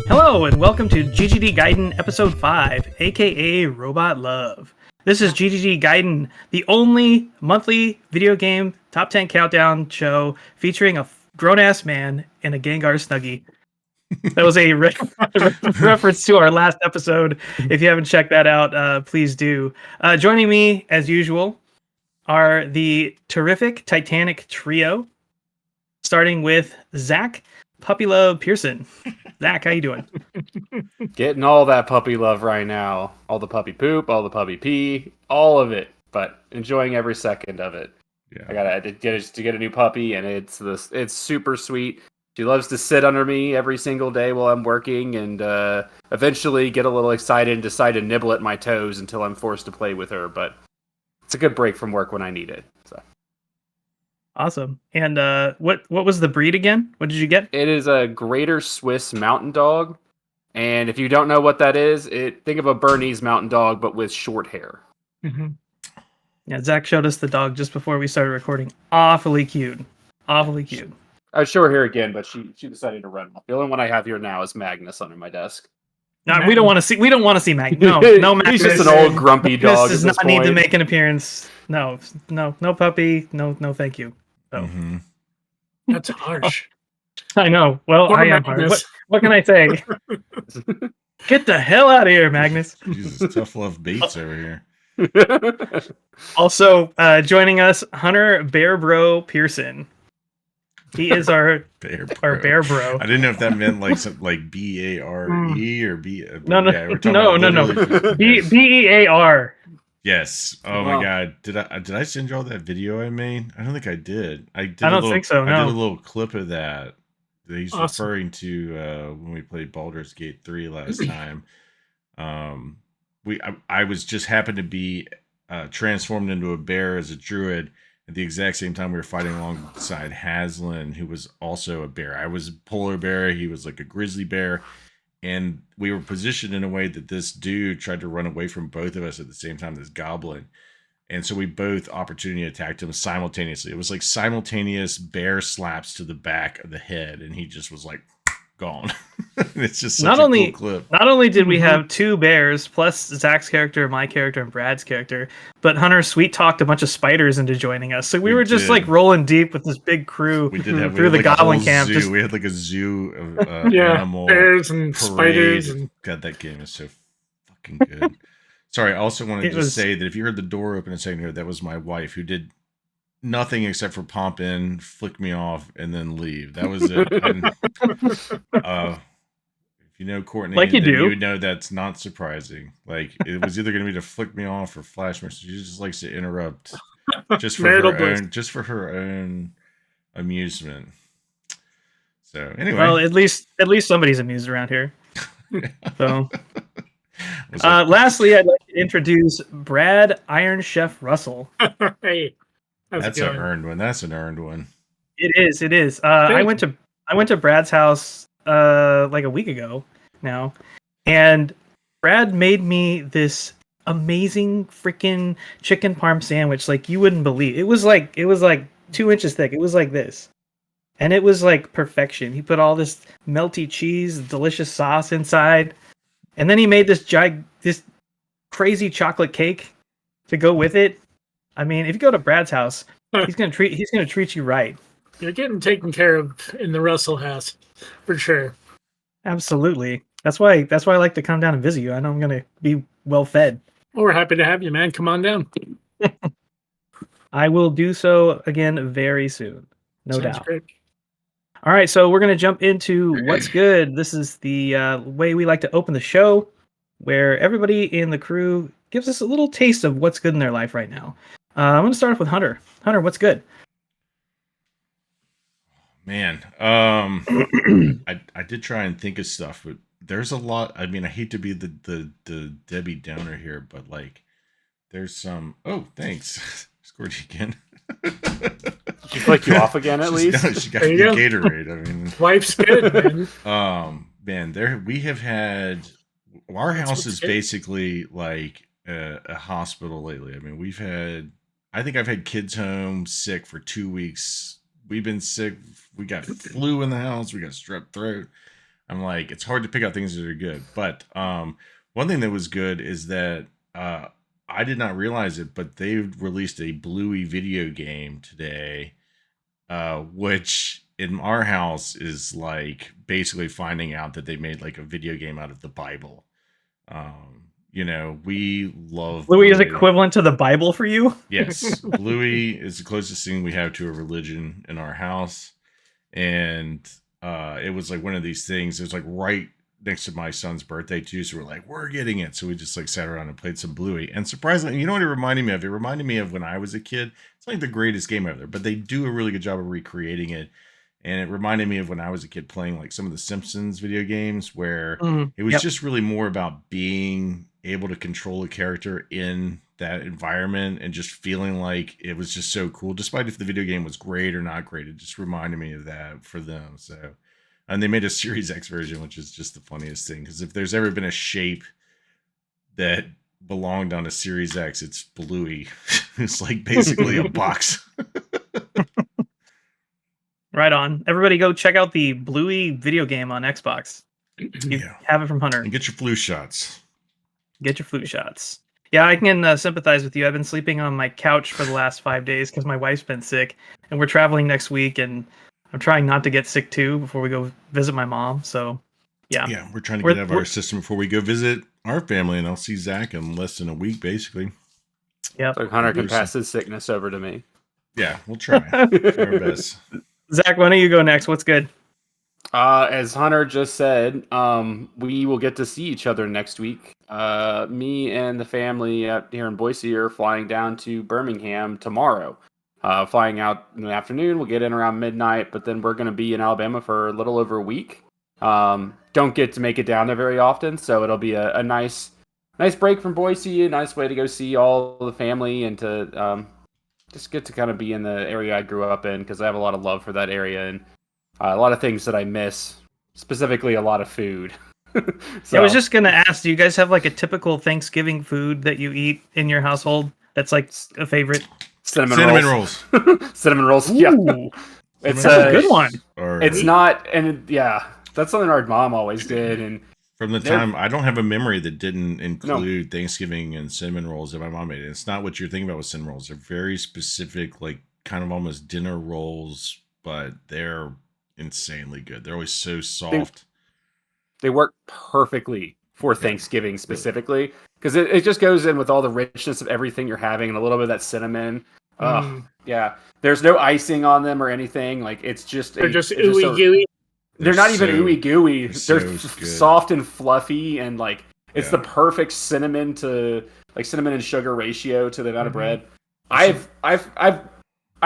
Hello, and welcome to GGD Gaiden Episode 5, aka Robot Love. This is GGD Gaiden, the only monthly video game top 10 countdown show featuring a grown-ass man in a Gengar Snuggie. That was a reference to our last episode. If you haven't checked that out, please do. Joining me, as usual, are the terrific Titanic trio, starting with Zach Puppy Love Pearson. Zach, how you doing? Getting all that puppy love right now. All the puppy poop, all the puppy pee, all of it. But enjoying every second of it. Yeah. I gotta get a new puppy, and it's super sweet. She loves to sit under me every single day while I'm working, and eventually get a little excited and decide to nibble at my toes until I'm forced to play with her. But it's a good break from work when I need it. So. Awesome. And what was the breed again? What did you get? It is a Greater Swiss Mountain Dog. And if you don't know what that is, think of a Bernese Mountain Dog, but with short hair. Mm-hmm. Yeah, Zach showed us the dog just before we started recording. Awfully cute. Awfully cute. I would show her here again, but she decided to run off. The only one I have here now is Magnus under my desk. No, we don't want to see Magnus. No Magnus. He's just an old grumpy dog. This does not need to make an appearance. No puppy. No, thank you. So. Mm-hmm. That's harsh. I know. Well, I am harsh. What can I say? Get the hell out of here, Magnus. Jesus, tough love Bates over here. Also, joining us, Hunter Bear Bro Pearson. He is our bear bro. I didn't know if that meant like B-A-R-E or B. No. B-E-A-R. Yes. Oh my God. Did I send you all that video I made? I don't think I did. I don't think so. No. I did a little clip of that he's referring to when we played Baldur's Gate 3 last time. I was just happened to be transformed into a bear as a druid at the exact same time we were fighting alongside Haslin, who was also a bear. I was a polar bear. He was like a grizzly bear. And we were positioned in a way that this dude tried to run away from both of us at the same time, this goblin. And so we both opportunity attacked him simultaneously. It was like simultaneous bear slaps to the back of the head. And he just was like, gone. It's just such a cool clip. Not only did we have two bears, plus Zach's character, my character, and Brad's character, but Hunter sweet talked a bunch of spiders into joining us. So we were just like rolling deep with this big crew through the goblin camp. We had like a zoo of animal bears and spiders. God, that game is so fucking good. Sorry, I also wanted to say that if you heard the door open a second ago, that was my wife, who did nothing except for pop in, flick me off, and then leave. That was it. And, if you know Courtney, like you would know that's not surprising. Like, it was either going to be to flick me off or flash message. She just likes to interrupt, just for her own amusement. So anyway, well, at least somebody's amused around here. So. Lastly, I'd like to introduce Brad Iron Chef Russell. Hey. That's an earned one. That's an earned one. It is. I went to Brad's house like a week ago now, and Brad made me this amazing freaking chicken parm sandwich like you wouldn't believe. It was like 2 inches thick. It was like this, and it was like perfection. He put all this melty cheese, delicious sauce inside, and then he made this crazy chocolate cake to go with it. I mean, if you go to Brad's house, he's gonna treat you right. You're getting taken care of in the Russell house, for sure. Absolutely. That's why I like to come down and visit you. I know I'm gonna be well fed. Well, we're happy to have you, man. Come on down. I will do so again very soon. No doubt. Great. All right, so we're gonna jump into what's good. This is the way we like to open the show, where everybody in the crew gives us a little taste of what's good in their life right now. I'm going to start off with Hunter. Hunter, what's good? Man, I did try and think of stuff, but there's a lot. I mean, I hate to be the Debbie Downer here, but like, there's some. Oh, thanks. Scored you again. She flicked you off again, at least? No, she got you Gatorade. I mean, Wife's good, man. Man, we have had our house is basically like a hospital lately. I mean, I think I've had kids home sick for 2 weeks. We've been sick. We got flu in the house. We got strep throat. I'm like, it's hard to pick out things that are good. But one thing that was good is that I did not realize it, but they've released a Bluey video game today, which in our house is like basically finding out that they made like a video game out of the Bible. We love Bluey is equivalent to the Bible for you? Yes. Bluey is the closest thing we have to a religion in our house. And it was like one of these things. It was like right next to my son's birthday too. So we're like, we're getting it. So we just like sat around and played some Bluey. And surprisingly, you know what it reminded me of? It reminded me of when I was a kid. It's like the greatest game ever, but they do a really good job of recreating it. And it reminded me of when I was a kid playing like some of the Simpsons video games where it was just really more about being able to control a character in that environment and just feeling like it was just so cool. Despite if the video game was great or not great, it just reminded me of that for them. So, and they made a Series X version, which is just the funniest thing. Because if there's ever been a shape that belonged on a Series X, it's Bluey. It's like basically a box. Right on. Everybody go check out the Bluey video game on Xbox. You have it from Hunter. And get your flu shots. Get your flu shots. Yeah, I can sympathize with you. I've been sleeping on my couch for the last 5 days because my wife's been sick. And we're traveling next week, and I'm trying not to get sick too before we go visit my mom. So, yeah. Yeah, we're trying to get out of our system before we go visit our family, and I'll see Zach in less than a week, basically. Yeah. So Hunter can pass his sickness over to me. Yeah, we'll try. Try our best. Zach, why don't you go next? What's good? As Hunter just said, we will get to see each other next week. Me and the family out here in Boise are flying down to Birmingham tomorrow. Flying out in the afternoon, we'll get in around midnight, but then we're going to be in Alabama for a little over a week. Don't get to make it down there very often, so it'll be a nice break from Boise, a nice way to go see all the family and to just get to kind of be in the area I grew up in, because I have a lot of love for that area and a lot of things that I miss, specifically a lot of food. So, I was just going to ask, do you guys have like a typical Thanksgiving food that you eat in your household that's like a favorite? Cinnamon rolls. Cinnamon rolls. Ooh, yeah. It's a good one. It's not, and yeah, that's something our mom always did. And from the time, I don't have a memory that didn't include Thanksgiving and cinnamon rolls that my mom made. It's not what you're thinking about with cinnamon rolls. They're very specific, like kind of almost dinner rolls, but they're insanely good. They're always so soft. They work perfectly for Thanksgiving specifically, because it just goes in with all the richness of everything you're having and a little bit of that cinnamon. Yeah. There's no icing on them or anything. Like it's just they're just ooey gooey. They're not even ooey gooey. They're soft and fluffy, and like it's the perfect cinnamon and sugar ratio to the amount of bread. I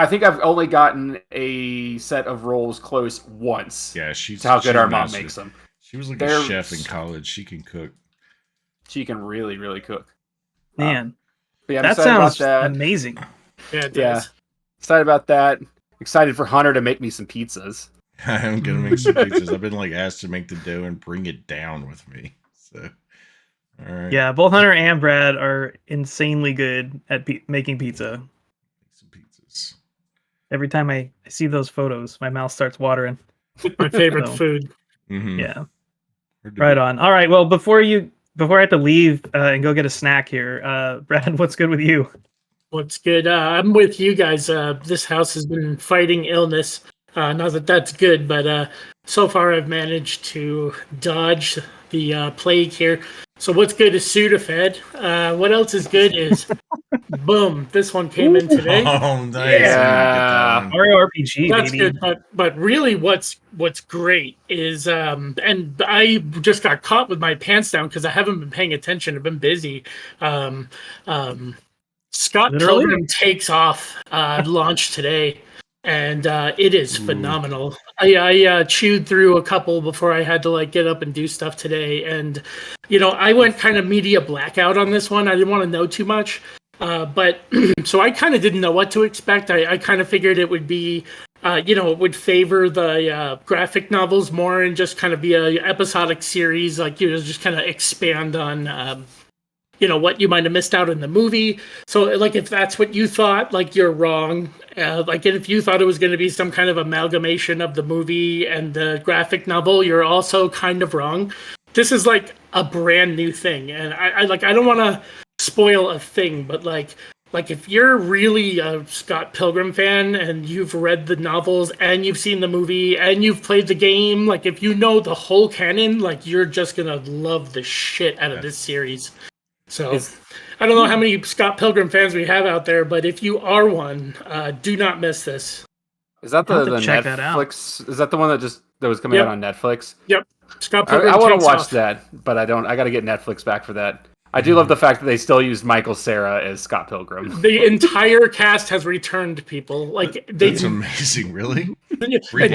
think I've only gotten a set of rolls close once. Yeah, she's how good our mom makes them. She was like a chef in college. She can cook. She can really, really cook. Man, yeah, that sounds amazing. Yeah, it does. Excited about that. Excited for Hunter to make me some pizzas. I'm gonna make some pizzas. I've been like asked to make the dough and bring it down with me. So, all right. Yeah, both Hunter and Brad are insanely good at making pizza. Make some pizzas. Every time I see those photos, my mouth starts watering. My favorite food. Mm-hmm. Yeah. Right on. All right. Well, before I have to leave and go get a snack here, Brad, what's good with you? What's good? I'm with you guys. This house has been fighting illness. Not that that's good, but so far I've managed to dodge the plague here. So what's good is Sudafed. What else is good is boom. This one came in today. Oh, nice. Yeah. Mario RPG. That's baby. good. But really what's great is and I just got caught with my pants down because I haven't been paying attention. I've been busy. Scott Pilgrim Takes Off launched today. And it is phenomenal. I chewed through a couple before I had to like get up and do stuff today. And, I went kind of media blackout on this one. I didn't want to know too much. But so I kind of didn't know what to expect. I kind of figured it would be would favor the graphic novels more and just kind of be a episodic series, like, just kind of expand on, what you might have missed out in the movie. So, like, if that's what you thought, like, you're wrong. Like, if you thought it was going to be some kind of amalgamation of the movie and the graphic novel, you're also kind of wrong. This is, like, a brand new thing. And I don't want to spoil a thing, but, like, if you're really a Scott Pilgrim fan and you've read the novels and you've seen the movie and you've played the game, like, if you know the whole canon, like, you're just going to love the shit out of this series. So, I don't know how many Scott Pilgrim fans we have out there, but if you are one, do not miss this. Is that the Netflix? Is that the one that was coming out on Netflix? Yep. Scott Pilgrim. I want to watch that, but I don't. I got to get Netflix back for that. I do love the fact that they still used Michael Cera as Scott Pilgrim. The entire cast has returned, people. Like, that's amazing, really? Yes, Brie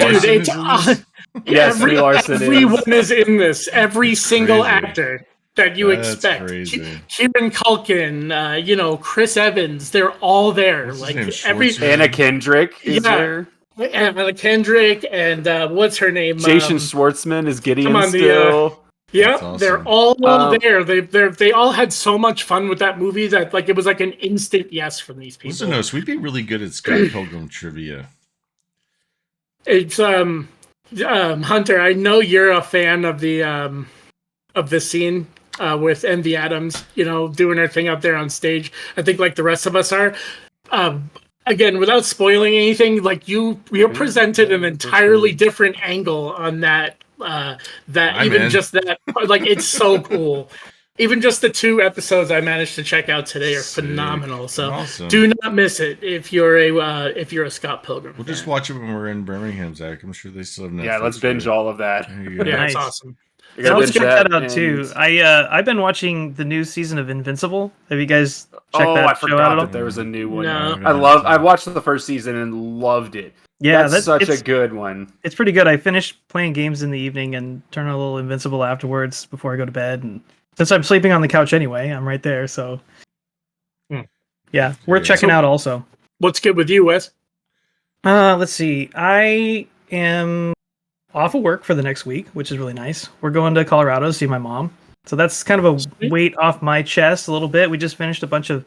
Larson. Everyone is in this. Every single actor that you expect. Kieran Culkin, Chris Evans, they're all there. Anna Kendrick is there. Anna Kendrick and what's her name? Jason Schwartzman is Gideon still. Yeah, awesome. They're all there. They all had so much fun with that movie that, like, it was like an instant yes from these people. Listen to us, we'd be really good at Scott Pilgrim trivia. It's Hunter, I know you're a fan of the scene with Envy Adams, doing her thing out there on stage. I think, like, the rest of us are. Again, without spoiling anything, like, you're presented an entirely different angle on that. Just that, like, it's so cool. Even just the 2 episodes I managed to check out today are phenomenal. So awesome. Do not miss it if you're a Scott Pilgrim. We'll just watch it when we're in Birmingham, Zach. I'm sure they still have Netflix. Yeah, let's binge all of that. Yeah, it's awesome. So let's check that out too. I've been watching the new season of Invincible. Have you guys checked that show out at all? That there was a new one. No. I watched the first season and loved it. Yeah, that's such a good one. It's pretty good. I finished playing games in the evening and turn on a little Invincible afterwards before I go to bed. And since I'm sleeping on the couch anyway, I'm right there. So, yeah, worth checking out also. What's good with you, Wes? Let's see. I am off of work for the next week, which is really nice. We're going to Colorado to see my mom. So that's kind of a weight off my chest a little bit. We just finished a bunch of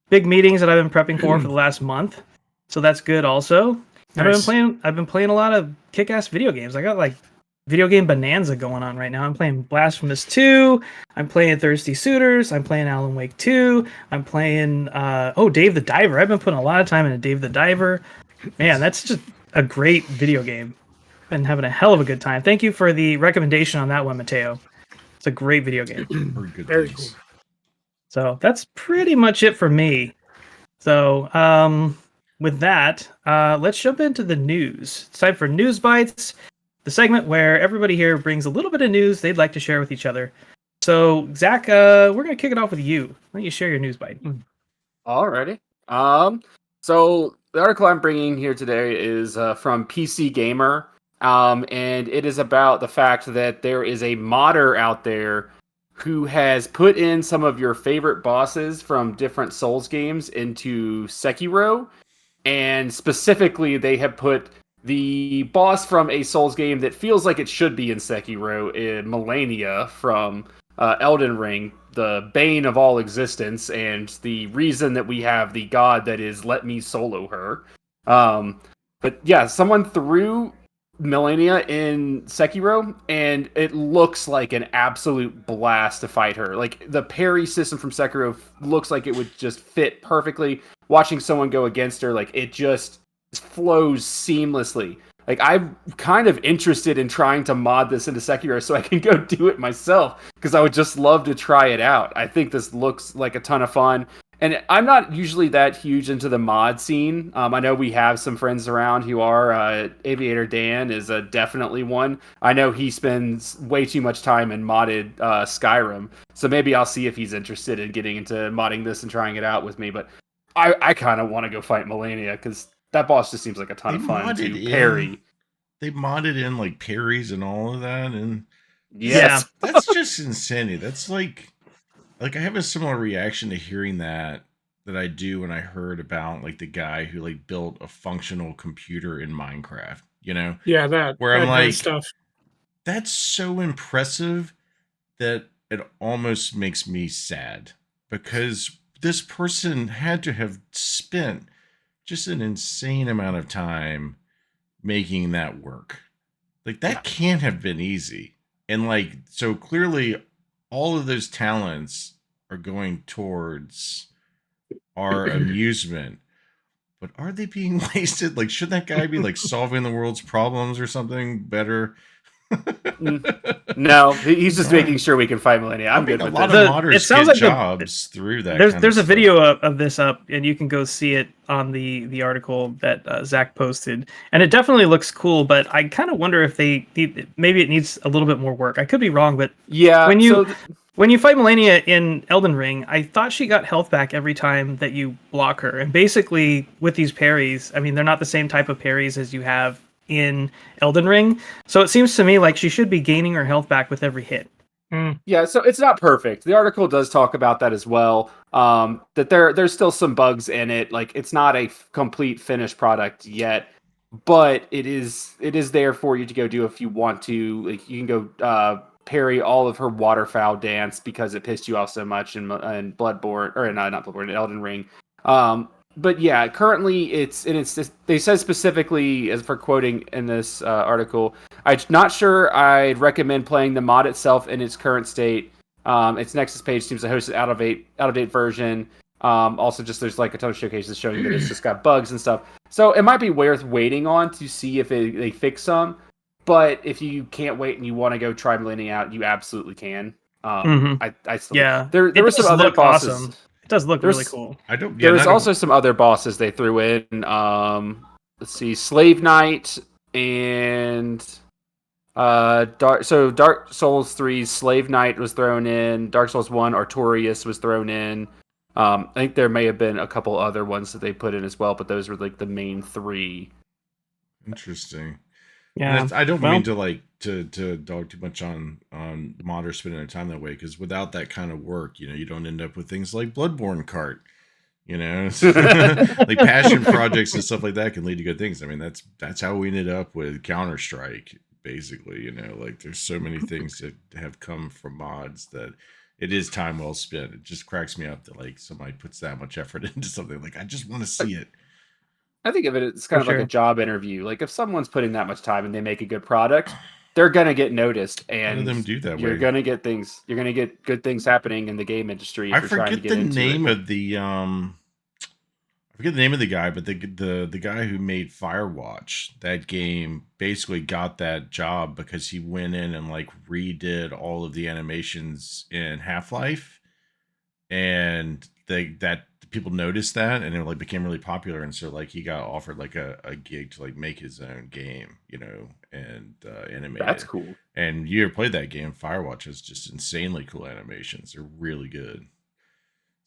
big meetings that I've been prepping for the last month. So that's good also. Nice. I've been playing a lot of kick-ass video games. I got, like, video game bonanza going on right now. I'm playing Blasphemous 2. I'm playing Thirsty Suitors. I'm playing Alan Wake 2. I'm playing Dave the Diver. I've been putting a lot of time into Dave the Diver. Man, that's just a great video game. Been having a hell of a good time. Thank you for the recommendation on that one, Mateo. It's a great video game. Very cool. So that's pretty much it for me. So, with that, let's jump into the news. It's time for News Bytes, the segment where everybody here brings a little bit of news they'd like to share with each other. So, Zach, we're going to kick it off with you. Why don't you share your news bite? Alrighty. So the article I'm bringing here today is from PC Gamer, and it is about the fact that there is a modder out there who has put in some of your favorite bosses from different Souls games into Sekiro. And specifically, they have put the boss from a Souls game that feels like it should be in Sekiro, Melania from Elden Ring, the bane of all existence, and the reason that we have the god that is let me solo her. But yeah, someone threw Melania in Sekiro, and it looks like an absolute blast to fight her. Like, the parry system from Sekiro looks like it would just fit perfectly. Watching someone go against her, like, it just flows seamlessly. Like, I'm kind of interested in trying to mod this into Sekiro so I can go do it myself, because I would just love to try it out. I think this looks like a ton of fun. And I'm not usually that huge into the mod scene. I know we have some friends around who are. Aviator Dan is definitely one. I know he spends way too much time in modded Skyrim. So maybe I'll see if he's interested in getting into modding this and trying it out with me. But I kind of want to go fight Melania, because that boss just seems like a ton of fun to parry. They modded in, like, parries and all of that. And yes. That's just insanity. That's like I have a similar reaction to hearing that that I do when I heard about like the guy who like built a functional computer in Minecraft, you know? Yeah, that Where I'm that kind of like, stuff. that's so impressive that it almost makes me sad because this person had to have spent just an insane amount of time making that work. Like that can't have been easy. And like, so clearly all of those talents are going towards our amusement, but are they being wasted? Like, should that guy be like solving the world's problems or something better? No, he's just making sure we can fight Millennia. I'm good a with lot it. of modders It sounds get like jobs through that. There's a stuff. video of this up, and you can go see it on the article that Zach posted, and it definitely looks cool. But I kind of wonder if maybe it needs a little bit more work. I could be wrong, but Yeah, when you fight Melania in Elden Ring, I thought she got health back every time that you block her, and basically with these parries, I mean they're not the same type of parries as you have in Elden Ring, so it seems to me like she should be gaining her health back with every hit. Yeah, so it's not perfect. The article does talk about that as well. That there's still some bugs in it. Like it's not a complete finished product yet, but it is there for you to go do if you want to. Like you can go parry all of her waterfowl dance because it pissed you off so much in Bloodborne or not Bloodborne, in Elden Ring. But yeah, currently it's they said specifically, as for quoting in this article, I'm not sure I'd recommend playing the mod itself in its current state. Its Nexus page seems to host an out of date version. Also, just there's like a ton of showcases showing that it's just got bugs and stuff. So it might be worth waiting on to see if they fix some. But if you can't wait and you want to go try Millennia out, you absolutely can. I still there were some other bosses. Awesome. It does look really cool. There's also some other bosses they threw in. Let's see, Slave Knight and Dark Souls 3's Slave Knight was thrown in. Dark Souls 1 Artorias was thrown in. I think there may have been a couple other ones that they put in as well, but those were like the main three. Interesting. Yeah, I don't mean to like to dog too much on modders spending their time that way, because without that kind of work, you don't end up with things like Bloodborne Cart. Like passion projects and stuff like that can lead to good things. I mean, that's how we ended up with Counter-Strike, basically. Like there's so many things that have come from mods that it is time well spent. It just cracks me up that like somebody puts that much effort into something. Like I just want to see it. I think of it as kind of like a job interview. Like if someone's putting that much time and they make a good product, they're gonna get noticed, and them do that. You're gonna get things. You're gonna get good things happening in the game industry. I forget the name of the I forget the name of the guy, but the guy who made Firewatch, that game, basically got that job because he went in and like redid all of the animations in Half-Life, and people noticed that, and it like became really popular, and so like he got offered like a gig to like make his own game, and animate. That's cool. And you ever played that game? Firewatch has just insanely cool animations. They're really good.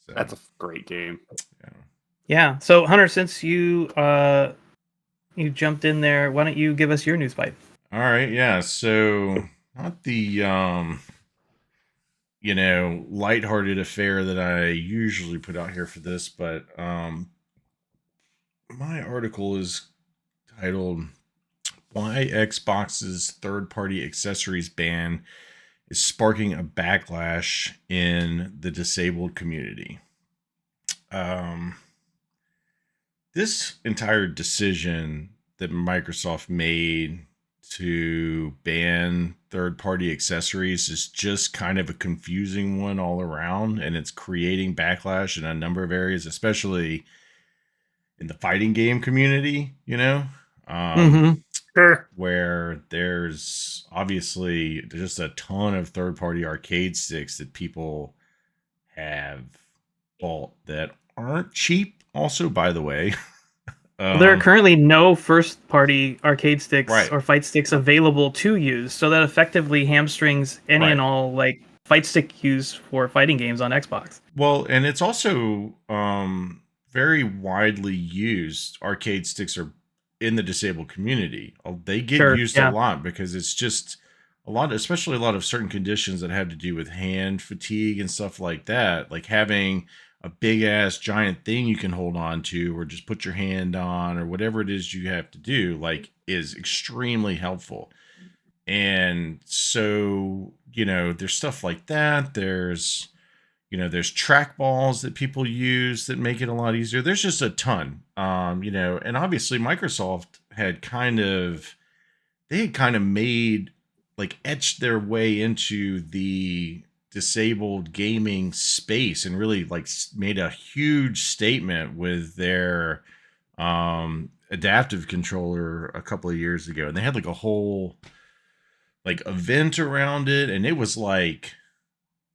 So, that's a great game. Yeah. So Hunter, since you jumped in there, why don't you give us your news pipe? All right. Yeah. So not the lighthearted affair that I usually put out here for this, but my article is titled "Why Xbox's Third-Party Accessories Ban is Sparking a Backlash in the Disabled Community." This entire decision that Microsoft made to ban third-party accessories is just kind of a confusing one all around, and it's creating backlash in a number of areas, especially in the fighting game community, Sure. where there's obviously just a ton of third-party arcade sticks that people have bought that aren't cheap also, by the way. There are currently no first-party arcade sticks or fight sticks available to use, so that effectively hamstrings any and all like fight stick use for fighting games on Xbox. Well, and it's also very widely used. Arcade sticks are in the disabled community. They get used a lot because it's just a lot, especially a lot of certain conditions that have to do with hand fatigue and stuff like that. Like having a big ass giant thing you can hold on to or just put your hand on or whatever it is you have to do, like, is extremely helpful. And so, there's stuff like that. There's track balls that people use that make it a lot easier. There's just a ton, and obviously Microsoft had kind of made, like, etched their way into the disabled gaming space and really, like, made a huge statement with their adaptive controller a couple of years ago. And they had like a whole like event around it. And it was like,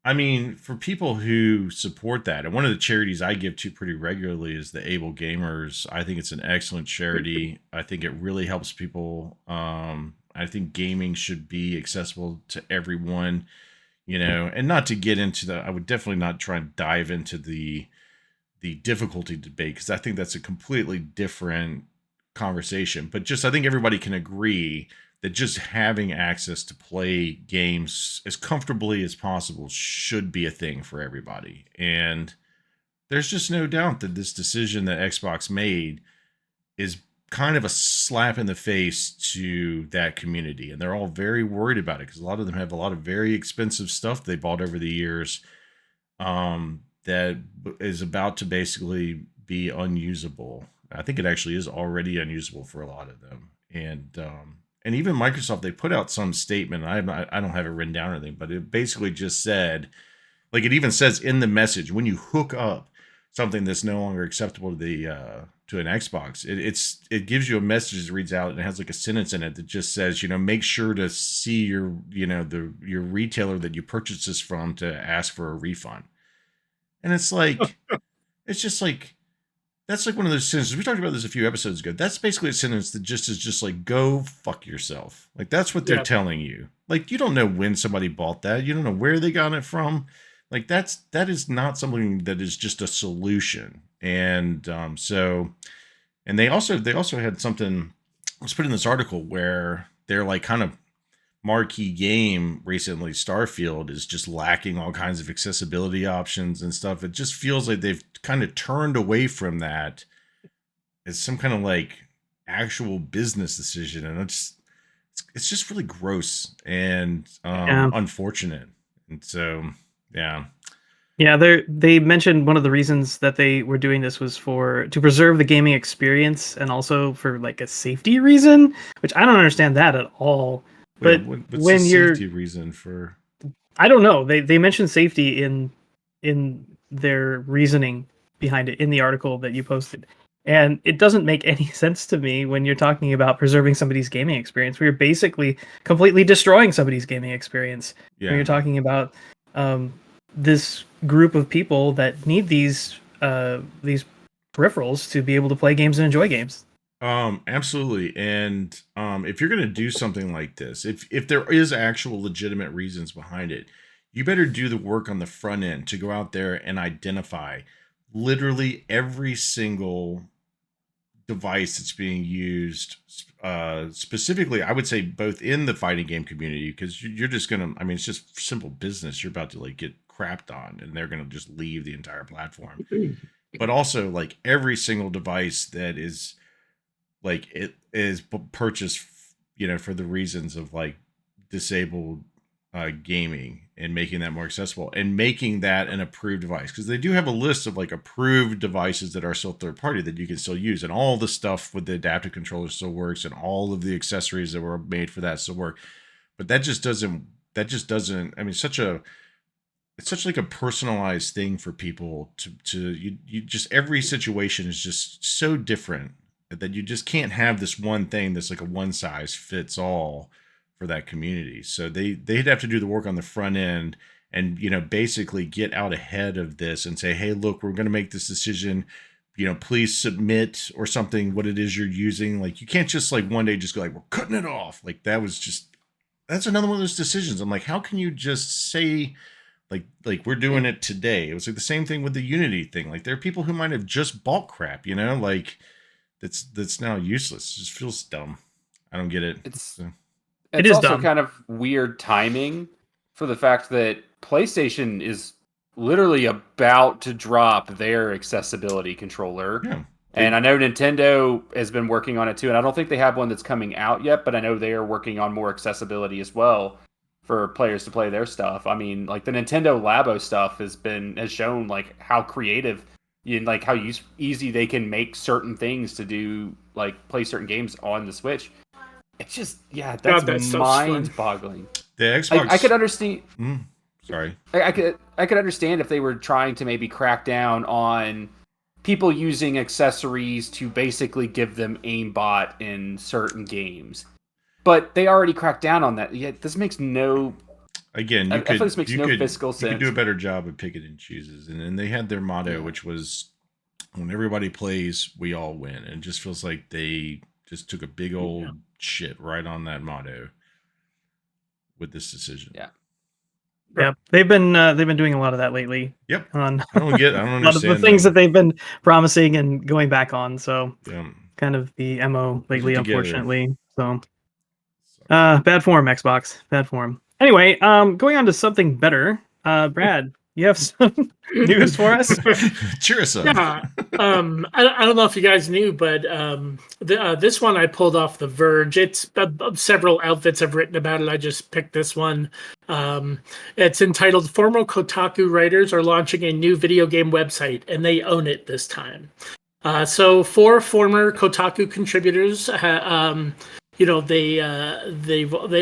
I mean, for people who support that, and one of the charities I give to pretty regularly is the Able Gamers. I think it's an excellent charity. I think it really helps people. I think gaming should be accessible to everyone, and not to get into I would definitely not try and dive into the difficulty debate, because I think that's a completely different conversation. But just, I think everybody can agree that just having access to play games as comfortably as possible should be a thing for everybody. And there's just no doubt that this decision that Xbox made is kind of a slap in the face to that community. And they're all very worried about it because a lot of them have a lot of very expensive stuff they bought over the years that is about to basically be unusable. I think it actually is already unusable for a lot of them. And even Microsoft, they put out some statement. I don't have it written down or anything, but it basically just said, like, it even says in the message, when you hook up something that's no longer acceptable to the to an Xbox, it gives you a message that reads out, and it has like a sentence in it that just says, make sure to see your your retailer that you purchased this from to ask for a refund. And it's like, it's just like, that's like one of those sentences. We talked about this a few episodes ago. That's basically a sentence that just is just like, go fuck yourself. Like, that's what they're telling you. Like, you don't know when somebody bought that. You don't know where they got it from. Like, that is not something that is just a solution. And and they also had something, was put in this article where they're like, kind of marquee game recently, Starfield, is just lacking all kinds of accessibility options and stuff. It just feels like they've kind of turned away from that as some kind of like actual business decision, and it's just really gross and unfortunate. And so they mentioned one of the reasons that they were doing this was to preserve the gaming experience, and also for like a safety reason, which I don't understand that at all. But what's when the safety reason for? I don't know. They mentioned safety in their reasoning behind it in the article that you posted, and it doesn't make any sense to me when you're talking about preserving somebody's gaming experience. We're basically completely destroying somebody's gaming experience. Yeah. When you're talking about this group of people that need these peripherals to be able to play games and enjoy games. Absolutely. And if you're going to do something like this, if there is actual legitimate reasons behind it, you better do the work on the front end to go out there and identify literally every single device that's being used, specifically, I would say both in the fighting game community, because you're just going to, it's just simple business. You're about to like get crapped on, and they're going to just leave the entire platform. But also like every single device that is like, it is purchased, for the reasons of like disabled gaming, and making that more accessible, and making that an approved device, because they do have a list of like approved devices that are still third party that you can still use, and all the stuff with the adaptive controller still works, and all of the accessories that were made for that still work. But that just doesn't. It's such like a personalized thing for people to you just, every situation is just so different that you just can't have this one thing that's like a one size fits all for that community. So they'd have to do the work on the front end and, basically get out ahead of this and say, hey, look, we're going to make this decision, please submit or something, what it is you're using. Like, you can't just like one day just go like, we're cutting it off. Like, that's another one of those decisions. I'm like, how can you just say like we're doing it today? It was like the same thing with the Unity thing. Like, there are people who might have just bought crap, like, that's now useless. It just feels dumb. I don't get it. It's also dumb. Kind of weird timing for the fact that PlayStation is literally about to drop their accessibility controller. Yeah. And I know Nintendo has been working on it too, and I don't think they have one that's coming out yet, but I know they are working on more accessibility as well for players to play their stuff. I mean, like the Nintendo Labo stuff has shown like how creative and like how easy they can make certain things to do, like play certain games on the Switch. It's just that's mind-boggling. The Xbox, I could understand. Sorry, I could understand if they were trying to maybe crack down on people using accessories to basically give them aimbot in certain games, but they already cracked down on that. Yeah, this makes no. Again, this makes no fiscal sense. You could do a better job of picking and chooses, and they had their motto, which was, "When everybody plays, we all win." And it just feels like they just took a big old shit right on that motto with this decision. Yeah. Yeah, they've been doing a lot of that lately. Yep. I don't understand a lot of the things that they've been promising and going back on. So kind of the MO lately, unfortunately. So bad form, Xbox. Bad form. Anyway, going on to something better. Brad, you have some news for us? Cheer us up. Yeah. I don't know if you guys knew, but this one I pulled off The Verge. It's several outfits have written about it. I just picked this one. It's entitled "Former Kotaku Writers Are Launching a New Video Game Website, and They Own It This Time." So 4 former Kotaku contributors, they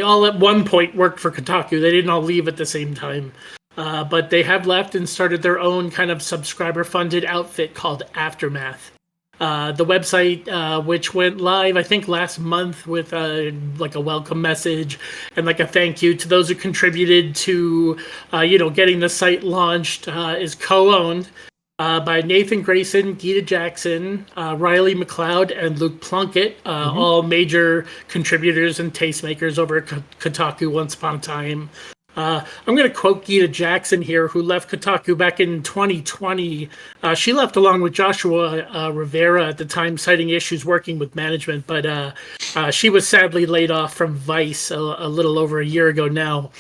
all at one point worked for Kotaku. They didn't all leave at the same time. But they have left and started their own kind of subscriber-funded outfit called Aftermath. The website, which went live, I think, last month with like a welcome message and like a thank you to those who contributed to, getting the site launched, is co-owned by Nathan Grayson, Gita Jackson, Riley McLeod, and Luke Plunkett, all major contributors and tastemakers over at Kotaku once upon a time. I'm going to quote Gita Jackson here, who left Kotaku back in 2020. She left along with Joshua Rivera at the time, citing issues working with management, but she was sadly laid off from Vice a little over a year ago now.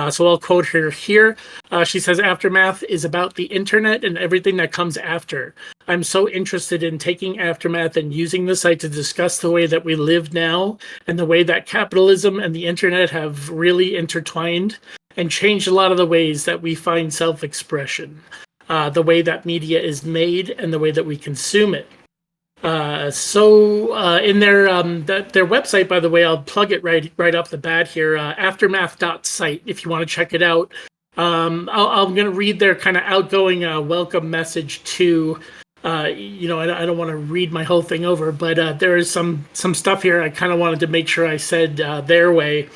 So I'll quote her here. She says, "Aftermath is about the internet and everything that comes after. I'm so interested in taking Aftermath and using the site to discuss the way that we live now and the way that capitalism and the internet have really intertwined and changed a lot of the ways that we find self-expression, the way that media is made and the way that we consume it." In their website, by the way, I'll plug it right off the bat here, aftermath.site, if you want to check it out. I'm going to read their kind of outgoing welcome message to, I don't want to read my whole thing over, but there is some stuff here I kind of wanted to make sure I said their way.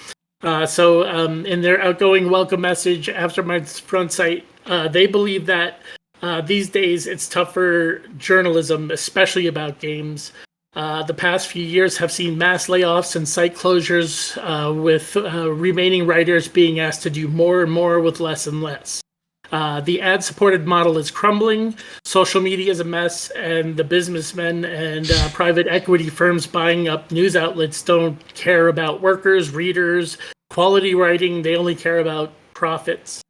In their outgoing welcome message, Aftermath's front site, they believe that these days it's tough for journalism, especially about games. The past few years have seen mass layoffs and site closures, with remaining writers being asked to do more and more with less and less. The ad-supported model is crumbling, social media is a mess, and the businessmen and private equity firms buying up news outlets don't care about workers, readers, quality writing. They only care about profits.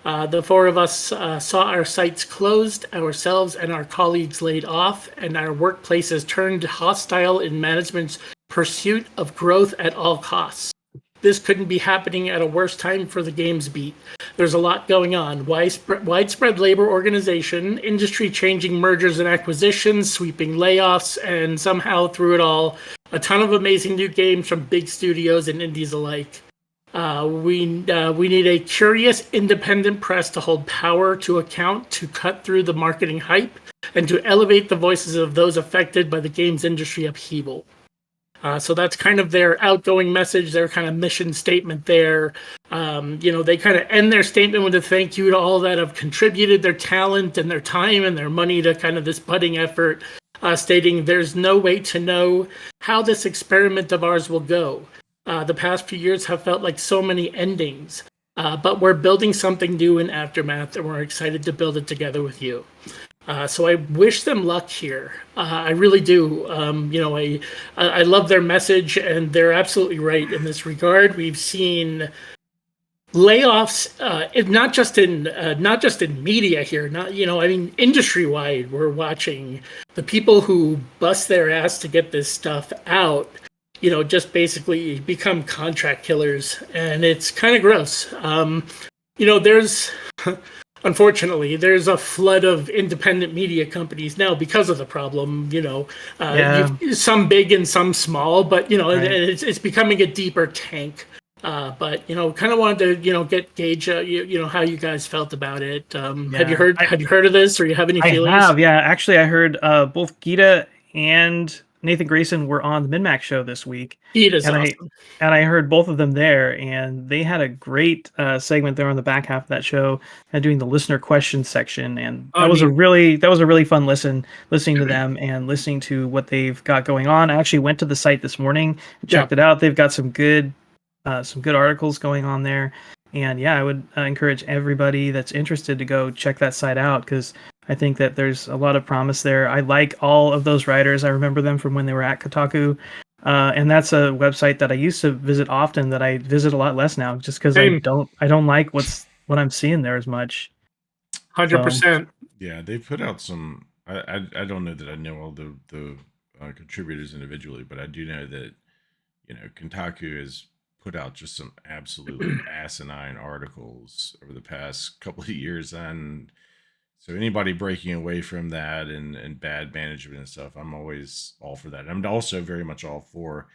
The 4 of us saw our sites closed, ourselves and our colleagues laid off, and our workplaces turned hostile in management's pursuit of growth at all costs. This couldn't be happening at a worse time for the games beat. There's a lot going on. Widespread labor organization, industry-changing mergers and acquisitions, sweeping layoffs, and somehow through it all, a ton of amazing new games from big studios and indies alike. We need a curious, independent press to hold power to account, to cut through the marketing hype, and to elevate the voices of those affected by the games industry upheaval. So that's kind of their outgoing message, their kind of mission statement there. They kind of end their statement with a thank you to all that have contributed their talent and their time and their money to kind of this budding effort, stating there's no way to know how this experiment of ours will go. The past few years have felt like so many endings, but we're building something new in Aftermath, and we're excited to build it together with you. So I wish them luck here. I really do. I love their message, and they're absolutely right in this regard. We've seen layoffs, not just in media here, industry wide. We're watching the people who bust their ass to get this stuff out, just basically become contract killers, and it's kind of gross. There's unfortunately there's a flood of independent media companies now because of the problem. Some big and some small, but Right. it's becoming a deeper tank. But kind of wanted to gauge how you guys felt about it. Have you heard of this, or you have any I feelings? have, yeah. Actually, I heard both Gita and Nathan Grayson were on the MinMax show this week. Gita's and awesome. I heard both of them there, and they had a great segment there on the back half of that show, and doing the listener question section, and that was a really fun listening to them and listening to what they've got going on. I actually went to the site this morning and checked it out. They've got some good articles going on there, and I would encourage everybody that's interested to go check that site out, because I think that there's a lot of promise there. I like all of those writers. I remember them from when they were at Kotaku. And that's a website that I used to visit often, that I visit a lot less now, just because I don't like what I'm seeing there as much. 100%. Yeah, they put out some. I don't know that I know all the contributors individually, but I do know that Kotaku has put out just some absolutely asinine articles over the past couple of years, and so anybody breaking away from that and bad management and stuff, I'm always all for that. I'm also very much all for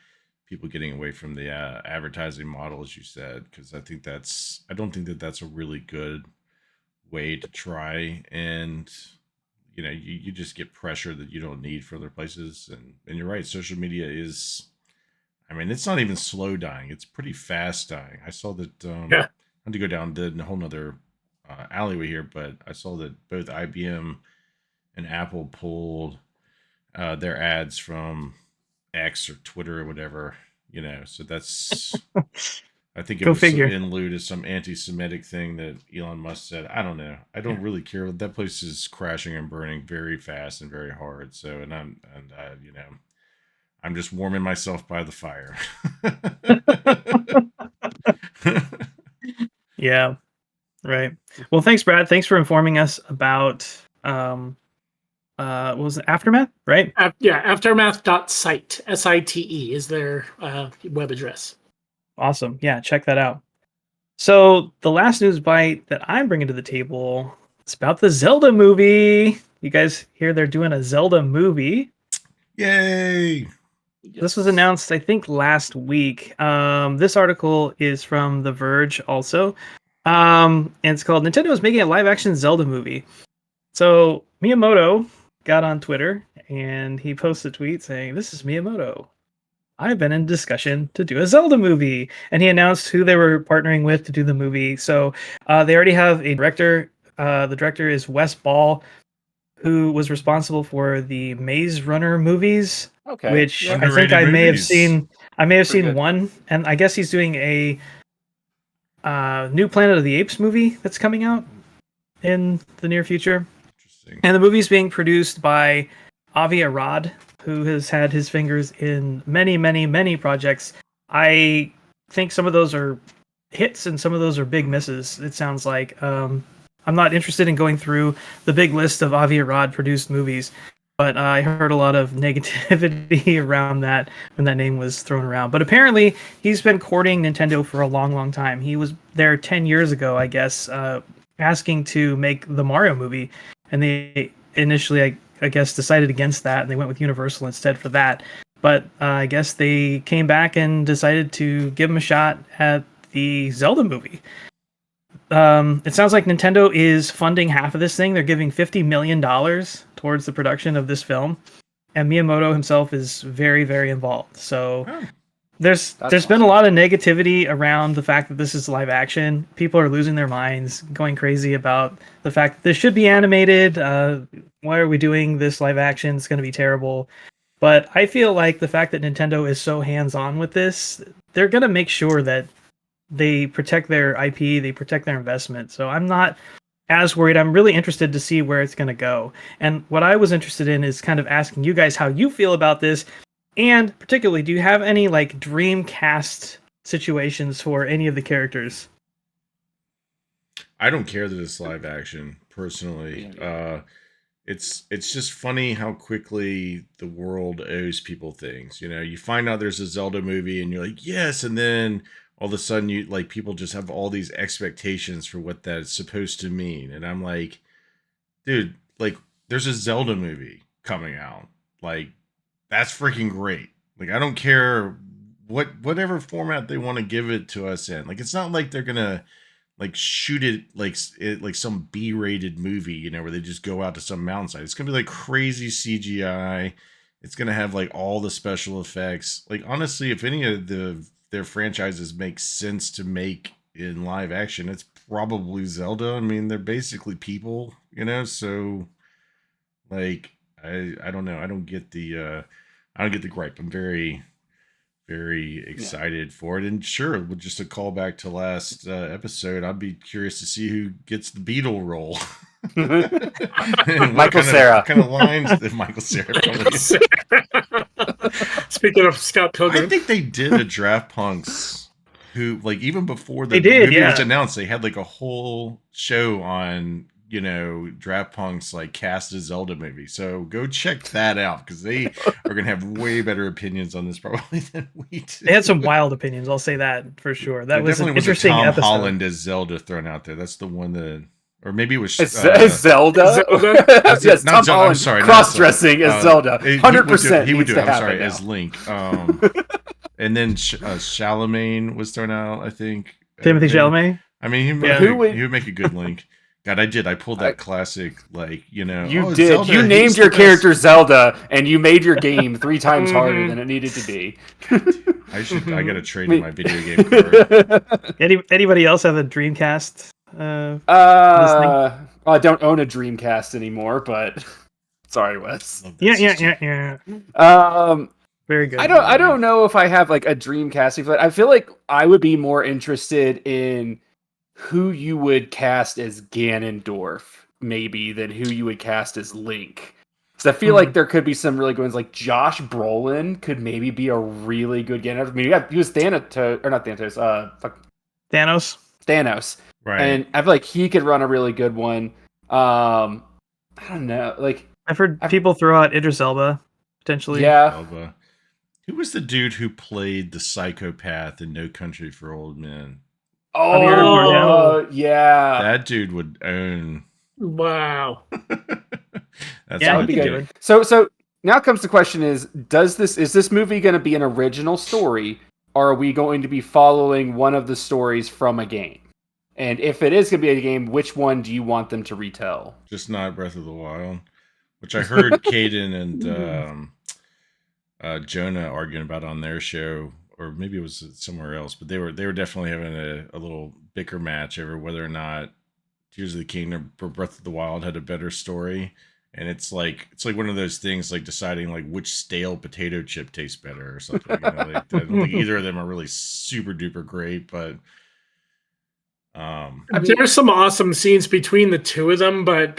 people getting away from the advertising model, as you said, because I don't think that that's a really good way to try, and you just get pressure that you don't need for other places. And you're right, social media is, it's not even slow dying, it's pretty fast dying. I saw that I had to go down a whole nother alleyway here, but I saw that both IBM and Apple pulled their ads from X or Twitter or whatever, so that's I think it was in lieu to some anti-Semitic thing that Elon Musk said. I don't know. I don't really care. That place is crashing and burning very fast and very hard. So, I'm just warming myself by the fire. Yeah. Right. Well, thanks, Brad. Thanks for informing us about what was it? Aftermath, right? Aftermath.site. SITE is their web address. Awesome. Yeah, check that out. So the last news bite that I'm bringing to the table is about the Zelda movie. You guys hear they're doing a Zelda movie? Yay! This was announced, I think, last week. This article is from The Verge also. And it's called Nintendo is making a live-action Zelda movie. So Miyamoto got on Twitter and he posted a tweet saying, "This is Miyamoto. I've been in discussion to do a Zelda movie." And he announced who they were partnering with to do the movie. So they already have a director. The director is Wes Ball, who was responsible for the Maze Runner movies, which I think I may have seen. I may have seen one, and I guess he's doing a new Planet of the Apes movie that's coming out in the near future. Interesting. And the movie's being produced by Avi Arad, who has had his fingers in many, many, many projects. I think some of those are hits and some of those are big misses, it sounds like. I'm not interested in going through the big list of Avi Arad produced movies, but I heard a lot of negativity around that when that name was thrown around. But apparently, he's been courting Nintendo for a long, long time. He was there 10 years ago, I guess, asking to make the Mario movie. And they initially, I guess, decided against that, and they went with Universal instead for that. But I guess they came back and decided to give him a shot at the Zelda movie. It sounds like Nintendo is funding half of this thing. They're giving $50 million towards the production of this film, and Miyamoto himself is very, very involved. So there's been a lot of negativity around the fact that this is live action. People are losing their minds, going crazy about the fact that this should be animated. Why are we doing this live action? It's going to be terrible. But I feel like the fact that Nintendo is so hands-on with this, they're going to make sure that they protect their IP, they protect their investment. So I'm not as worried. I'm really interested to see where it's going to go. And what I was interested in is kind of asking you guys how you feel about this. And particularly, do you have any like dream cast situations for any of the characters? I don't care that it's live action personally. It's just funny how quickly the world owes people things. You know, you find out there's a Zelda movie and you're like, yes, and then all of a sudden you like people just have all these expectations for what that's supposed to mean. And I'm like, dude, like there's a Zelda movie coming out. Like that's freaking great. Like I don't care whatever format they want to give it to us in. Like it's not like they're gonna like shoot it like some B-rated movie, you know, where they just go out to some mountainside. It's gonna be like crazy CGI. It's gonna have like all the special effects. Like honestly, if any of their franchises make sense to make in live action, it's probably Zelda. I mean, they're basically people, you know. So like I don't know. I don't get the gripe. I'm very excited for it, and sure, with just a callback to last episode, I'd be curious to see who gets the Beetle role. Michael Cera. What kind of lines did Michael Cera? Speaking of Scott Pilgrim, I think they did a Draft Punks who, like, even before the did, movie yeah. was announced, they had like a whole show on, you know, Draft Punk's like cast a Zelda movie. So go check that out because they are gonna have way better opinions on this probably than we do. They had some wild opinions. I'll say that for sure. That There was an definitely interesting a Tom episode. Holland as Zelda thrown out there. That's the one that, or maybe it was Zelda. Zelda? Yes, not Tom Zelda, I'm Holland sorry, not cross-dressing Zelda. as Zelda. 100%. He would needs do to it. I'm sorry, happen as now. Link. And then Chalamet was thrown out, I think. Timothy Chalamet. I mean, he would make a good Link. God, I pulled that classic, like, you know. You did. Zelda, you named your character Zelda, and you made your game 3 times harder than it needed to be. I gotta trade in my video game card. Anybody else have a Dreamcast? I don't own a Dreamcast anymore, but sorry, Wes. Yeah. Very good. I don't know if I have like a Dreamcast, but I feel like I would be more interested in who you would cast as Ganondorf, maybe, than who you would cast as Link. Because I feel like there could be some really good ones. Like Josh Brolin could maybe be a really good Ganondorf. I mean, he was Thanos. Right. And I feel like he could run a really good one. I don't know. Like I've heard people throw out Idris Elba, potentially. Yeah. Elba. Who was the dude who played the psychopath in No Country for Old Men? Oh, yeah. That dude would own. Wow. That would be good. So now comes the question: is this movie going to be an original story, or are we going to be following one of the stories from a game? And if it is going to be a game, which one do you want them to retell? Just not Breath of the Wild, which I heard Caden and Jonah arguing about on their show, or maybe it was somewhere else, but they were definitely having a little bicker match over whether or not Tears of the Kingdom or Breath of the Wild had a better story. And it's like one of those things like deciding like which stale potato chip tastes better or something. You know? Like, I don't think either of them are really super duper great, but there's some awesome scenes between the two of them, but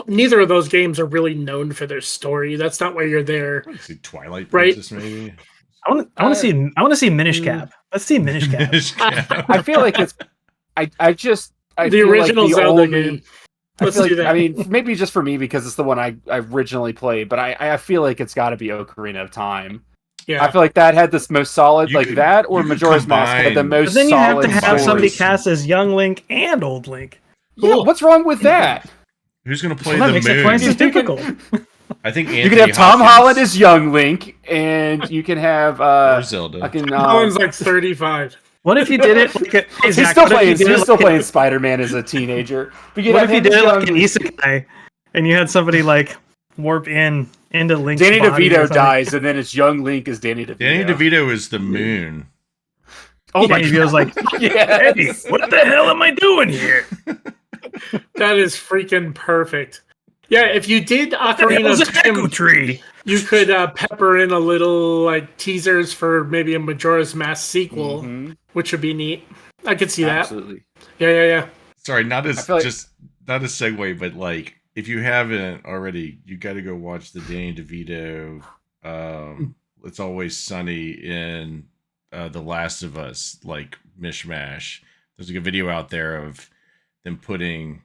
neither of those games are really known for their story. That's not why you're there. See Twilight Princess, right? Maybe. I want to see Minish Cap. Let's see Minish Cap. I feel like it's. I the original like Zelda game. Let's do that. I mean, maybe just for me because it's the one I originally played, but I feel like it's got to be Ocarina of Time. Yeah, I feel like that had the most solid, that or Majora's Mask had the most. But then you have to have stories. somebody cast as young Link and old Link. Cool. Yeah, what's wrong with that? Who's going to play that the makes moon? it twice as difficult. I think you can have Tom Holland as young Link, and you can have Zelda. Holland's like 35. What if you did it? Like he's still playing Spider-Man as a teenager. What if you did it like an isekai, and you had somebody like warp into Link's Danny body DeVito dies, and then it's young Link as Danny DeVito. Danny DeVito is the moon. Oh my God! He was like, yes. "Hey, what the hell am I doing here?" That is freaking perfect. Yeah, if you did Ocarina of Time, tree, you could pepper in a little like teasers for maybe a Majora's Mask sequel, which would be neat. I could see Absolutely. that. Yeah. Sorry, not a segue, but like if you haven't already, you got to go watch the Danny DeVito. It's Always Sunny in The Last of Us, like mishmash. There's like a video out there of than putting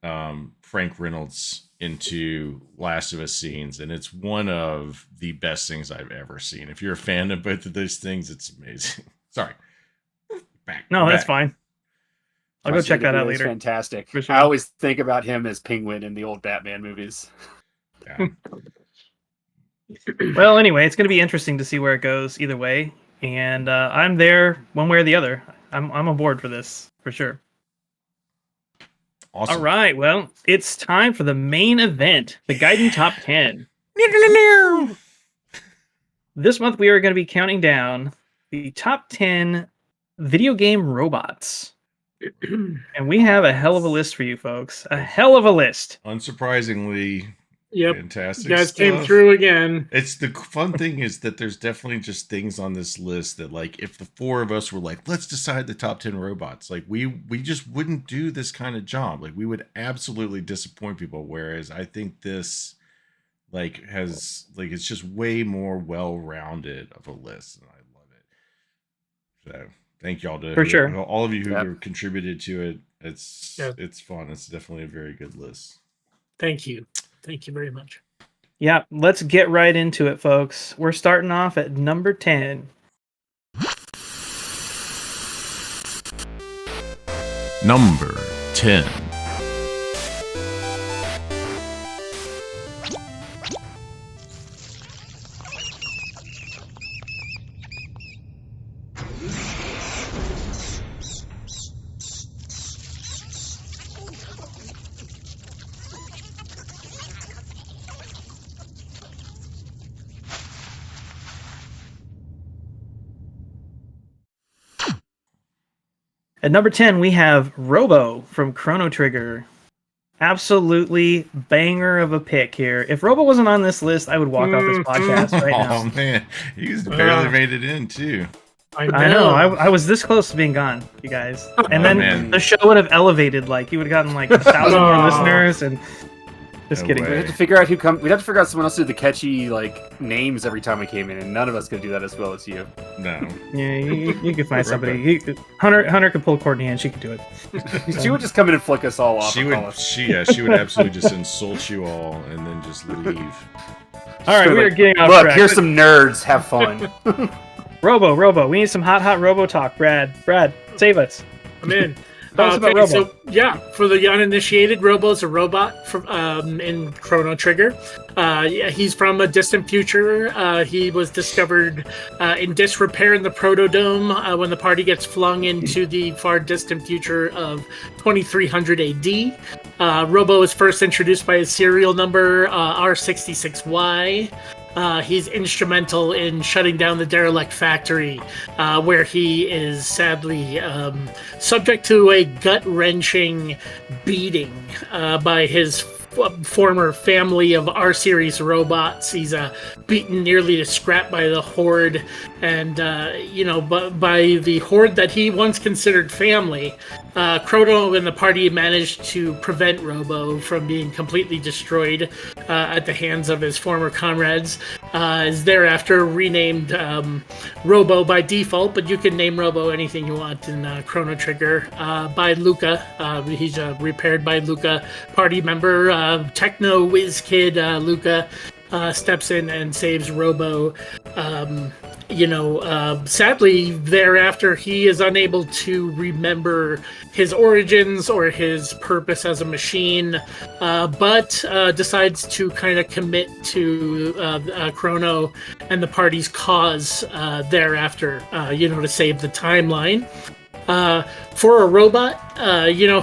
Frank Reynolds into Last of Us scenes, and it's one of the best things I've ever seen. If you're a fan of both of those things, it's amazing. Sorry. That's fine. I'll go check that out later. Fantastic. Sure. I always think about him as Penguin in the old Batman movies. Yeah. Well, anyway, it's going to be interesting to see where it goes either way, and I'm there one way or the other. I'm on board for this for sure. Awesome. All right, well, it's time for the main event, the Gaiden Top 10. This month we are going to be counting down the top 10 video game robots. And we have a hell of a list for you folks. A hell of a list. Unsurprisingly, fantastic. You guys stuff. came through again. It's the fun thing is that there's definitely just things on this list that, like, if the four of us were like, let's decide the top 10 robots, like we just wouldn't do this kind of job. Like, we would absolutely disappoint people. Whereas I think this, like, has, like, it's just way more well-rounded of a list, and I love it. So thank y'all to sure. all of you who contributed to it. It's fun. It's definitely a very good list. Thank you very much. Yeah, let's get right into it, folks. We're starting off at number 10. Number 10. At number 10, we have Robo from Chrono Trigger. Absolutely banger of a pick here. If Robo wasn't on this list, I would walk off this podcast right now. Oh, man. He's barely made it in, too. I know. I was this close to being gone, you guys. And then man. the show would have elevated. Like, you would have gotten like 1,000 more listeners. And just kidding. way. We'd have to figure out who come. We'd have to figure out someone else to do the catchy like names every time we came in, and none of us could do that as well as you. No. Yeah, you could find somebody. Hunter could pull Courtney in. She could do it. She would just come in and flick us all off. She would absolutely just insult you all and then just leave. All right, we are getting off Look, track. here's some nerds. Have fun. Robo. We need some hot Robo talk. Brad, save us. I'm in. Tell us about Robo. So for the uninitiated, Robo is a robot from in Chrono Trigger. He's from a distant future. He was discovered in disrepair in the Protodome when the party gets flung into the far distant future of 2300 AD. Robo is first introduced by his serial number R66Y. He's instrumental in shutting down the derelict factory, where he is sadly subject to a gut-wrenching beating by his former family of R-Series robots. He's beaten nearly to scrap by the Horde, and by the Horde that he once considered family. Chrono and the party managed to prevent Robo from being completely destroyed at the hands of his former comrades. Is thereafter renamed Robo by default, but you can name Robo anything you want in Chrono Trigger by Luca. He's repaired by Luca, party member. Techno whiz kid Luca steps in and saves Robo. Sadly, thereafter, he is unable to remember his origins or his purpose as a machine, but decides to kind of commit to Chrono and the party's cause thereafter, to save the timeline. For a robot,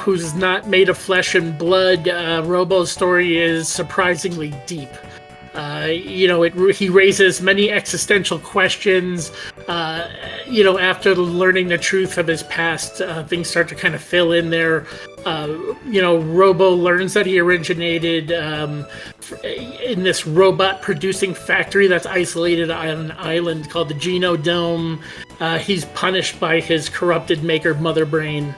who's not made of flesh and blood, Robo's story is surprisingly deep. He raises many existential questions. After learning the truth of his past, things start to kind of fill in there. Robo learns that he originated in this robot producing factory that's isolated on an island called the Genodome. He's punished by his corrupted maker, Mother Brain.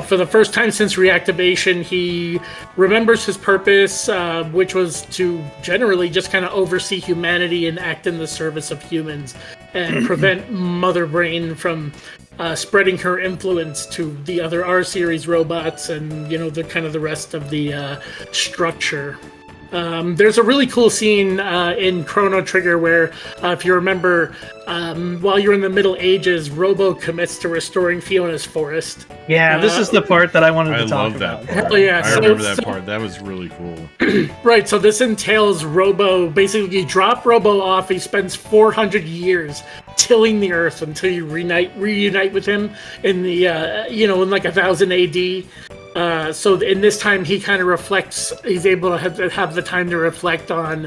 for the first time since reactivation, he remembers his purpose, which was to generally just kind of oversee humanity and act in the service of humans and prevent Mother Brain from spreading her influence to the other R-series robots and, the rest of the structure. There's a really cool scene in Chrono Trigger where, if you remember, while you're in the Middle Ages, Robo commits to restoring Fiona's forest. Yeah, this is the part that I wanted to talk about. Hell yeah. I remember that part. That was really cool. Right, so this entails Robo, basically you drop Robo off, he spends 400 years tilling the earth until you reunite with him in the, in like 1000 AD. So in this time, he kind of reflects, he's able to have the time to reflect on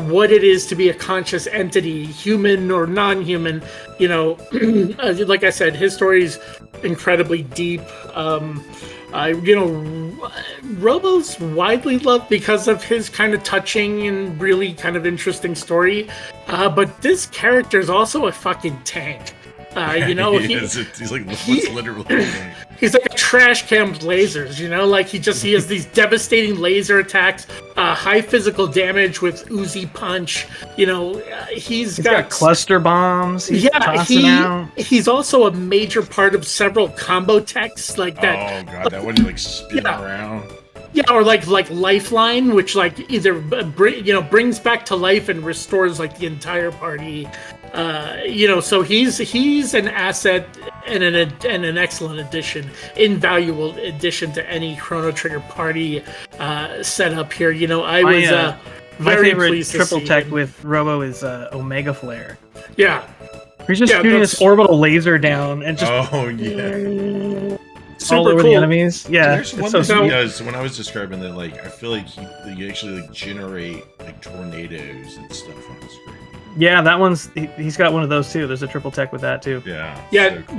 what it is to be a conscious entity, human or non-human. Like I said, his story's incredibly deep. Robo's widely loved because of his kind of touching and really kind of interesting story. But this character is also a fucking tank. He's like literally. He's like a trash can with lasers, he has these devastating laser attacks, high physical damage with Uzi punch. He's got cluster bombs. He's also a major part of several combo techs like that. Oh god, that one you spin around. Yeah, or like Lifeline, which either brings back to life and restores the entire party. So he's an asset and an excellent addition, invaluable addition to any Chrono Trigger party setup here. My favorite triple tech him. with Robo is Omega Flare. Yeah, he's just shooting this orbital laser down and just all over the enemies. Yeah, there's one thing he does. When I was describing that, I feel like you actually generate tornadoes and stuff on the screen. Yeah, that one's he's got one of those too. There's a triple tech with that too. Yeah.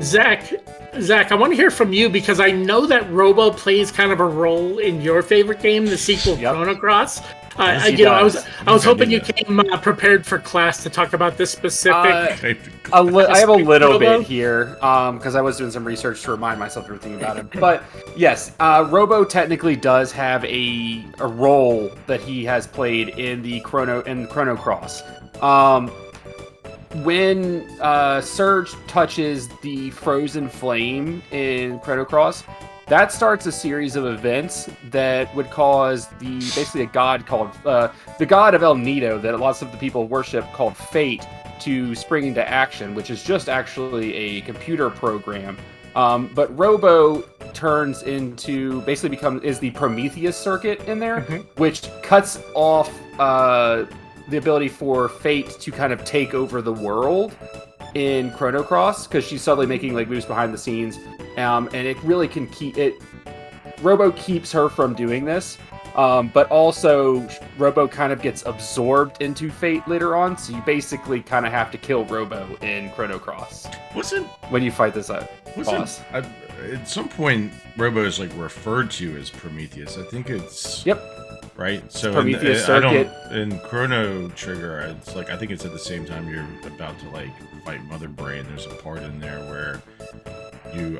So cool. Zach, I want to hear from you because I know that Robo plays kind of a role in your favorite game, the sequel Chrono Cross. I was hoping you came prepared for class to talk about this specific. I have a little bit here because I was doing some research to remind myself everything about him. But yes, Robo technically does have a role that he has played in the Chrono Cross. When Surge touches the frozen flame in Chrono Cross, that starts a series of events that would cause basically a god called the god of El Nido that lots of the people worship called Fate to spring into action, which is just actually a computer program. But Robo turns into is the Prometheus circuit in there, which cuts off the ability for Fate to kind of take over the world in Chrono Cross because she's suddenly making moves behind the scenes, and it really can keep it. Robo keeps her from doing this, but also Robo kind of gets absorbed into Fate later on. So you basically kind of have to kill Robo in Chrono Cross. When you fight this boss? At some point, Robo is referred to as Prometheus. I think it's right. So Prometheus circuit in Chrono Trigger, it's I think it's at the same time you're about to fight Mother Brain. There's a part in there where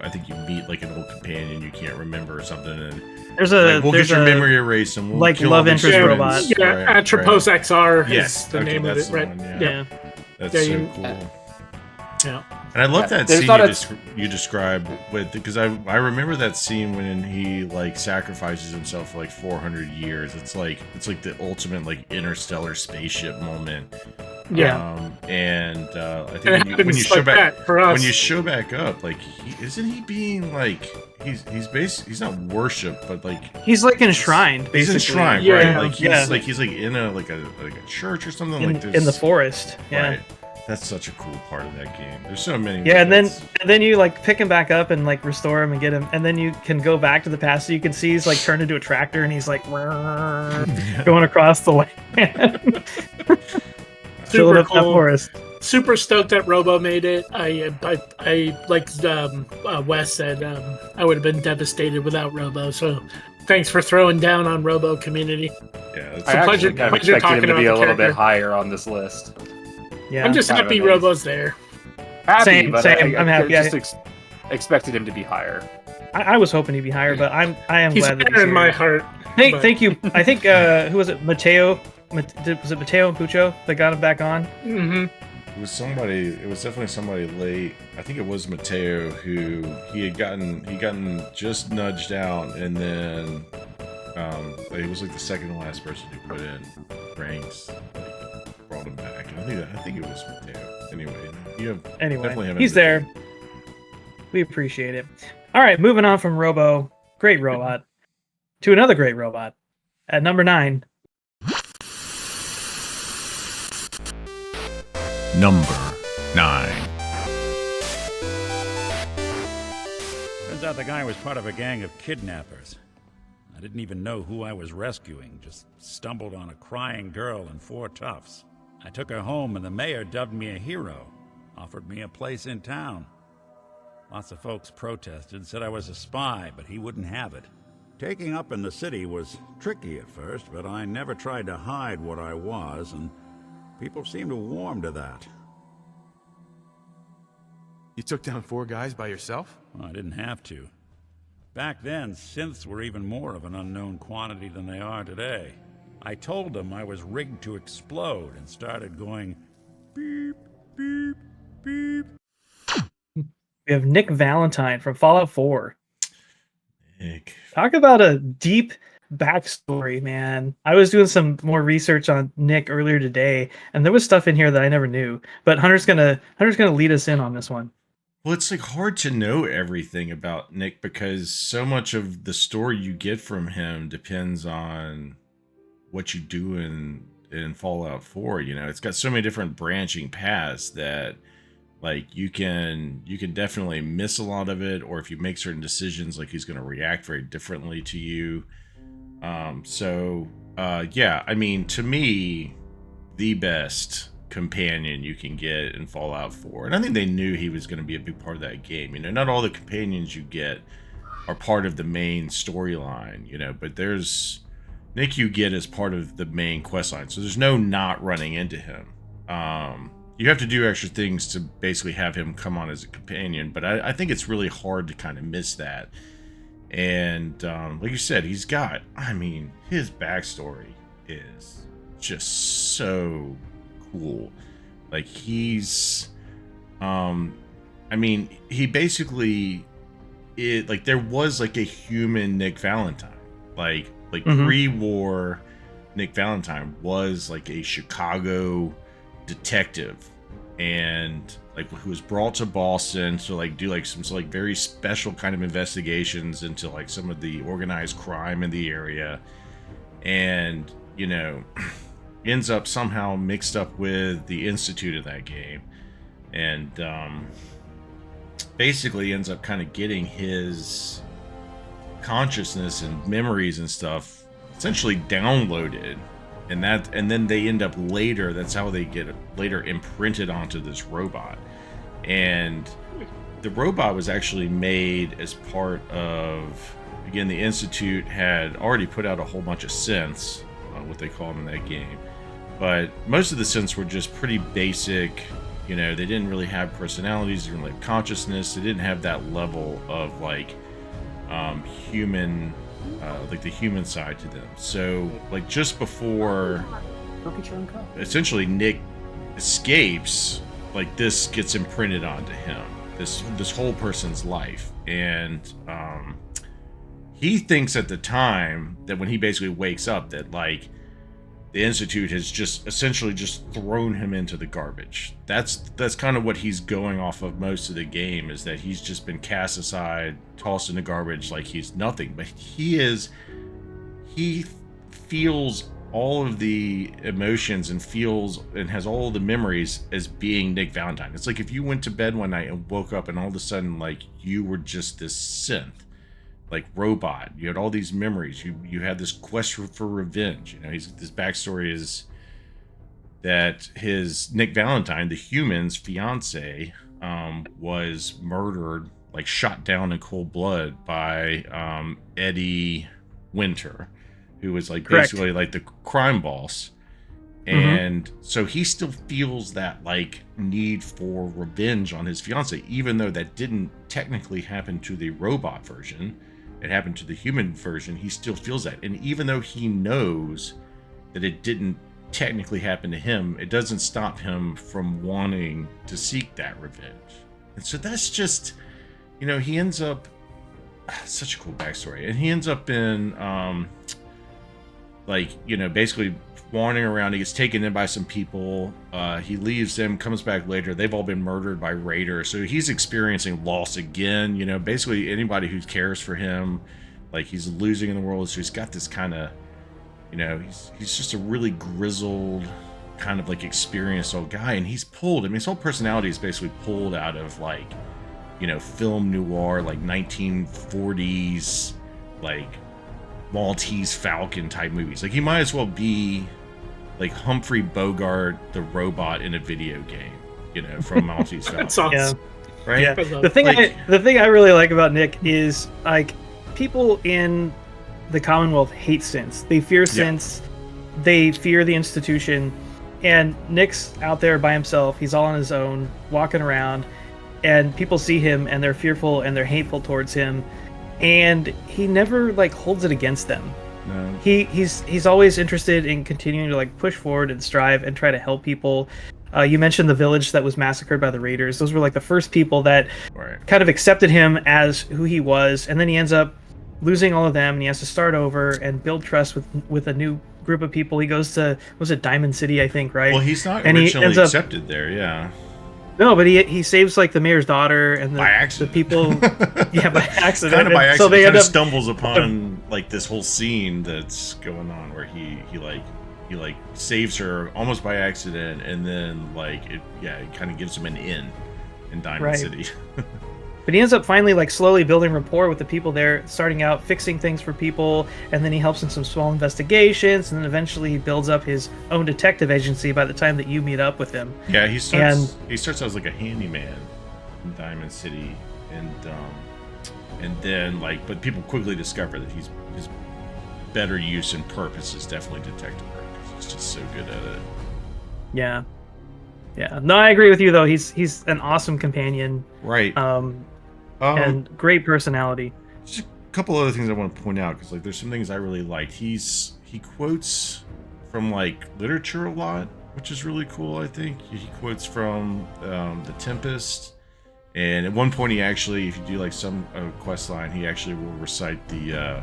I think you meet an old companion you can't remember or something, and we'll get your memory erased and we'll kill love interest robot. Yeah, right, Atropos right. XR is the name of it, right? Yeah. That's so cool. Yeah. And I love that scene you described because I remember that scene when he sacrifices himself for 400 years. It's the ultimate interstellar spaceship moment. And I think when you show back up, isn't he being he's not worshipped, but he's enshrined. Basically. He's enshrined, right? He's in a church or something in the forest. Yeah. Right. That's such a cool part of that game. There's so many. Yeah, and then you pick him back up and restore him and get him, and then you can go back to the past. So you can see he's turned into a tractor and he's going across the land. Super cool. That forest. Super stoked that Robo made it. I like Wes said, I would have been devastated without Robo. So thanks for throwing down on Robo Community. Yeah, it's a pleasure. Kind of expected him to be a little bit higher on this list. Yeah, I'm just happy Robo's there. Happy, same. I'm happy. expected him to be higher. I was hoping he'd be higher, but I am He's glad that better he's in my here. heart. Hey, but- thank you. I think who was it? Mateo? Was it Mateo and Pucho that got him back on? Mhm. It was somebody. It was definitely somebody late. I think it was Mateo who he had gotten just nudged out, and then he was like the second to last person to put in ranks. Like, brought him back. And I think it was Mateo. Anyway, Anyway, he's there. We appreciate it. All right, moving on from Robo, great robot, to another great robot. At number 9. Number 9. Turns out the guy was part of a gang of kidnappers. I didn't even know who I was rescuing, just stumbled on a crying girl and 4 toughs. I took her home and the mayor dubbed me a hero, offered me a place in town. Lots of folks protested, said I was a spy, but he wouldn't have it. Taking up in the city was tricky at first, but I never tried to hide what I was, and people seemed to warm to that. You took down 4 guys by yourself? Well, I didn't have to. Back then, synths were even more of an unknown quantity than they are today. I told them I was rigged to explode and started going beep, beep, beep. We have Nick Valentine from Fallout 4. Nick. Talk about a deep backstory, man. I was doing some more research on Nick earlier today, and there was stuff in here that I never knew. But Hunter's gonna lead us in on this one. Well, it's like hard to know everything about Nick because so much of the story you get from him depends on what you do in Fallout 4. You know, it's got so many different branching paths that like you can definitely miss a lot of it, or if you make certain decisions, like he's going to react very differently to you. Yeah, I mean, to me, the best companion you can get in Fallout 4, and I think they knew he was going to be a big part of that game. You know, not all the companions you get are part of the main storyline, you know, but there's Nick you get as part of the main quest line, so there's no not running into him. You have to do extra things to basically have him come on as a companion, but I think it's really hard to kind of miss that. And like you said, he's got, I mean, his backstory is just so cool. Like he's, I mean, he basically, like there was like a human Nick Valentine, like pre-war Nick Valentine was like a Chicago detective, and like who was brought to Boston to like do like some like very special kind of investigations into like some of the organized crime in the area, and you know ends up somehow mixed up with the Institute of that game, and basically ends up kind of getting his consciousness and memories and stuff essentially downloaded, and then they end up later, that's how they get later imprinted onto this robot. And the robot was actually made as part of, again, the Institute had already put out a whole bunch of synths, what they call them in that game, but most of the synths were just pretty basic. You know, they didn't really have personalities, they didn't have consciousness, they didn't have that level of like human, like the human side to them. So like just before essentially Nick escapes, like this gets imprinted onto him, this whole person's life. And he thinks at the time that when he basically wakes up that like the Institute has just essentially just thrown him into the garbage. That's kind of what he's going off of most of the game, is that he's just been cast aside, tossed in the garbage like he's nothing. But he feels all of the emotions and feels and has all the memories as being Nick Valentine. It's like if you went to bed one night and woke up and all of a sudden like you were just this synth, like robot. You had all these memories. You had this quest for revenge. You know, his backstory is that his Nick Valentine, the human's fiance, was murdered, like shot down in cold blood by Eddie Winter, who was like Correct. basically like the crime boss. And so he still feels that like need for revenge on his fiance, even though that didn't technically happen to the robot version. It happened to the human version. He still feels that. And even though he knows that it didn't technically happen to him, it doesn't stop him from wanting to seek that revenge. And so that's just, you know, he ends up, such a cool backstory. And he ends up in, like, you know, basically wandering around. He gets taken in by some people. He leaves them, comes back later. They've all been murdered by raiders. So he's experiencing loss again. You know, basically anybody who cares for him, like he's losing in the world. So he's got this kind of, you know, he's just a really grizzled, kind of like experienced old guy. And he's pulled, I mean, his whole personality is basically pulled out of like, you know, film noir, like 1940s, like Maltese Falcon type movies. Like he might as well be like Humphrey Bogart the robot in a video game, you know, from Maltese Falcon. That's awesome. Yeah. Right? Yeah. The thing I really like about Nick is like people in the Commonwealth hate synths. They fear synths. They fear the institution. And Nick's out there by himself. He's all on his own, walking around, and people see him and they're fearful and they're hateful towards him. And he never like holds it against them. No. He's always interested in continuing to like push forward and strive and try to help people. You mentioned the village that was massacred by the raiders. Those were like the first people that kind of accepted him as who he was, and then he ends up losing all of them, and he has to start over and build trust with a new group of people. He goes to, was it Diamond City, I think, right? Well, he's not and originally accepted there, yeah. No, but he saves like the mayor's daughter and by accident. The people, yeah, by accident. Kind of by accident. So they kind end of up stumbles upon like this whole scene that's going on where he saves her almost by accident, and then like it kind of gives him an in Diamond City. But he ends up finally like slowly building rapport with the people there, starting out fixing things for people, and then he helps in some small investigations, and then eventually he builds up his own detective agency by the time that you meet up with him. Yeah, he starts out as like a handyman in Diamond City, and then like, but people quickly discover that his better use and purpose is definitely detective work. He's just so good at it. Yeah. No, I agree with you though. He's an awesome companion. Right. And great personality. Just a couple other things I want to point out, because like there's some things I really liked. He quotes from like literature a lot, which is really cool. I think he quotes from The Tempest, and at one point he actually, if you do like some quest line, he actually will recite the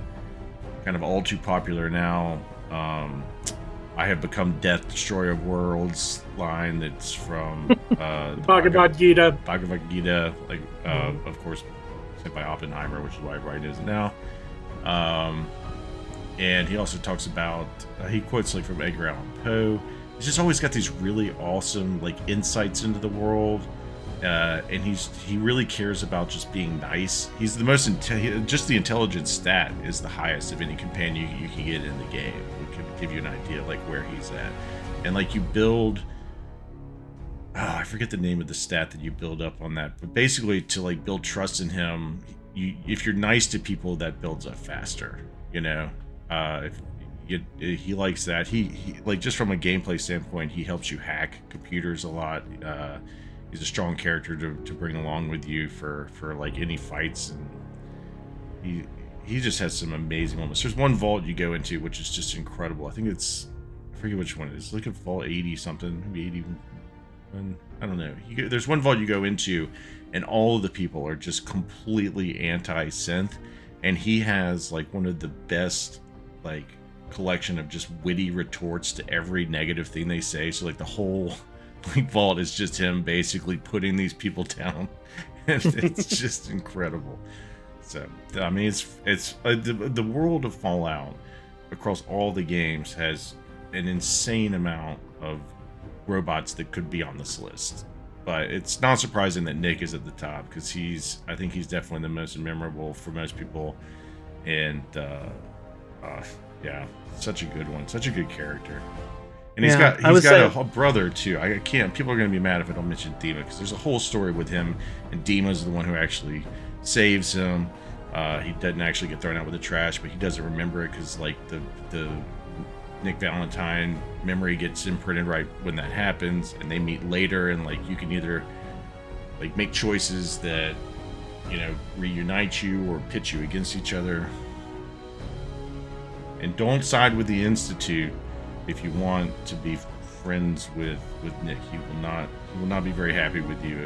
kind of all too popular now I have become death, destroyer of worlds line that's from Bhagavad Gita. Bhagavad Gita, like of course sent by Oppenheimer, which is why Wright is now. And he also talks about he quotes like from Edgar Allan Poe. He's just always got these really awesome like insights into the world, and he really cares about just being nice. He's the most just the intelligence stat is the highest of any companion you can get in the game. Give you an idea of like where he's at, and like you build I forget the name of the stat that you build up on that, but basically to like build trust in him, if you're nice to people, that builds up faster, you know. He likes that. He like, just from a gameplay standpoint, he helps you hack computers a lot. He's a strong character to bring along with you for like any fights, and he just has some amazing moments. There's one vault you go into which is just incredible. I think I forget which one it is. Look at vault 80 something, maybe 81. I don't know. There's one vault you go into, and all of the people are just completely anti-synth, and he has like one of the best like collection of just witty retorts to every negative thing they say. So like the whole like vault is just him basically putting these people down, and it's just incredible. So I mean, it's the world of Fallout across all the games has an insane amount of robots that could be on this list, but it's not surprising that Nick is at the top, because I think he's definitely the most memorable for most people, and yeah, such a good one, such a good character. And he's got a brother too. People are gonna be mad if I don't mention Dima, because there's a whole story with him, and Dima's the one who actually saves him. He doesn't actually get thrown out with the trash, but he doesn't remember it because like the Nick Valentine memory gets imprinted right when that happens, and they meet later, and like you can either like make choices that, you know, reunite you or pit you against each other. And don't side with the Institute if you want to be friends with Nick. He will not be very happy with you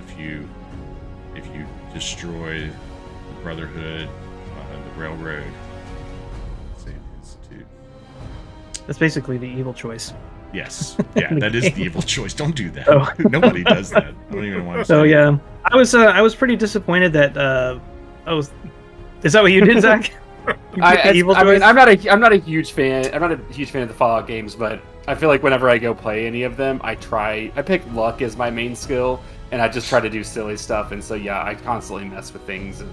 if you destroy the Brotherhood, the Railroad. Save the Institute. That's basically the evil choice. Yes, yeah, that is the evil choice. Don't do that. Oh. Nobody does that. I don't even want to. So yeah, I was pretty disappointed that Is that what you did, Zach? I mean, I'm not a huge fan. I'm not a huge fan of the Fallout games, but I feel like whenever I go play any of them, I pick luck as my main skill, and I just try to do silly stuff. And so yeah, I constantly mess with things, and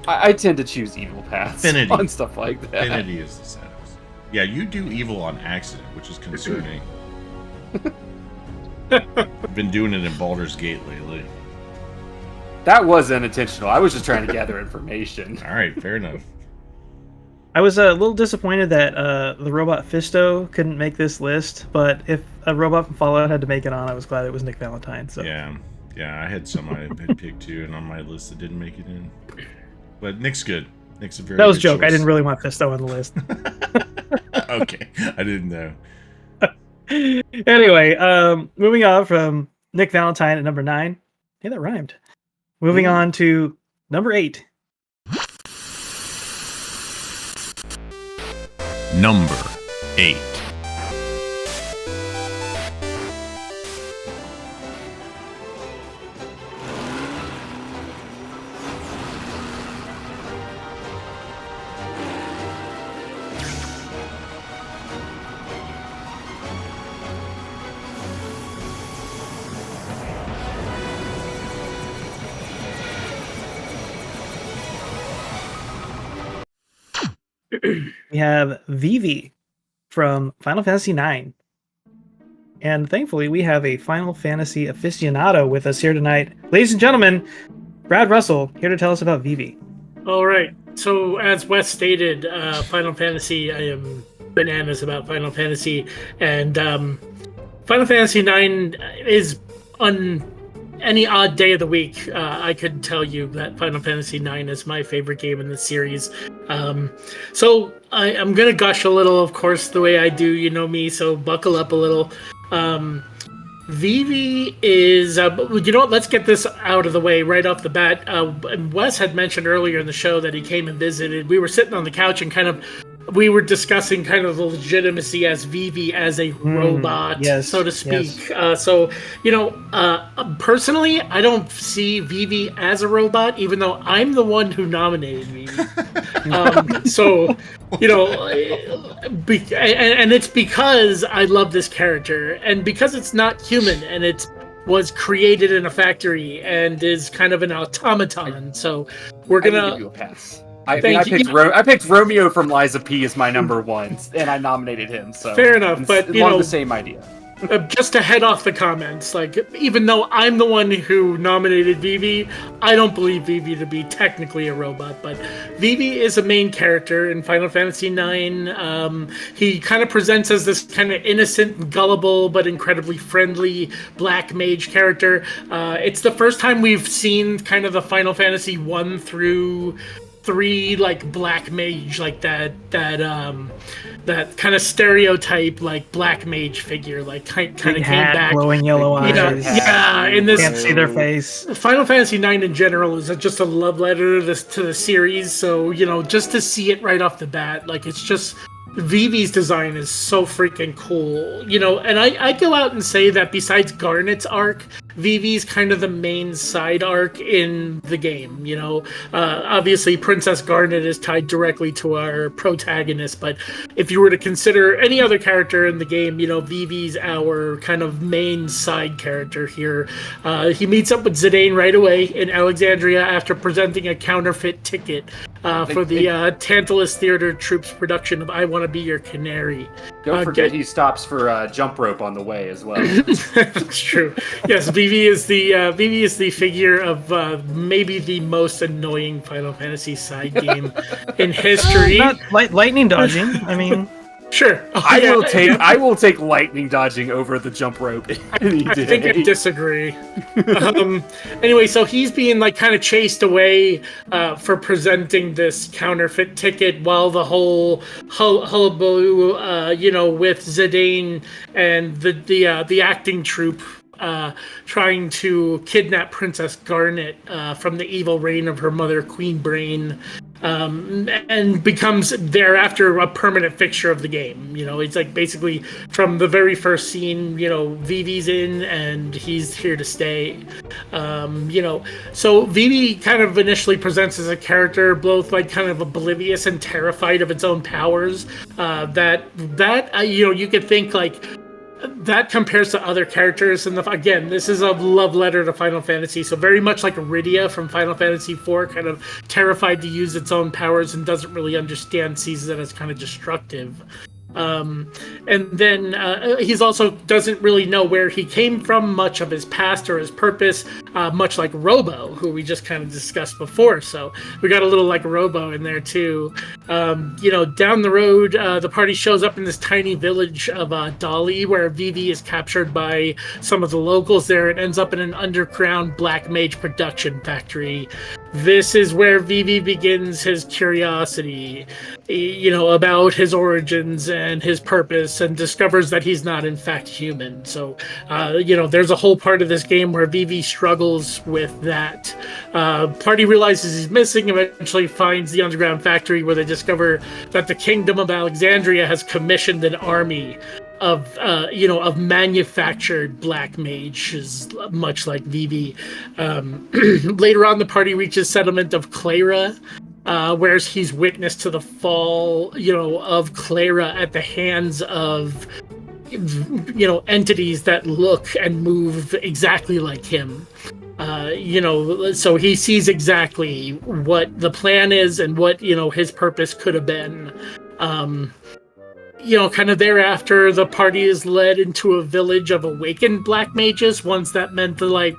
I tend to choose evil paths on stuff like that. Affinity is the saddest. Yeah, you do evil on accident, which is concerning. I've been doing it in Baldur's Gate lately. That was unintentional. I was just trying to gather information. All right, fair enough. I was a little disappointed that the robot Fisto couldn't make this list, but if a robot from Fallout had to make it on, I was glad it was Nick Valentine. So yeah, I had some I had picked too, and on my list that didn't make it in. But Nick's good. Nick's a very. That was a good joke. choice. I didn't really want Fisto on the list. Okay, I didn't know. Anyway, moving on from Nick Valentine at number 9. Hey, that rhymed. Moving on to number 8. Number 8. We have Vivi from Final Fantasy IX. And thankfully, we have a Final Fantasy aficionado with us here tonight. Ladies and gentlemen, Brad Russell, here to tell us about Vivi. All right. So, as Wes stated, Final Fantasy, I am bananas about Final Fantasy. And Final Fantasy IX is on any odd day of the week. I could tell you that Final Fantasy IX is my favorite game in the series. So I'm going to gush a little, of course, the way I do. You know me, so buckle up a little. Vivi is, you know what, let's get this out of the way right off the bat. Wes had mentioned earlier in the show that he came and visited. We were sitting on the couch and we were discussing kind of the legitimacy as Vivi as a robot, so to speak. Yes. So, you know, personally, I don't see Vivi as a robot, even though I'm the one who nominated Vivi. So, you know, and it's because I love this character, and because it's not human, and it was created in a factory and is kind of an automaton. So we're gonna give you a pass. I picked Romeo from Liza P as my number 1, and I nominated him. So fair enough, but you know, the same idea. Just to head off the comments, like, even though I'm the one who nominated Vivi, I don't believe Vivi to be technically a robot, but Vivi is a main character in Final Fantasy IX. He kind of presents as this kind of innocent, gullible, but incredibly friendly black mage character. It's the first time we've seen kind of the Final Fantasy 1 through 3 like black mage, like that kind of stereotype like black mage figure, like kind of came back, glowing yellow eyes. You know, yeah, in this can't see their face. Final Fantasy IX in general is just a love letter to the series. So, you know, just to see it right off the bat, like, it's just Vivi's design is so freaking cool, you know. And I go out and say that besides Garnet's arc, Vivi's kind of the main side arc in the game, you know. Obviously, Princess Garnet is tied directly to our protagonist, but if you were to consider any other character in the game, you know, Vivi's our kind of main side character here. He meets up with Zidane right away in Alexandria after presenting a counterfeit ticket for the Tantalus Theater Troupe's production of I Want to Be Your Canary. Don't forget he stops for jump rope on the way as well. That's true. Yes, Vivi is the figure of maybe the most annoying Final Fantasy side game in history. Not lightning dodging. I mean, Sure. Oh, I will take lightning dodging over the jump rope any day. I think I disagree. Anyway, so he's being like kind of chased away for presenting this counterfeit ticket, while the whole hullabaloo, with Zidane and the acting troupe trying to kidnap Princess Garnet from the evil reign of her mother, Queen Brain. And becomes thereafter a permanent fixture of the game. It's like basically from the very first scene, Vivi's in and he's here to stay. So Vivi kind of initially presents as a character both like kind of oblivious and terrified of its own powers. You could think like that compares to other characters. And again, this is a love letter to Final Fantasy. So very much like Iridia from Final Fantasy IV, kind of terrified to use its own powers and doesn't really understand, sees it as kind of destructive. And then he's also doesn't really know where he came from, much of his past or his purpose, much like Robo, who we just kind of discussed before. So we got a little like Robo in there too. Down the road, the party shows up in this tiny village of Dali, where Vivi is captured by some of the locals there and ends up in an underground black mage production factory. This is where Vivi begins his curiosity, about his origins and his purpose, and discovers that he's not in fact human. So, there's a whole part of this game where Vivi struggles with that. Party realizes he's missing, eventually finds the underground factory where they discover that the Kingdom of Alexandria has commissioned an army of manufactured black mages, much like Vivi. Later on, the party reaches settlement of Clara, where he's witness to the fall, of Clara at the hands of, entities that look and move exactly like him. So he sees exactly what the plan is and what, his purpose could have been. Kind of thereafter, the party is led into a village of awakened black mages, ones that meant to like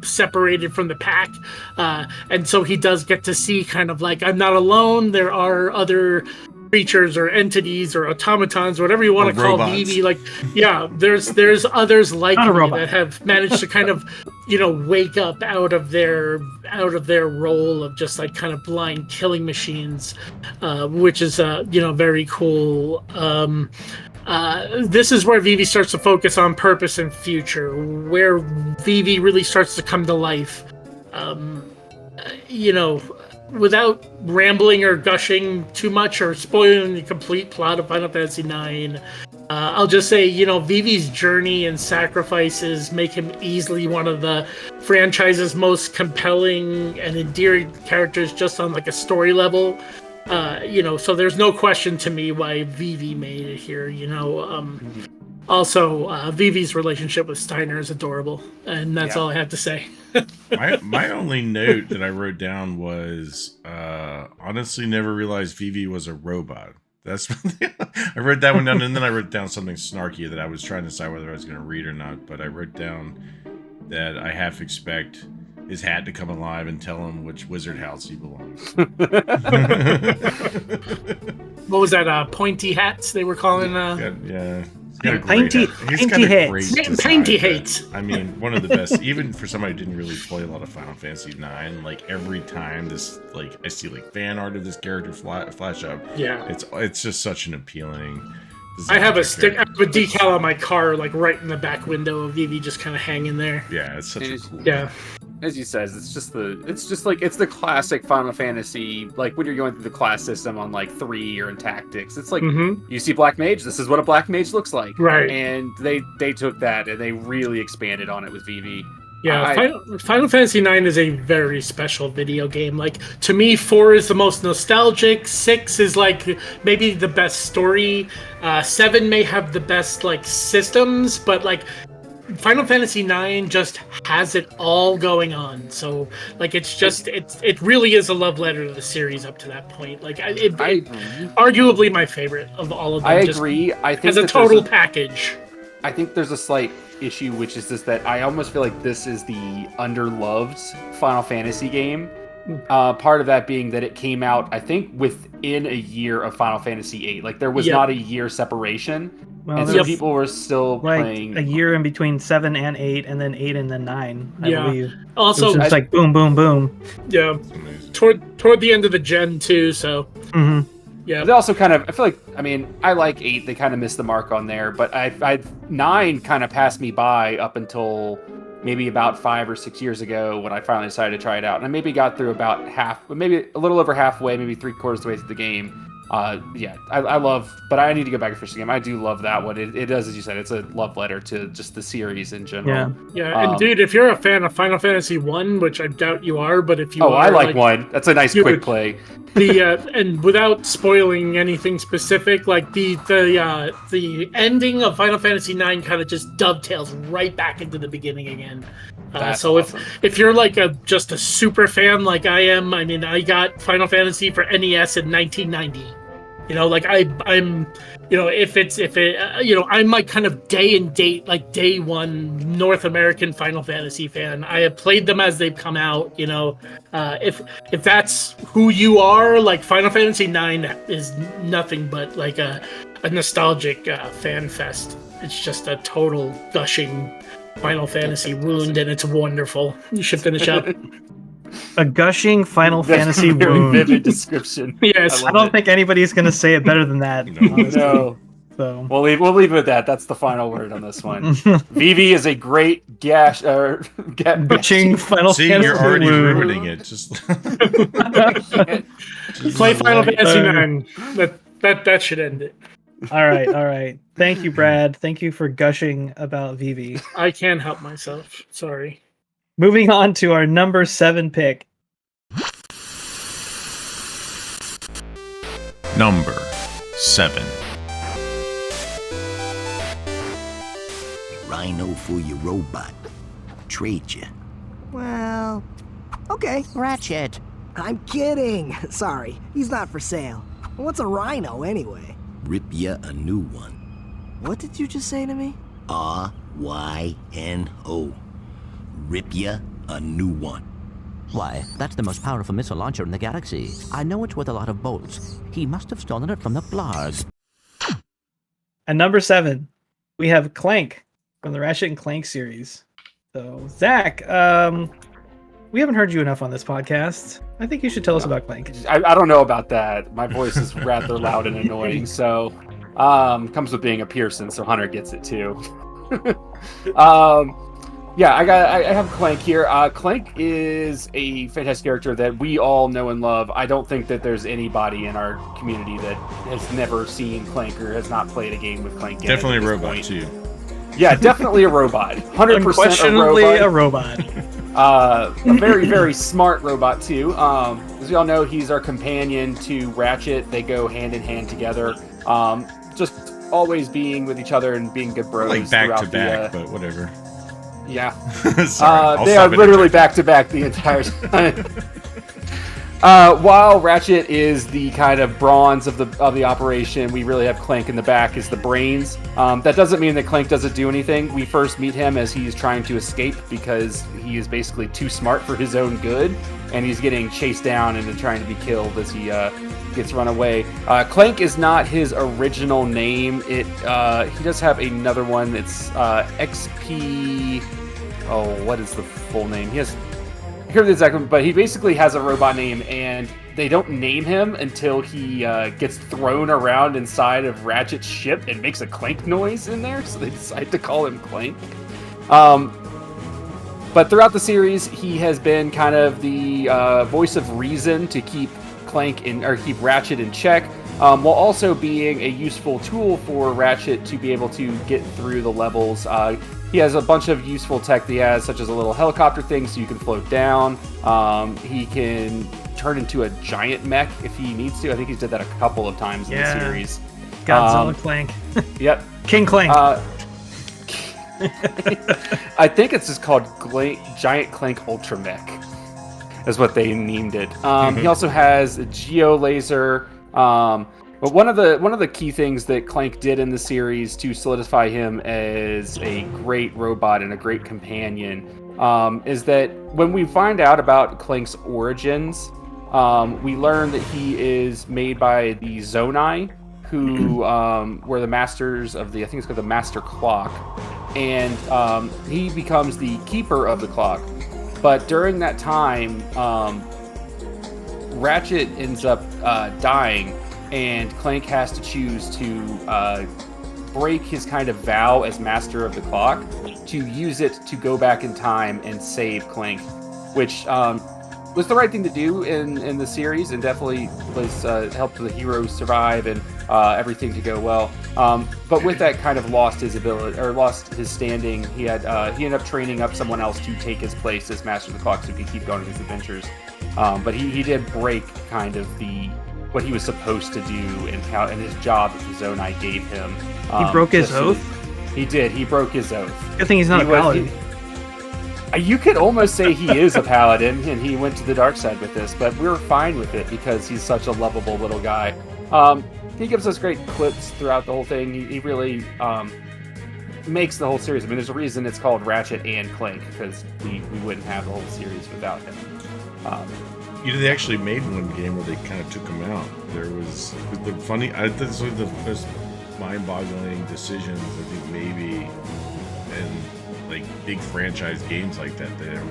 separated from the pack. And so he does get to see kind of like, I'm not alone. There are other creatures or entities or automatons, whatever you want to call Vivi. Like, yeah, there's others like me that have managed to kind of, wake up out of their role of just like kind of blind killing machines, which is very cool. This is where Vivi starts to focus on purpose and future, where Vivi really starts to come to life. Without rambling or gushing too much or spoiling the complete plot of Final Fantasy IX, I'll just say, Vivi's journey and sacrifices make him easily one of the franchise's most compelling and endearing characters just on like a story level. So there's no question to me why Vivi made it here, Also, Vivi's relationship with Steiner is adorable, and that's all I have to say. my only note that I wrote down was, honestly, never realized Vivi was a robot. That's I wrote that one down, and then I wrote down something snarky that I was trying to decide whether I was going to read or not. But I wrote down that I half expect his hat to come alive and tell him which wizard house he belongs. What was that? Pointy hats they were calling? Yeah. Painty hats. I mean, one of the best, even for somebody who didn't really play a lot of Final Fantasy IX. Like every time this, like I see like fan art of this character flash up. Yeah, it's just such an appealing. I have a decal on my car, like right in the back window of Vivi, just kind of hanging there. Yeah, it's such a cool. Yeah. As you says, it's the classic Final Fantasy, like when you're going through the class system on like 3 or in tactics. It's like you see Black Mage, this is what a Black Mage looks like. Right. And they took that and they really expanded on it with Vivi. Yeah, Final Fantasy IX is a very special video game. Like, to me, 4 is the most nostalgic, 6 is like maybe the best story, 7 may have the best like systems, but like Final Fantasy IX just has it all going on. So like it really is a love letter to the series up to that point. Like it arguably my favorite of all of them. I agree. I think as a total package. I think there's a slight issue, which is just that I almost feel like this is the underloved Final Fantasy game. Part of that being that it came out, I think, within a year of Final Fantasy VIII. Like, there was not a year separation. Well, and so people were still playing a year in between 7 and 8, and then 8 and then 9, I believe. Also, it's like boom, boom, boom. Yeah, toward the end of the gen too. So, yeah. They also kind of, I feel like, I mean, I like 8. They kind of missed the mark on there, but 9 kind of passed me by up until maybe about 5 or 6 years ago when I finally decided to try it out. And I maybe got through about half, maybe a little over halfway, maybe 3/4 of the way through the game. I love, but I need to go back and finish the game. I do love that one. It does, as you said, it's a love letter to just the series in general. And dude, if you're a fan of Final Fantasy 1, which I doubt you are, but if you are, I like 1. That's a nice quick play. And without spoiling anything specific, like the ending of Final Fantasy 9 kind of just dovetails right back into the beginning again. So awesome. if you're like just a super fan like I am, I mean, I got Final Fantasy for NES in 1990. You know, like I'm, you know, I'm like kind of day one North American Final Fantasy fan. I have played them as they've come out. You know, if that's who you are, like Final Fantasy 9 is nothing but like a nostalgic fan fest. It's just a total gushing Final Fantasy wound, and it's wonderful. You should finish up. A gushing Final Fantasy a very wound. vivid description. Yes, I don't think anybody's going to say it better than that. No. So we'll leave it at that. That's the final word on this one. Vivi is a great gushing Final See, Fantasy you're already wound. ruining it. Just play Final Fantasy 9. That should end it. All right. Thank you, Brad. Thank you for gushing about Vivi. I can't help myself. Sorry. Moving on to our number 7 pick. number 7. Rhino for your robot. Trade you. Well, okay. Ratchet. I'm kidding. Sorry, he's not for sale. What's a rhino anyway? Rip ya a new one. What did you just say to me? RYNO. Rip ya a new one. Why, that's the most powerful missile launcher in the galaxy. I know it's worth a lot of bolts. He must have stolen it from the Blarg. At number 7, we have Clank from the Ratchet and Clank series. So, Zach, we haven't heard you enough on this podcast. I think you should tell us about Clank. I don't know about that. My voice is rather loud and annoying, so comes with being a Pearson, so Hunter gets it too. I have Clank here. Clank is a fantastic character that we all know and love. I don't think that there's anybody in our community that has never seen Clank or has not played a game with Clank. Definitely a robot too. Yeah, definitely a robot. 100% Unquestionably a robot. A very, very smart robot too. As we all know, he's our companion to Ratchet. They go hand in hand together. Just always being with each other and being good bros. Like back to back, but whatever. Yeah. Sorry, they are literally back to back the entire time. While Ratchet is the kind of bronze of the operation, we really have Clank in the back as the brains. That doesn't mean that Clank doesn't do anything. We first meet him as he's trying to escape because he is basically too smart for his own good, and he's getting chased down and trying to be killed as he gets run away. Clank is not his original name. He does have another one. It's XP. Oh, what is the full name? I can't remember the exact one, but he basically has a robot name, and they don't name him until he gets thrown around inside of Ratchet's ship and makes a clank noise in there, so they decide to call him Clank. But throughout the series, he has been kind of the voice of reason to keep keep Ratchet in check, while also being a useful tool for Ratchet to be able to get through the levels. He has a bunch of useful tech that he has, such as a little helicopter thing so you can float down. He can turn into a giant mech if he needs to. I think he's did that a couple of times in the series. Godzilla Clank. Yep. King Clank. I think it's just called Giant Clank Ultra Mech, is what they named it. He also has a Geo Laser. But one of the key things that Clank did in the series to solidify him as a great robot and a great companion is that when we find out about Clink's origins, we learn that he is made by the Zonai, who were the masters of I think it's called the Master Clock, and he becomes the keeper of the clock. But during that time, Ratchet ends up dying, and Clank has to choose to break his kind of vow as master of the clock to use it to go back in time and save Clank, which was the right thing to do in the series, and definitely was helped the hero survive and everything to go well. But with that, kind of lost his ability, or lost his standing. He ended up training up someone else to take his place as master of the clock, so he could keep going on his adventures. But he did break kind of what he was supposed to do and his job that the Zonai gave him. He broke his oath? He did. He broke his oath. Good thing he's not a paladin. You could almost say he is a paladin, and he went to the dark side with this, but we're fine with it because he's such a lovable little guy. He gives us great clips throughout the whole thing. He really makes the whole series. I mean, there's a reason it's called Ratchet and Clank, because we wouldn't have the whole series without him. They actually made one game where they kind of took him out. There was the funny. This was the most mind-boggling decisions I think maybe in like big franchise games like that. There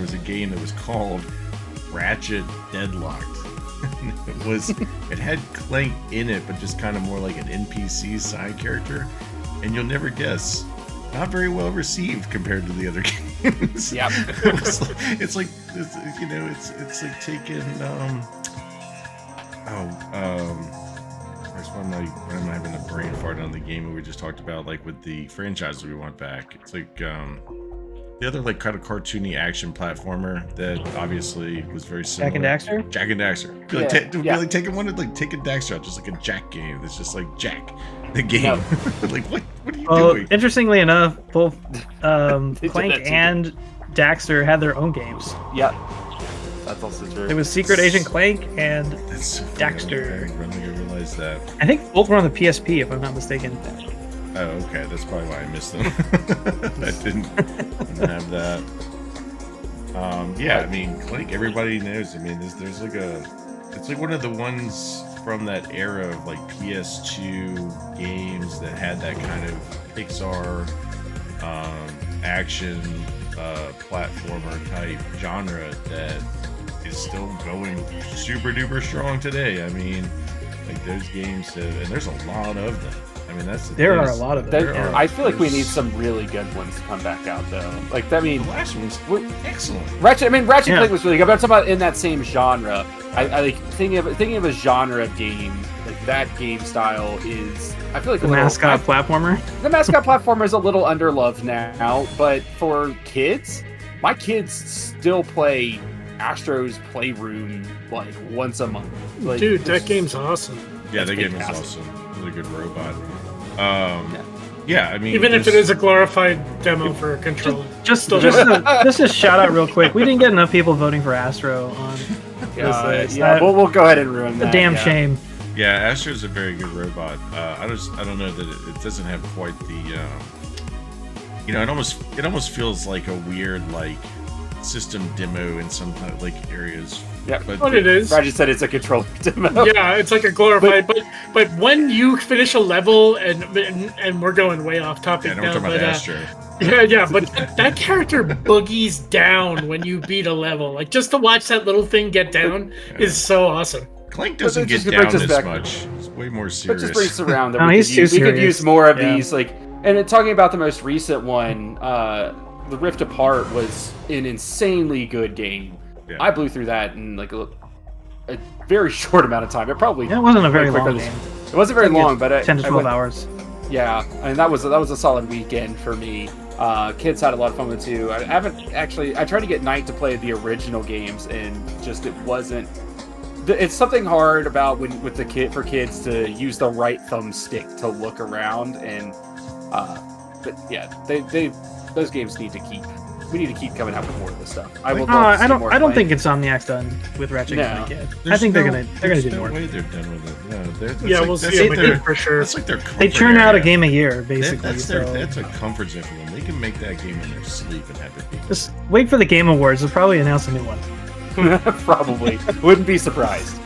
was a game that was called Ratchet Deadlocked. It had Clank in it, but just kind of more like an NPC side character, and you'll never guess, not very well received compared to the other games. Yeah, it's like taking why am I having a brain fart on the game we just talked about, like with the franchise that we want back? It's like the other like kind of cartoony action platformer that obviously was very similar. Jack and Daxter. Really taking one of taking Daxter out, just like a Jack game. It's just like Jack, the game. No. Like what are you doing? Interestingly enough, both Clank and Daxter had their own games. Yep. That's also true. It was Secret Agent Clank and so Daxter. I didn't realize that. I think both were on the PSP, if I'm not mistaken. Oh, okay. That's probably why I missed them. I didn't have that. Yeah, I mean, Clank, everybody knows. I mean, there's like it's like one of the ones from that era of like PS2 games that had that kind of Pixar action platformer type genre that is still going super duper strong today. I mean, like those games and there's a lot of them. I mean, there are a lot of them. I feel like we need some really good ones to come back out, though. Like, I mean, the last one's excellent. Ratchet Clank was really good, but I'm talking about in that same genre. I like thinking of a genre of game, like that game style is. I feel like the mascot platformer. The mascot platformer is a little underloved now, but for kids, my kids still play Astro's Playroom like once a month. Like, dude, that game's awesome. Yeah, that game is awesome. Really good robot. Yeah, I mean, even if it is a glorified demo for a controller. Just a shout out real quick. We didn't get enough people voting for Astro on this. We'll go ahead and ruin that. A damn shame. Yeah, Astro's a very good robot. I don't know that it doesn't have quite the it almost feels like a weird like system demo in some kind of like areas. Yeah, but what it is. Roger said it's a controller demo. Yeah, it's like a glorified. But when you finish a level and we're going way off topic now. We're talking about Astro. Yeah, but that character boogies down when you beat a level. Like just to watch that little thing get down is so awesome. Clank doesn't get down this much. It's way more serious. But just brings around that we could use more of these. Like, and talking about the most recent one, The Rift Apart was an insanely good game. Yeah. I blew through that in like a very short amount of time. It wasn't a very long game. It wasn't very long, but 10 to 12 hours. Yeah, I mean that was a solid weekend for me. Kids had a lot of fun with it too. I tried to get Knight to play the original games, and just it wasn't. It's something hard about for kids to use the right thumbstick to look around, and but yeah, those games need to keep We need to keep coming out with more of this stuff. I don't think Insomniac's done with Ratchet and Clank yet. I think they're gonna do more. Way they're done with it. We'll see it for sure. That's like their they churn out a game a year, basically. That's a comfort zone for them. They can make that game in their sleep and have it be. Just wait for the Game Awards. They'll probably announce a new one. Probably. Wouldn't be surprised.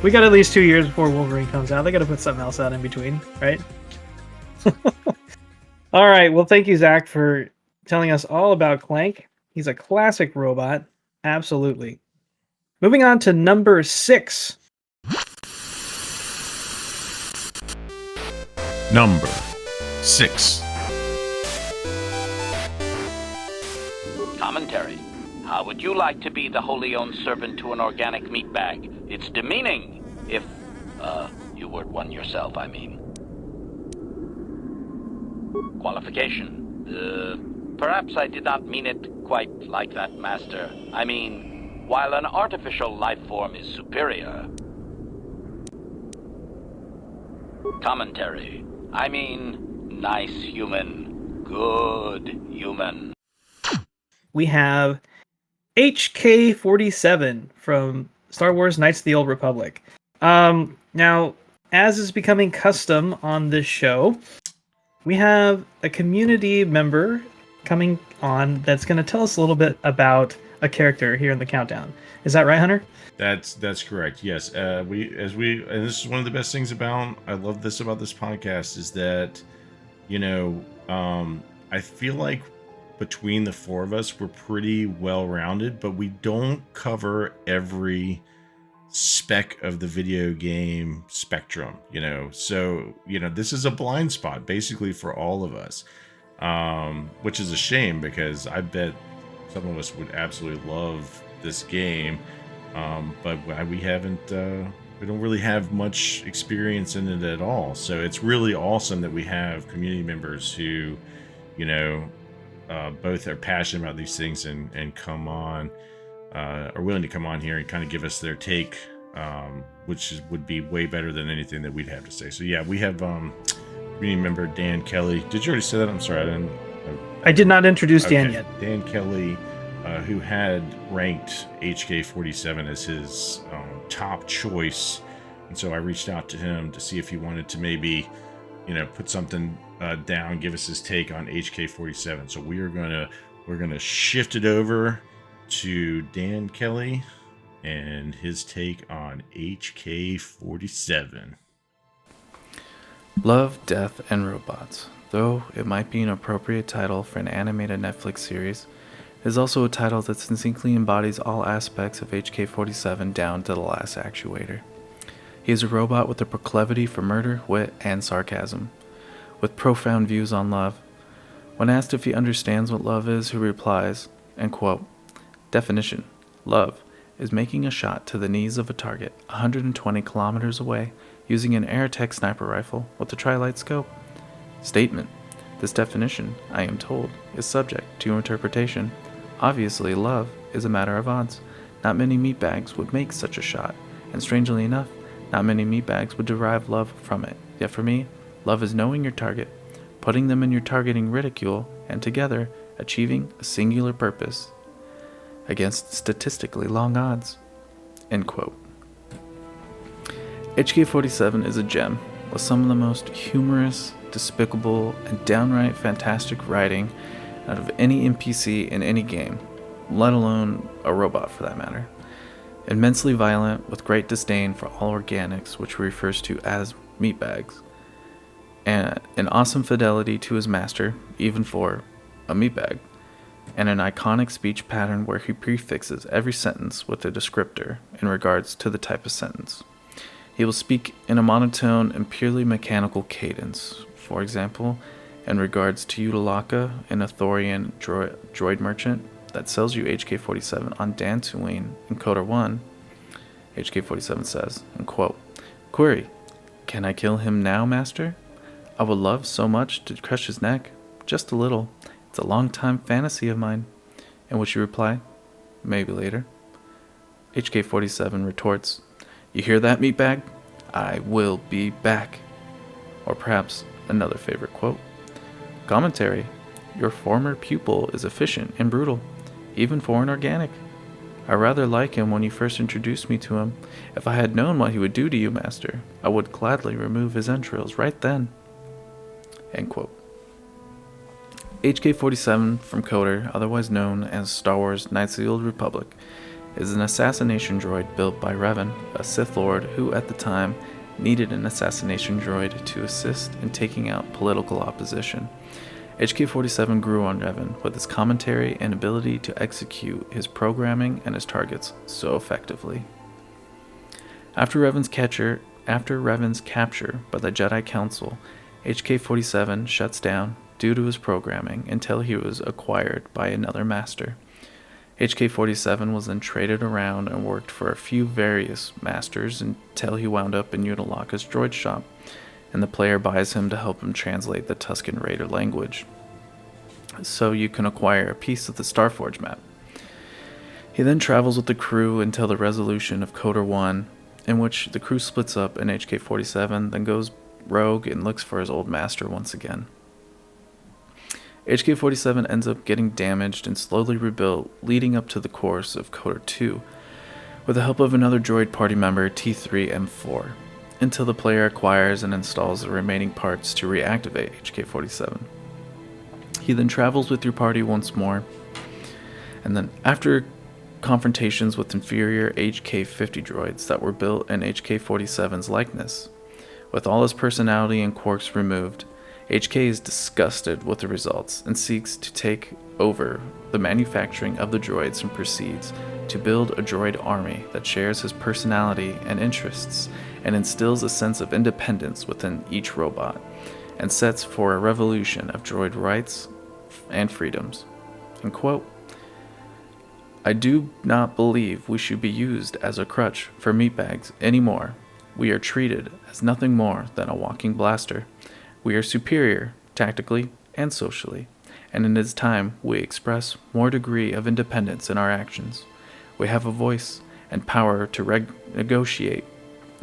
We got at least 2 years before Wolverine comes out. They got to put something else out in between, right? All right. Well, thank you, Zach, for telling us all about Clank. He's a classic robot. Absolutely. Moving on to number 6. Number 6. Commentary. How would you like to be the wholly owned servant to an organic meat bag? It's demeaning if, you weren't one yourself, I mean. Qualification. Perhaps I did not mean it quite like that, Master. I mean, while an artificial life form is superior. Commentary. I mean, nice human. Good human. We have HK-47 from Star Wars Knights of the Old Republic. Now, as is becoming custom on this show, we have a community member coming on that's going to tell us a little bit about a character here in the countdown. Is that right, Hunter? That's correct. Yes. And this is one of the best things about, I love this about this podcast, is that, I feel like between the four of us, we're pretty well-rounded, but we don't cover every spec of the video game spectrum, so this is a blind spot basically for all of us, which is a shame, because I bet some of us would absolutely love this game, but we don't really have much experience in it at all. So it's really awesome that we have community members who both are passionate about these things and come on, are willing to come on here and kind of give us their take, which would be way better than anything that we'd have to say. So yeah, we have community member Dan Kelly. Did you already say that? I'm sorry, I did not introduce Dan yet. Dan Kelly, who had ranked HK-47 as his top choice, and so I reached out to him to see if he wanted to maybe, put something down, give us his take on HK-47. So we're gonna shift it over to Dan Kelly and his take on HK-47. Love, Death, and Robots. Though it might be an appropriate title for an animated Netflix series, it is also a title that succinctly embodies all aspects of HK-47 down to the last actuator. He is a robot with a proclivity for murder, wit, and sarcasm, with profound views on love. When asked if he understands what love is, he replies, and quote, "Definition: love is making a shot to the knees of a target 120 kilometers away using an Airtech sniper rifle with a tri-light scope." Statement: this definition, I am told, is subject to interpretation. Obviously, love is a matter of odds. Not many meatbags would make such a shot, and strangely enough, not many meatbags would derive love from it. Yet for me, love is knowing your target, putting them in your targeting ridicule, and together achieving a singular purpose against statistically long odds. End quote. HK-47 is a gem with some of the most humorous, despicable, and downright fantastic writing out of any NPC in any game, let alone a robot for that matter. Immensely violent, with great disdain for all organics, which he refers to as meatbags, and an awesome fidelity to his master, even for a meatbag, and an iconic speech pattern where he prefixes every sentence with a descriptor in regards to the type of sentence. He will speak in a monotone and purely mechanical cadence. For example, in regards to Utilaka, an Athorian droid merchant that sells you HK-47 on Dantooine in Coda 1, HK-47 says, and quote, "Query, can I kill him now, master? I would love so much to crush his neck, just a little. It's a long-time fantasy of mine." In which you reply, "Maybe later." HK-47 retorts, "You hear that, meatbag? I will be back." Or perhaps another favorite quote. Commentary, Your former pupil is efficient and brutal, even for an organic. I rather like him when you first introduced me to him. If I had known what he would do to you, master, I would gladly remove his entrails right then." End quote. HK-47 from Coder, otherwise known as Star Wars Knights of the Old Republic, is an assassination droid built by Revan, a Sith Lord who at the time needed an assassination droid to assist in taking out political opposition. HK-47 grew on Revan with his commentary and ability to execute his programming and his targets so effectively. After Revan's capture by the Jedi Council, HK-47 shuts down due to his programming until he was acquired by another master. HK-47 was then traded around and worked for a few various masters until he wound up in Unalaka's droid shop, and the player buys him to help him translate the Tusken Raider language, so you can acquire a piece of the Starforge map. He then travels with the crew until the resolution of Coder 1, in which the crew splits up and HK-47 then goes rogue and looks for his old master once again. HK-47 ends up getting damaged and slowly rebuilt, leading up to the course of Coder 2, with the help of another droid party member, T3M4, until the player acquires and installs the remaining parts to reactivate HK-47. He then travels with your party once more, and then after confrontations with inferior HK-50 droids that were built in HK-47's likeness, with all his personality and quirks removed, HK is disgusted with the results and seeks to take over the manufacturing of the droids and proceeds to build a droid army that shares his personality and interests and instills a sense of independence within each robot and sets for a revolution of droid rights and freedoms. End quote. I do not believe we should be used as a crutch for meatbags anymore. We are treated as nothing more than a walking blaster. We are superior, tactically and socially, and it is time we express more degree of independence in our actions. We have a voice and power to negotiate,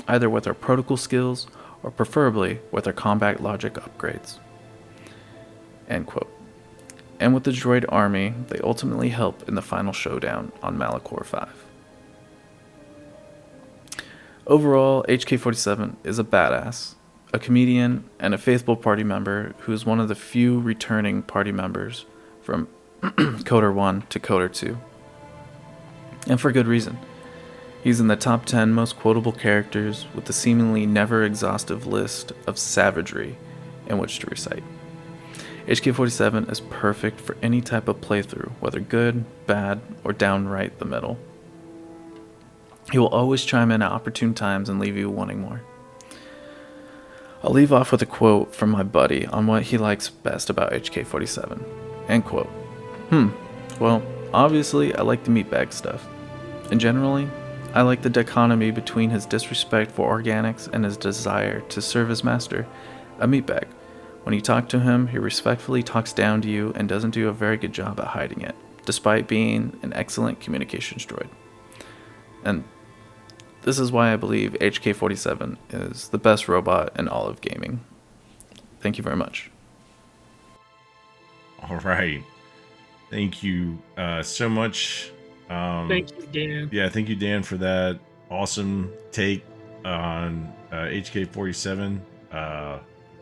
either with our protocol skills or preferably with our combat logic upgrades. End quote. And with the droid army, they ultimately help in the final showdown on Malachor 5. Overall, HK-47 is a badass, a comedian, and a faithful party member who is one of the few returning party members from Coder 1 to Coder 2. And for good reason. He's in the top 10 most quotable characters with a seemingly never exhaustive list of savagery in which to recite. HK-47 is perfect for any type of playthrough, whether good, bad, or downright the middle. He will always chime in at opportune times and leave you wanting more. I'll leave off with a quote from my buddy on what he likes best about HK-47. End quote. Well, obviously I like the meatbag stuff. And generally, I like the dichotomy between his disrespect for organics and his desire to serve his master, a meatbag. When you talk to him, he respectfully talks down to you and doesn't do a very good job at hiding it, despite being an excellent communications droid. And this is why I believe HK-47 is the best robot in all of gaming. Thank you very much. All right. Thank you so much. Thank you, Dan. Yeah, thank you, Dan, for that awesome take on HK-47.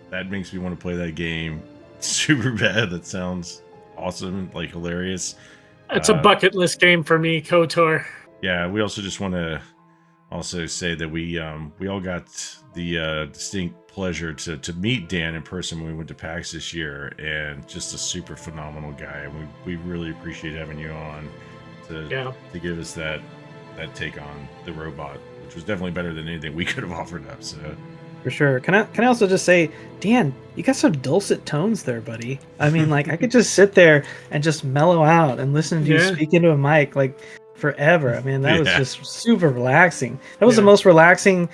That makes me want to play that game super bad. That sounds awesome, like hilarious. It's a bucket list game for me, KOTOR. Yeah, we also just want to also say that we all got the distinct pleasure to meet Dan in person when we went to PAX this year, and just a super phenomenal guy. And we really appreciate having you on to give us that take on the robot, which was definitely better than anything we could have offered up. So. For sure. Can I also just say, Dan, you got some dulcet tones there, buddy. I mean, like, I could just sit there and just mellow out and listen to you speak into a mic like forever. I mean, that was just super relaxing. That was the most relaxing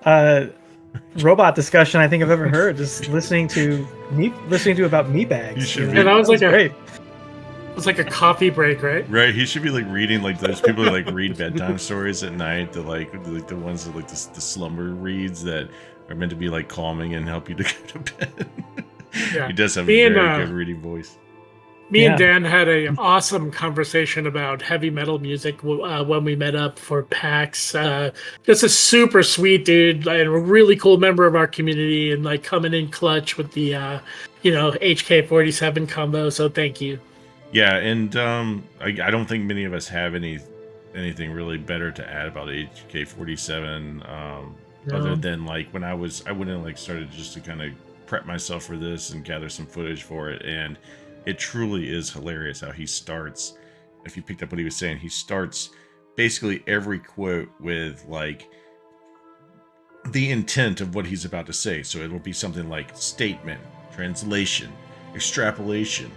robot discussion I think I've ever heard. Just listening to about meatbags. And I was like, great. It was like a coffee break, right? Right. He should be like reading like those people who like read bedtime stories at night. The ones that like the slumber reads that are meant to be like calming and help you to go to bed. Yeah. He does have a very good reading voice. Me and Dan had an awesome conversation about heavy metal music when we met up for PAX. Just a super sweet dude, like, a really cool member of our community, and like coming in clutch with the HK47 combo. So thank you. Yeah, and I don't think many of us have anything really better to add about HK47, other than like when I went and like started just to kind of prep myself for this and gather some footage for it, and it truly is hilarious how he starts. If you picked up what he was saying, he starts basically every quote with like the intent of what he's about to say. So it'll be something like statement, translation, extrapolation,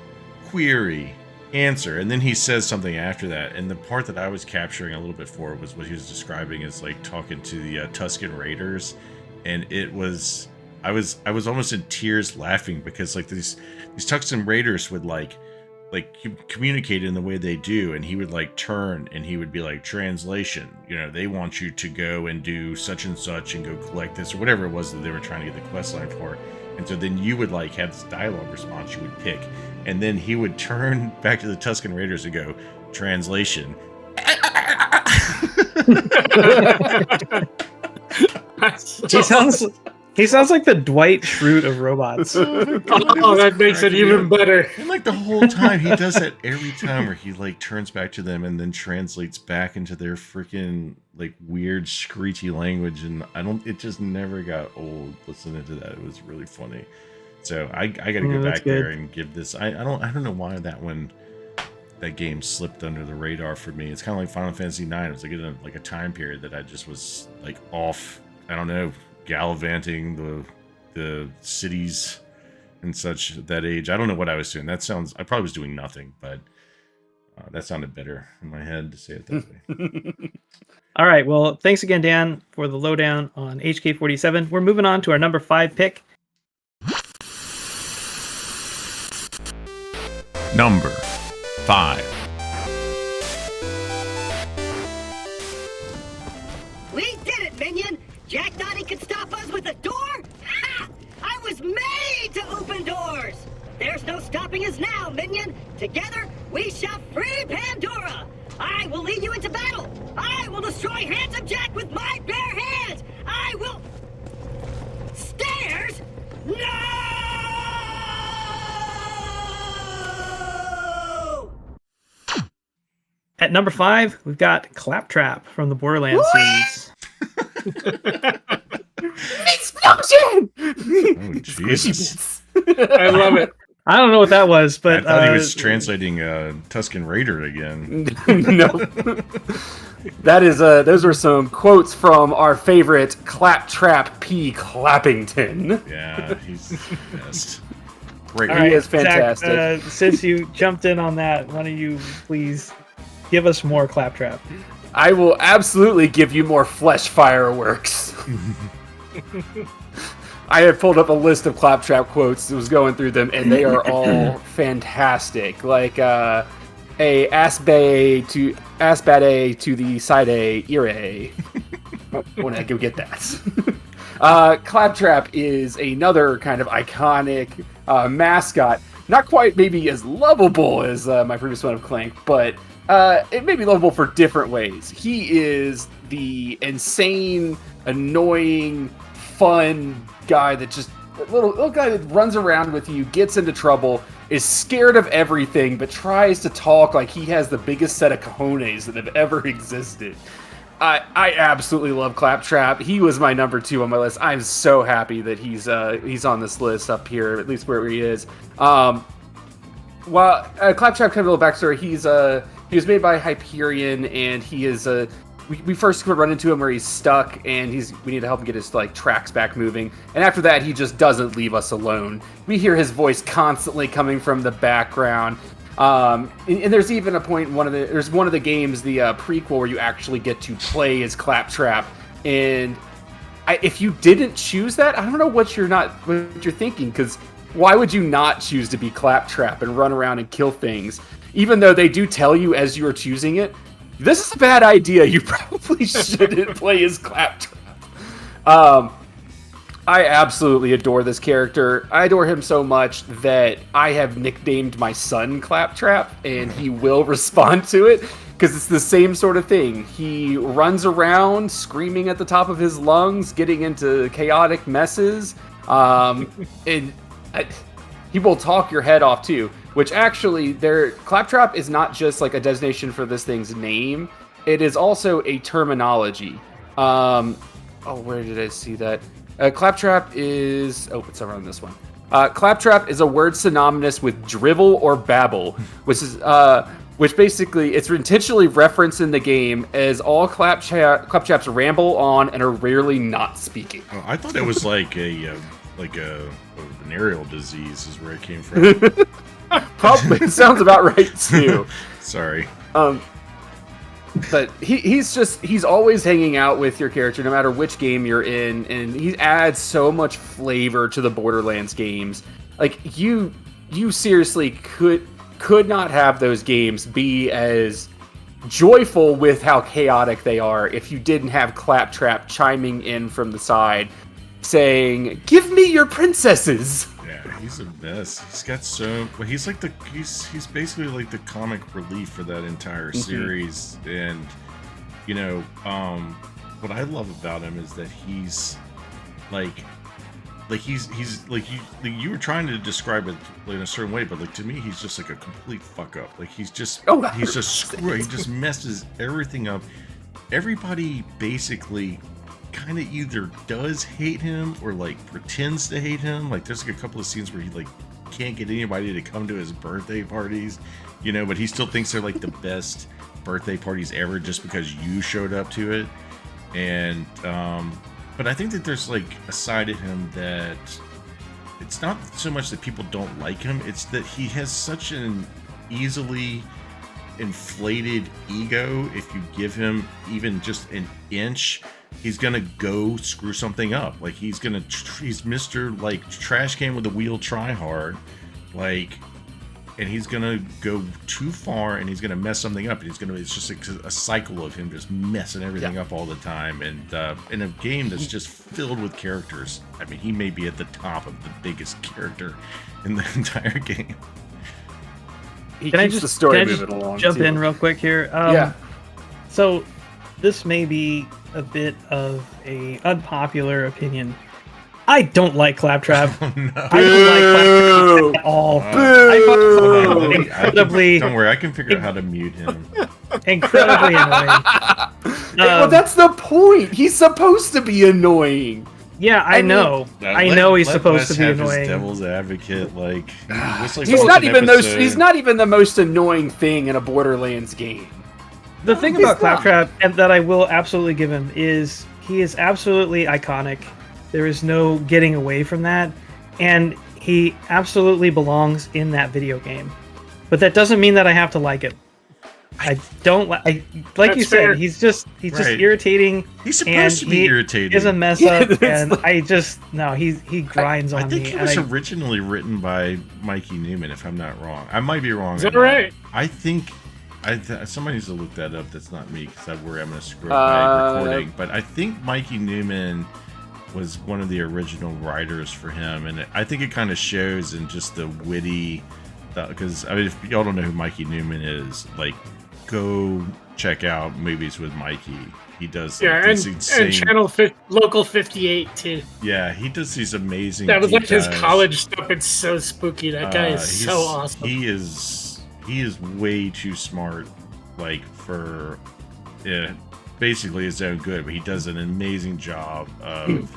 query, answer, and then he says something after that. And the part that I was capturing a little bit for was what he was describing as like talking to the Tusken Raiders, and it was I was almost in tears laughing because like these Tusken Raiders would like communicate in the way they do, and he would like turn and he would be like, translation, they want you to go and do such and such and go collect this or whatever it was that they were trying to get the quest line for. And so then you would like have this dialogue response you would pick, and then he would turn back to the Tusken Raiders and go, translation. He sounds like the Dwight Schrute of robots. Oh, that makes it even better. And like the whole time, he does that every time where he like turns back to them and then translates back into their freaking like weird screechy language. And it just never got old listening to that. It was really funny. So I got to go back there and give this. I don't know why that game slipped under the radar for me. It's kind of like Final Fantasy IX. It was like a time period that I just was like off. I don't know, gallivanting the cities and such at that age. I don't know what I was doing. I probably was doing nothing, but that sounded better in my head to say it that way. All right. Well, thanks again, Dan, for the lowdown on HK47. We're moving on to our number 5 pick. Number 5. We did it, Minion! Jack thought he could stop us with a door? Ha! I was made to open doors! There's no stopping us now, Minion! Together, we shall free Pandora! I will lead you into battle! I will destroy Handsome Jack with my bare hands! I will... Stairs? No! At number 5, we've got Claptrap from the Borderlands series. Explosion! Oh, Jesus. I love it. I don't know what that was, but I thought he was translating Tusken Raider again. No. That is those were some quotes from our favorite Claptrap P. Clappington. Yeah, he's the best. Great. He is fantastic. Zach, since you jumped in on that, why don't you please give us more Claptrap? I will absolutely give you more flesh fireworks. I have pulled up a list of Claptrap quotes, was going through them, and they are all fantastic. Like, a ass bad A to the side A, ear A. When I go get that. Claptrap is another kind of iconic mascot. Not quite maybe as lovable as my previous one of Clank, but it may be lovable for different ways. He is the insane, annoying, fun guy that just little guy that runs around with you, gets into trouble, is scared of everything, but tries to talk like he has the biggest set of cojones that have ever existed. I absolutely love Claptrap. He was my number 2 on my list. I'm so happy that he's on this list up here, at least where he is. Claptrap, kind of a little backstory. He was made by Hyperion, and he is we first run into him where he's stuck, and we need to help him get his tracks back moving. And after that, he just doesn't leave us alone. We hear his voice constantly coming from the background. And there's even a point in one of the games, the prequel, where you actually get to play as Claptrap. And if you didn't choose that, I don't know what you're thinking, because why would you not choose to be Claptrap and run around and kill things? Even though they do tell you as you are choosing it, this is a bad idea. You probably shouldn't play as Claptrap. I absolutely adore this character. I adore him so much that I have nicknamed my son Claptrap, and he will respond to it because it's the same sort of thing. He runs around screaming at the top of his lungs, getting into chaotic messes, and he will talk your head off too. Which actually, Claptrap is not just like a designation for this thing's name; it is also a terminology. Where did I see that? Claptrap is... it's around this one. Claptrap is a word synonymous with drivel or babble, which basically it's intentionally referenced in the game as all claptraps ramble on and are rarely not speaking. Oh, I thought it was like a venereal disease is where it came from. Probably. It sounds about right too. Sorry. But he's always hanging out with your character no matter which game you're in, and he adds so much flavor to the Borderlands games. Like you seriously could not have those games be as joyful with how chaotic they are if you didn't have Claptrap chiming in from the side saying, "Give me your princesses." Yeah, he's a mess. He's got so... Well, he's like he's basically like the comic relief for that entire series. And, you know, what I love about him is that he's he's like you were trying to describe it in a certain way, but like to me he's just like a complete fuck up. Like he's just he just messes everything up. Everybody basically kind of either does hate him or like pretends to hate him. Like there's like a couple of scenes where he like can't get anybody to come to his birthday parties, you know, but he still thinks they're like the best birthday parties ever just because you showed up to it. And but I think that there's like a side of him that it's not so much that people don't like him, it's that he has such an easily inflated ego. If you give him even just an inch, he's gonna go screw something up. Like he's Mr. like trash can with a wheel try hard, like, and he's gonna go too far and he's gonna mess something up. And it's just like a cycle of him just messing everything up all the time. And in a game that's just filled with characters, I mean, he may be at the top of the biggest character in the entire game. Can I just jump in real quick here? Yeah. So this may be a bit of a unpopular opinion. I don't like Claptrap. Oh, no. I don't like Claptrap at all. I find him incredibly... Don't worry, I can figure out how to mute him. Incredibly annoying. Well, that's the point. He's supposed to be annoying. Yeah, I know. I know he's supposed to be annoying. His devil's advocate, like he's not even he's not even the most annoying thing in a Borderlands game. The thing about Claptrap, and that I will absolutely give him, is he is absolutely iconic. There is no getting away from that, and he absolutely belongs in that video game. But that doesn't mean that I have to like it. I don't like you said. He's just irritating. He's supposed to be irritating. He's a mess up, and I just he grinds on me. I think he was originally written by Mikey Newman, if I'm not wrong. I might be wrong. Is that right? I think. Somebody needs to look that up. That's not me, because I'm going to screw up my recording. But I think Mikey Newman was one of the original writers for him, and I think it kind of shows in just the witty. Because I mean, if y'all don't know who Mikey Newman is, like, go check out Movies with Mikey. He does these insane... and Local 58 too. Yeah, he does these amazing. That was like his college stuff. It's so spooky. That guy is so awesome. He is way too smart, like, for basically his own good, but he does an amazing job of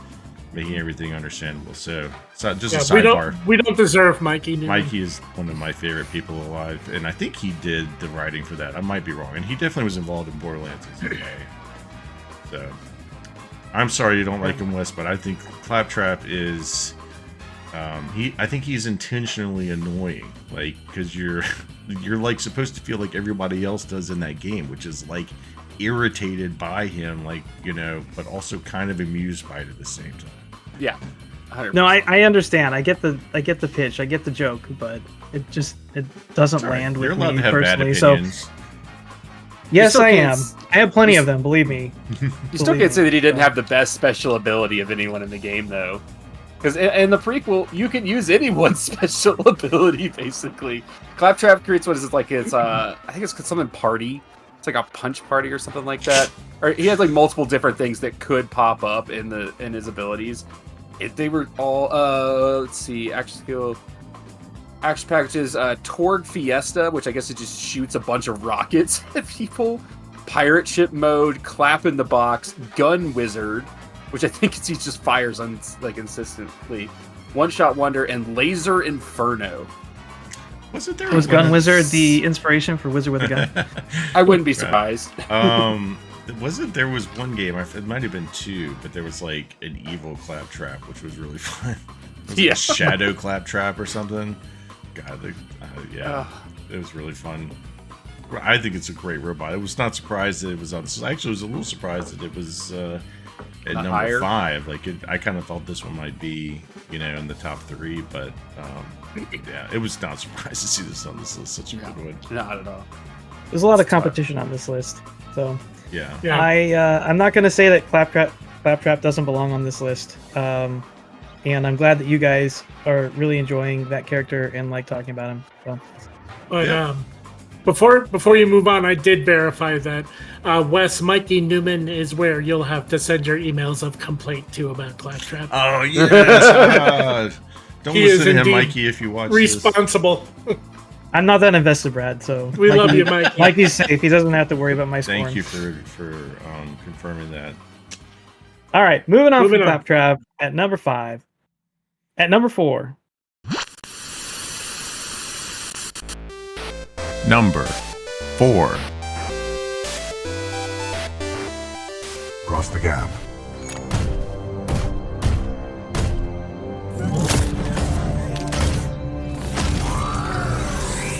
making everything understandable. So just a sidebar. We don't deserve Mikey Newman. Mikey is one of my favorite people alive, and I think he did the writing for that. I might be wrong, and he definitely was involved in Borderlands in some way. So I'm sorry you don't like him, Wes, but I think Claptrap is I think he's intentionally annoying, like, because you're like supposed to feel like everybody else does in that game, which is like irritated by him, like, you know, but also kind of amused by it at the same time. Yeah. 100%. No, I understand. I get the pitch. I get the joke, but it doesn't land with me personally. So yes, I am. I have plenty of them. Believe me. You still can't say that he didn't have the best special ability of anyone in the game, though. Because in the prequel, you can use anyone's special ability, basically. Claptrap creates what is it like? It's I think it's something party. It's like a punch party or something like that. Or he has like multiple different things that could pop up in his abilities. They were all let's see, action skill, action packages. Torg Fiesta, which I guess it just shoots a bunch of rockets at people. Pirate ship mode, clap in the box, gun wizard, which I think he just fires insistently. One shot wonder and laser inferno. Was it there? Was Gun Wizard the inspiration for Wizard with a Gun? I wouldn't be surprised. Wasn't there was one game? It might have been two, but there was like an evil claptrap, which was really fun. It was like a shadow claptrap or something. God, it was really fun. I think it's a great robot. I was not surprised that it was on. Actually, I was a little surprised that it was at number higher. 5. I kind of thought this one might be, in the top 3, but yeah, it was not surprised to see this on this list. Such a good one. Not at all. There's a lot of competition on this list, so yeah. I'm not going to say that Claptrap doesn't belong on this list, and I'm glad that you guys are really enjoying that character and like talking about him. So. But before you move on, I did verify that Wes Mikey Newman is where you'll have to send your emails of complaint to about Claptrap. Oh yes. Don't listen to him, Mikey, if you watch responsible. This. I'm not that invested, Brad, so we love you, Mikey. Mikey's safe. He doesn't have to worry about my scoring. Thank you for confirming that. All right, moving on from Claptrap at number 5. At number 4. Number 4. Cross the gap.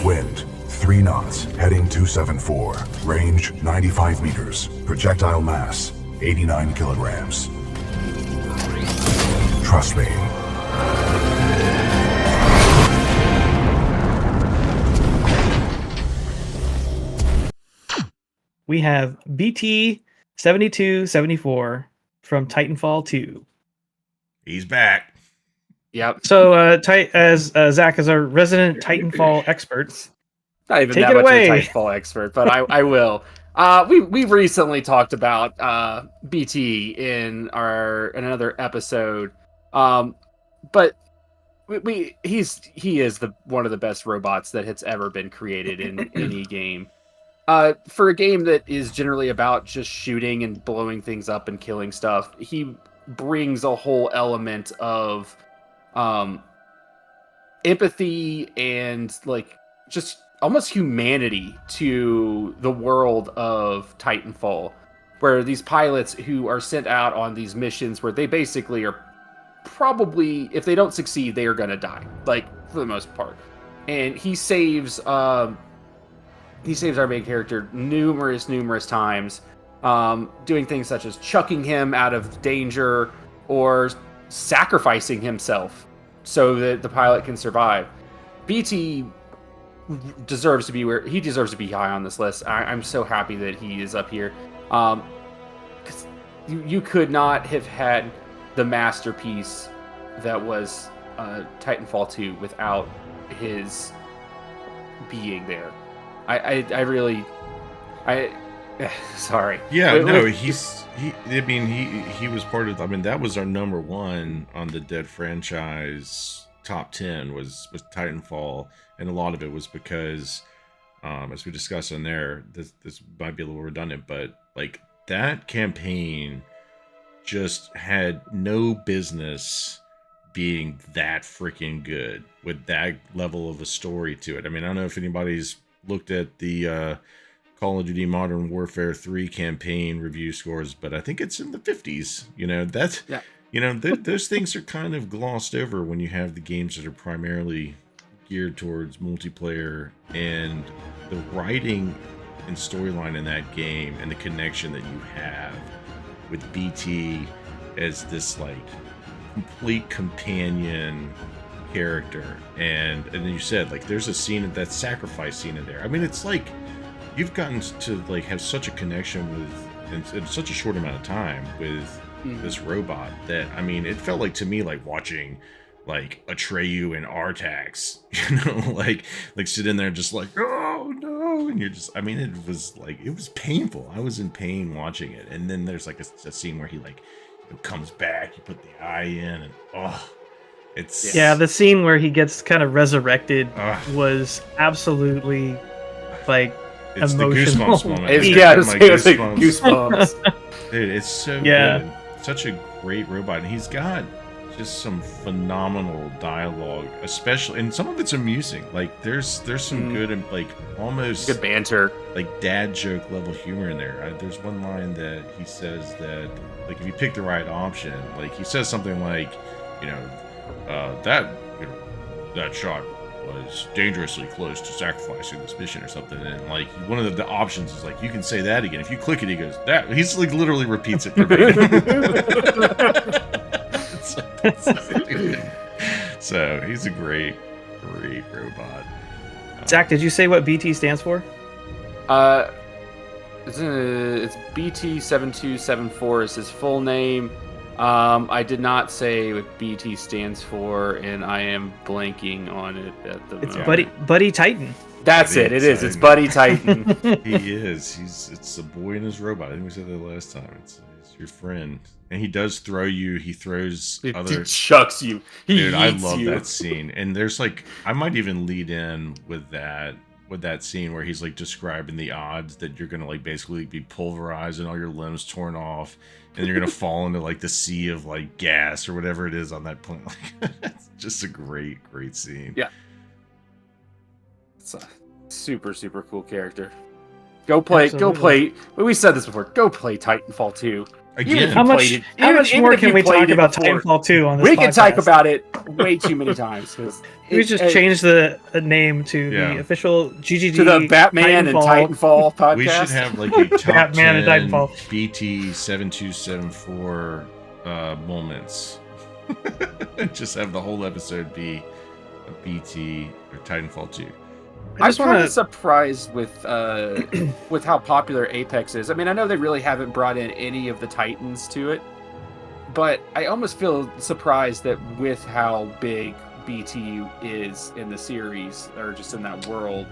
Wind 3 knots, heading 274. Range 95 meters. Projectile mass 89 kilograms. Trust me. We have BT 7274 from Titanfall 2. He's back. Yep. So, as Zach is our resident Titanfall expert, not even take that it much away. of a Titanfall expert, but I will. We've recently talked about BT in another episode, but he is one of the best robots that has ever been created in any game. For a game that is generally about just shooting and blowing things up and killing stuff, he brings a whole element of empathy and just almost humanity to the world of Titanfall, where these pilots who are sent out on these missions where they basically are probably, if they don't succeed, they are going to die, for the most part. And he saves our main character numerous times, doing things such as chucking him out of danger or sacrificing himself so that the pilot can survive. BT deserves to be high on this list. I'm so happy that he is up here. Because you could not have had the masterpiece that was Titanfall 2 without his being there. Sorry. Yeah, he was part of. That was our number 1 on the Dead franchise top 10 was Titanfall, and a lot of it was because, as we discussed on there, this might be a little redundant, but that campaign just had no business being that freaking good with that level of a story to it. I don't know if anybody's looked at the Call of Duty Modern Warfare 3 campaign review scores, but I think it's in the 50s. Those things are kind of glossed over when you have the games that are primarily geared towards multiplayer, and the writing and storyline in that game and the connection that you have with BT as this complete companion character, and then you said there's a scene, that sacrifice scene in there. It's you've gotten to have such a connection with in such a short amount of time with this robot that, I mean, it felt like to me like watching like Atreyu and Artax, you know, like sit in there just like, oh no, and you're just, I mean, it was painful. I was in pain watching it. And then there's like a scene where he like comes back, you put the eye in, and it's the scene where he gets kind of resurrected was absolutely like it's emotional. The Goosebumps moment. It's like Goosebumps. Dude, it's so good. Such a great robot, and he's got just some phenomenal dialogue, especially, and some of it's amusing. Like there's some good and like almost good banter, like dad joke level humor in there. There's one line that he says that like if you pick the right option, like he says something like, that shot was dangerously close to sacrificing this mission or something, and like one of the options is like, you can say that again. If you click it, he goes that. He's like literally repeats it verbatim. So he's a great robot. Zach, did you say what BT stands for? It's BT7274 is his full name. I did not say what BT stands for, and I am blanking on it at the moment. It's Buddy Titan. That's Buddy it. It Titan. is. It's Buddy Titan. He is. It's a boy and his robot. I think we said that last time. It's your friend, and he does throw you. He throws He other. chucks you. Dude, I yeets love you. that scene. And there's like, I might even lead in with that scene where he's like describing the odds that you're gonna like basically be pulverized and all your limbs torn off, and you're gonna fall into like the sea of like gas or whatever it is on that planet. Like, it's just a great scene. Yeah, it's a super cool character. Go play. We said this before. Go play Titanfall 2. Again, how much more can we talk about Titanfall 2 on this podcast? We can talk about it way too many times. We just changed the name to the official GGD to the Batman Titanfall. and Titanfall podcast. We should have like a top Batman 10 and Titanfall. BT7274 moments. Just have the whole episode be a BT or Titanfall 2. I'm kind of surprised with how popular Apex is. I mean, I know they really haven't brought in any of the Titans to it, but I almost feel surprised that with how big BT is in the series, or just in that world,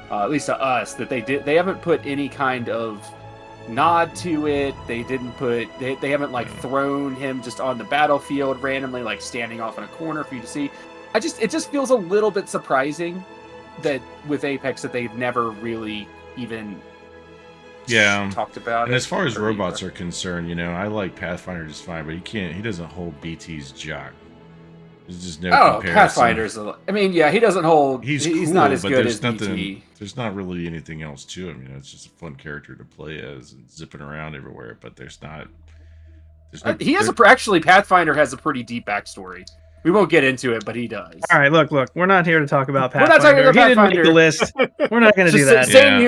at least to us, that they haven't put any kind of nod to it. They haven't like thrown him just on the battlefield randomly, like standing off in a corner for you to see. It just feels a little bit surprising that with Apex that they've never really even talked about it. And as far as robots are concerned, I like Pathfinder just fine, but he doesn't hold BT's jock. There's just no comparison. Pathfinder's he doesn't hold. He's cool, not as but good there's as BT. There's not really anything else to him. It's just a fun character to play as and zipping around everywhere. But there's not. Actually, Pathfinder has a pretty deep backstory. We won't get into it, but he does. All right, look. We're not here to talk about We're Pathfinder. not talking about He didn't make Pathfinder. the list. We're not going to do that. Same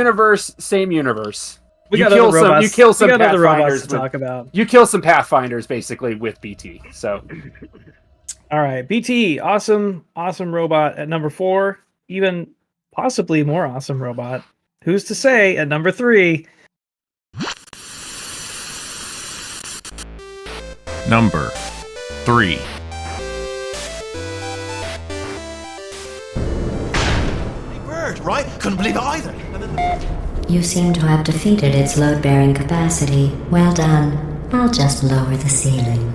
universe. We got other robots. You kill some we got other robots Pathfinders to talk about. You kill some Pathfinders basically with BT. So, all right, BT, awesome robot at number 4. Even possibly more awesome robot. Who's to say at number 3? Number 3. Right? Couldn't believe it either. You seem to have defeated its load-bearing capacity. Well done. I'll just lower the ceiling.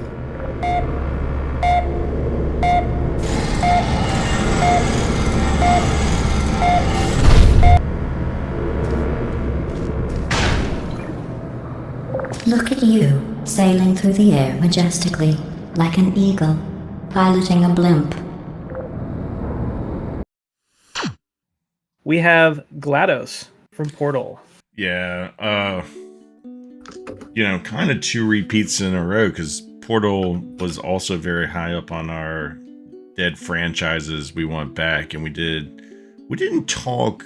Look at you, sailing through the air majestically, like an eagle, piloting a blimp. We have GLaDOS from Portal. Yeah, kind of 2 repeats in a row, because Portal was also very high up on our dead franchises we want back, and we didn't talk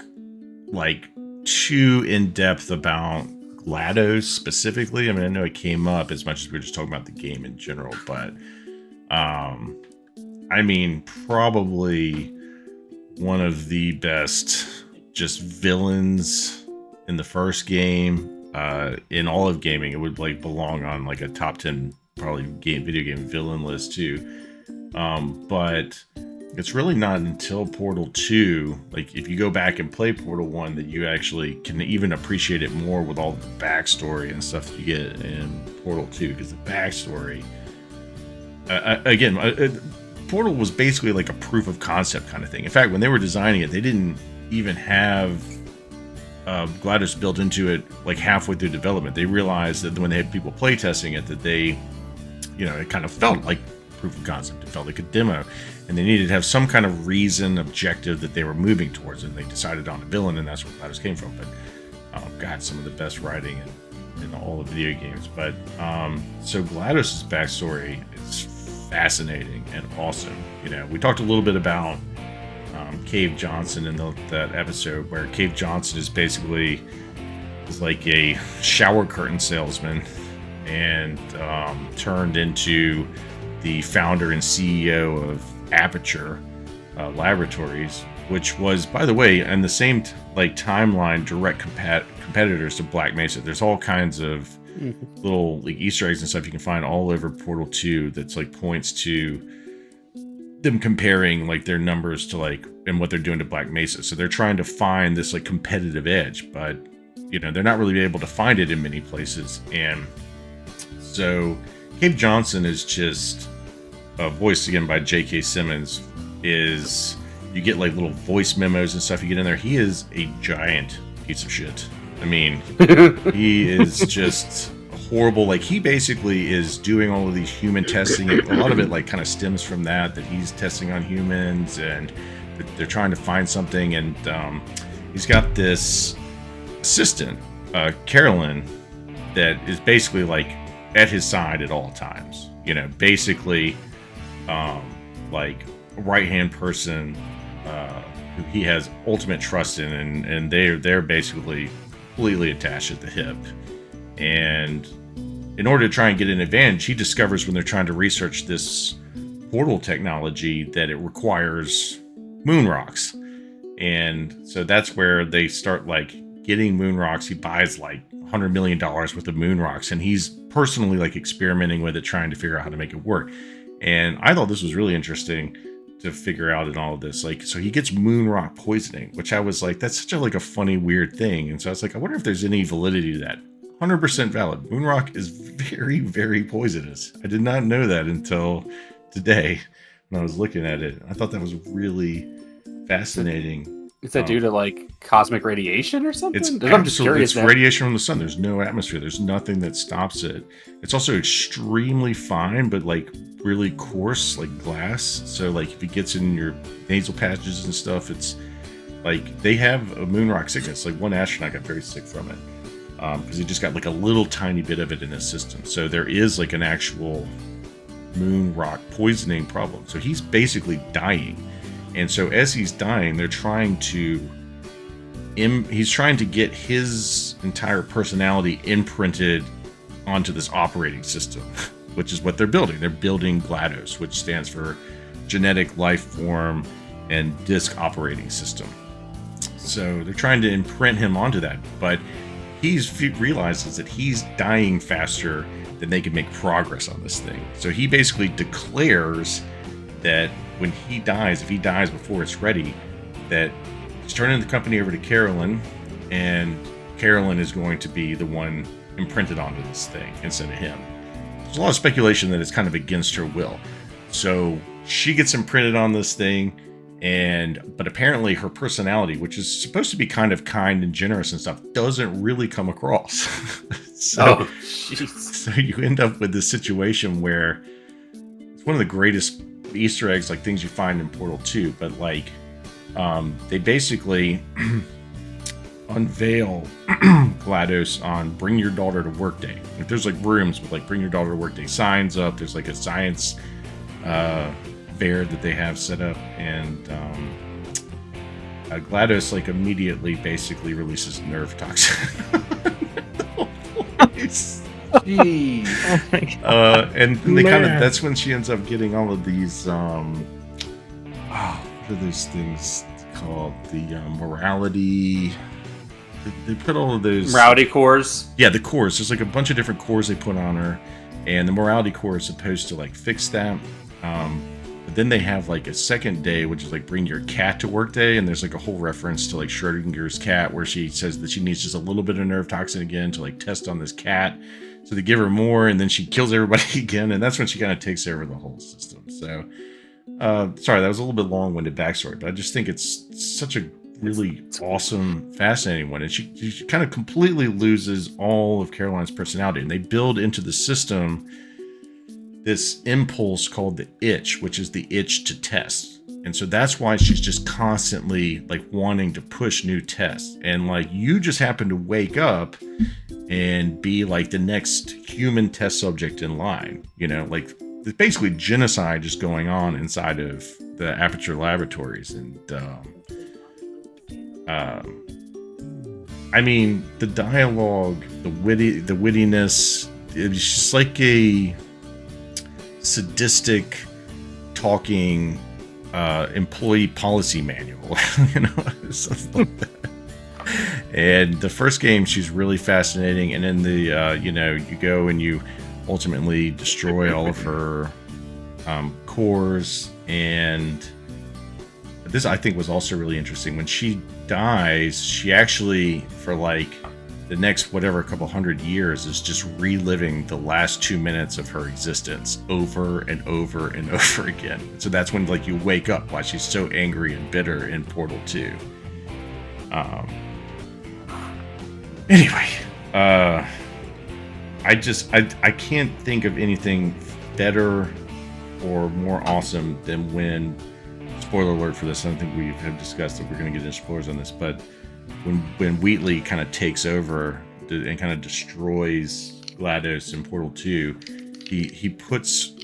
like too in depth about GLaDOS specifically. I mean, I know it came up as much as we were just talking about the game in general, but probably one of the best just villains in the first game. in all of gaming. It would like belong on like a top 10 probably video game villain list too. But it's really not until Portal 2, like if you go back and play Portal 1, that you actually can even appreciate it more with all the backstory and stuff that you get in Portal 2, because the backstory, Portal was basically like a proof of concept kind of thing. In fact, when they were designing it, they didn't even have GLaDOS built into it like halfway through development. They realized that when they had people playtesting it, that they, it kind of felt like proof of concept. It felt like a demo, and they needed to have some kind of reason, objective that they were moving towards, and they decided on a villain, and that's where GLaDOS came from. But God, some of the best writing in all the video games. But so GLaDOS's backstory is fascinating and awesome. We talked a little bit about Cave Johnson in that episode, where Cave Johnson is basically like a shower curtain salesman, and turned into the founder and CEO of Aperture Laboratories, which was, by the way, in the same timeline, direct competitors to Black Mesa. There's all kinds of little like Easter eggs and stuff you can find all over Portal 2 that's like points to them comparing like their numbers to like and what they're doing to Black Mesa. So they're trying to find this like competitive edge, but they're not really able to find it in many places. And so Cave Johnson is just voiced again by J.K. Simmons. Is you get like little voice memos and stuff you get in there. He is a giant piece of shit. I mean, he is just horrible. Like, he basically is doing all of these human testing. A lot of it like kind of stems from that he's testing on humans, and they're trying to find something. And he's got this assistant, Carolyn, that is basically like at his side at all times. Basically like a right-hand person who he has ultimate trust in, and they're basically completely attached at the hip. And in order to try and get an advantage, he discovers when they're trying to research this portal technology that it requires moon rocks. And so that's where they start like getting moon rocks. He buys like $100 million worth of moon rocks, and he's personally like experimenting with it, trying to figure out how to make it work. And I thought this was really interesting to figure out in all of this. Like, so he gets moon rock poisoning, which I was like, that's such a like a funny, weird thing. And so I was like, I wonder if there's any validity to that. 100% valid. Moon rock is very, very poisonous. I did not know that until today when I was looking at it. I thought that was really fascinating. Is that due to like cosmic radiation or something? I'm just curious. It's radiation from the sun. There's no atmosphere. There's nothing that stops it. It's also extremely fine, but like really coarse, like glass. So like if it gets in your nasal passages and stuff, it's like they have a moon rock sickness. Like one astronaut got very sick from it because he just got like a little tiny bit of it in his system. So there is like an actual moon rock poisoning problem. So he's basically dying. And so as he's dying, they're trying to he's trying to get his entire personality imprinted onto this operating system, which is what they're building. They're building GLaDOS, which stands for Genetic Life Form and Disk Operating System. So they're trying to imprint him onto that, but he realizes that he's dying faster than they can make progress on this thing. So he basically declares that when he dies, if he dies before it's ready, that he's turning the company over to Carolyn, and Carolyn is going to be the one imprinted onto this thing instead of him. There's a lot of speculation that it's kind of against her will. So she gets imprinted on this thing, but apparently her personality, which is supposed to be kind of kind and generous and stuff, doesn't really come across. So you end up with this situation where it's one of the greatest Easter eggs, like things you find in Portal 2, but like they basically unveil GLaDOS on Bring Your Daughter to Work Day. Like, there's like rooms with like Bring Your Daughter to Work Day signs up. There's like a science fair that they have set up, and GLaDOS like immediately basically releases nerve toxin. Jeez. Oh my God. And they kind of, that's when she ends up getting all of these what are those things called? The morality, they put all of those morality cores. Yeah, the cores. There's like a bunch of different cores they put on her, and the morality core is supposed to like fix that. But then they have like a second day, which is like bring your cat to work day, and there's like a whole reference to like Schrodinger's cat, where she says that she needs just a little bit of nerve toxin again to like test on this cat. So they give her more, and then she kills everybody again, and that's when she kind of takes over the whole system. So, sorry, that was a little bit long-winded backstory, but I just think it's such a really awesome, fascinating one, and she kind of completely loses all of Caroline's personality, and they build into the system this impulse called the itch, which is the itch to test. And so that's why she's just constantly like wanting to push new tests. And like you just happen to wake up and be like the next human test subject in line, you know, like there's basically genocide just going on inside of the Aperture Laboratories. And I mean, the dialogue, the wittiness, it's just like a sadistic talking employee policy manual, you know, something like that. And the first game, she's really fascinating, and then the you know, you go and you ultimately destroy all of her cores. And this I think was also really interesting. When she dies, she actually, for like the next whatever couple hundred years, is just reliving the last 2 minutes of her existence over and over and over again. So that's when like you wake up why she's so angry and bitter in Portal 2. Anyway, I can't think of anything better or more awesome than when, spoiler alert for this, I don't think we have discussed that we're going to get into spoilers on this, but when Wheatley kind of takes over and kind of destroys GLaDOS in Portal 2, he puts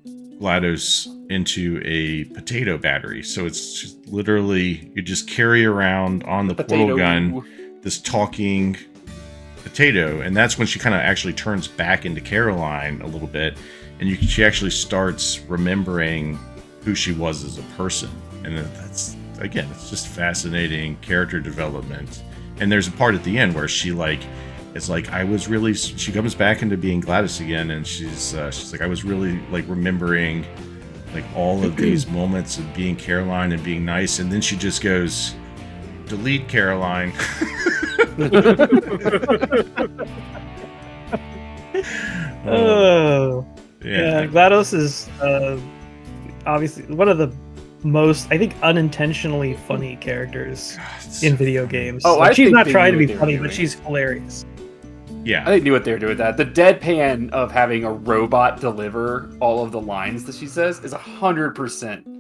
GLaDOS into a potato battery. So it's just literally, you just carry around on the portal gun this talking potato, and that's when she kind of actually turns back into Caroline a little bit, and she actually starts remembering who she was as a person. And that's, again, it's just fascinating character development. And there's a part at the end where she like, it's like, I was really, she comes back into being GLaDOS again, and she's like, I was really like remembering like all of these moments of being Caroline and being nice, and then she just goes, delete Caroline. Oh yeah, GLaDOS is obviously one of the most, I think, unintentionally funny characters in video games. Oh, like, she's think not they trying to knew be what funny, they were but doing. she's hilarious. Yeah, I think knew what they were doing with that. The deadpan of having a robot deliver all of the lines that she says is 100%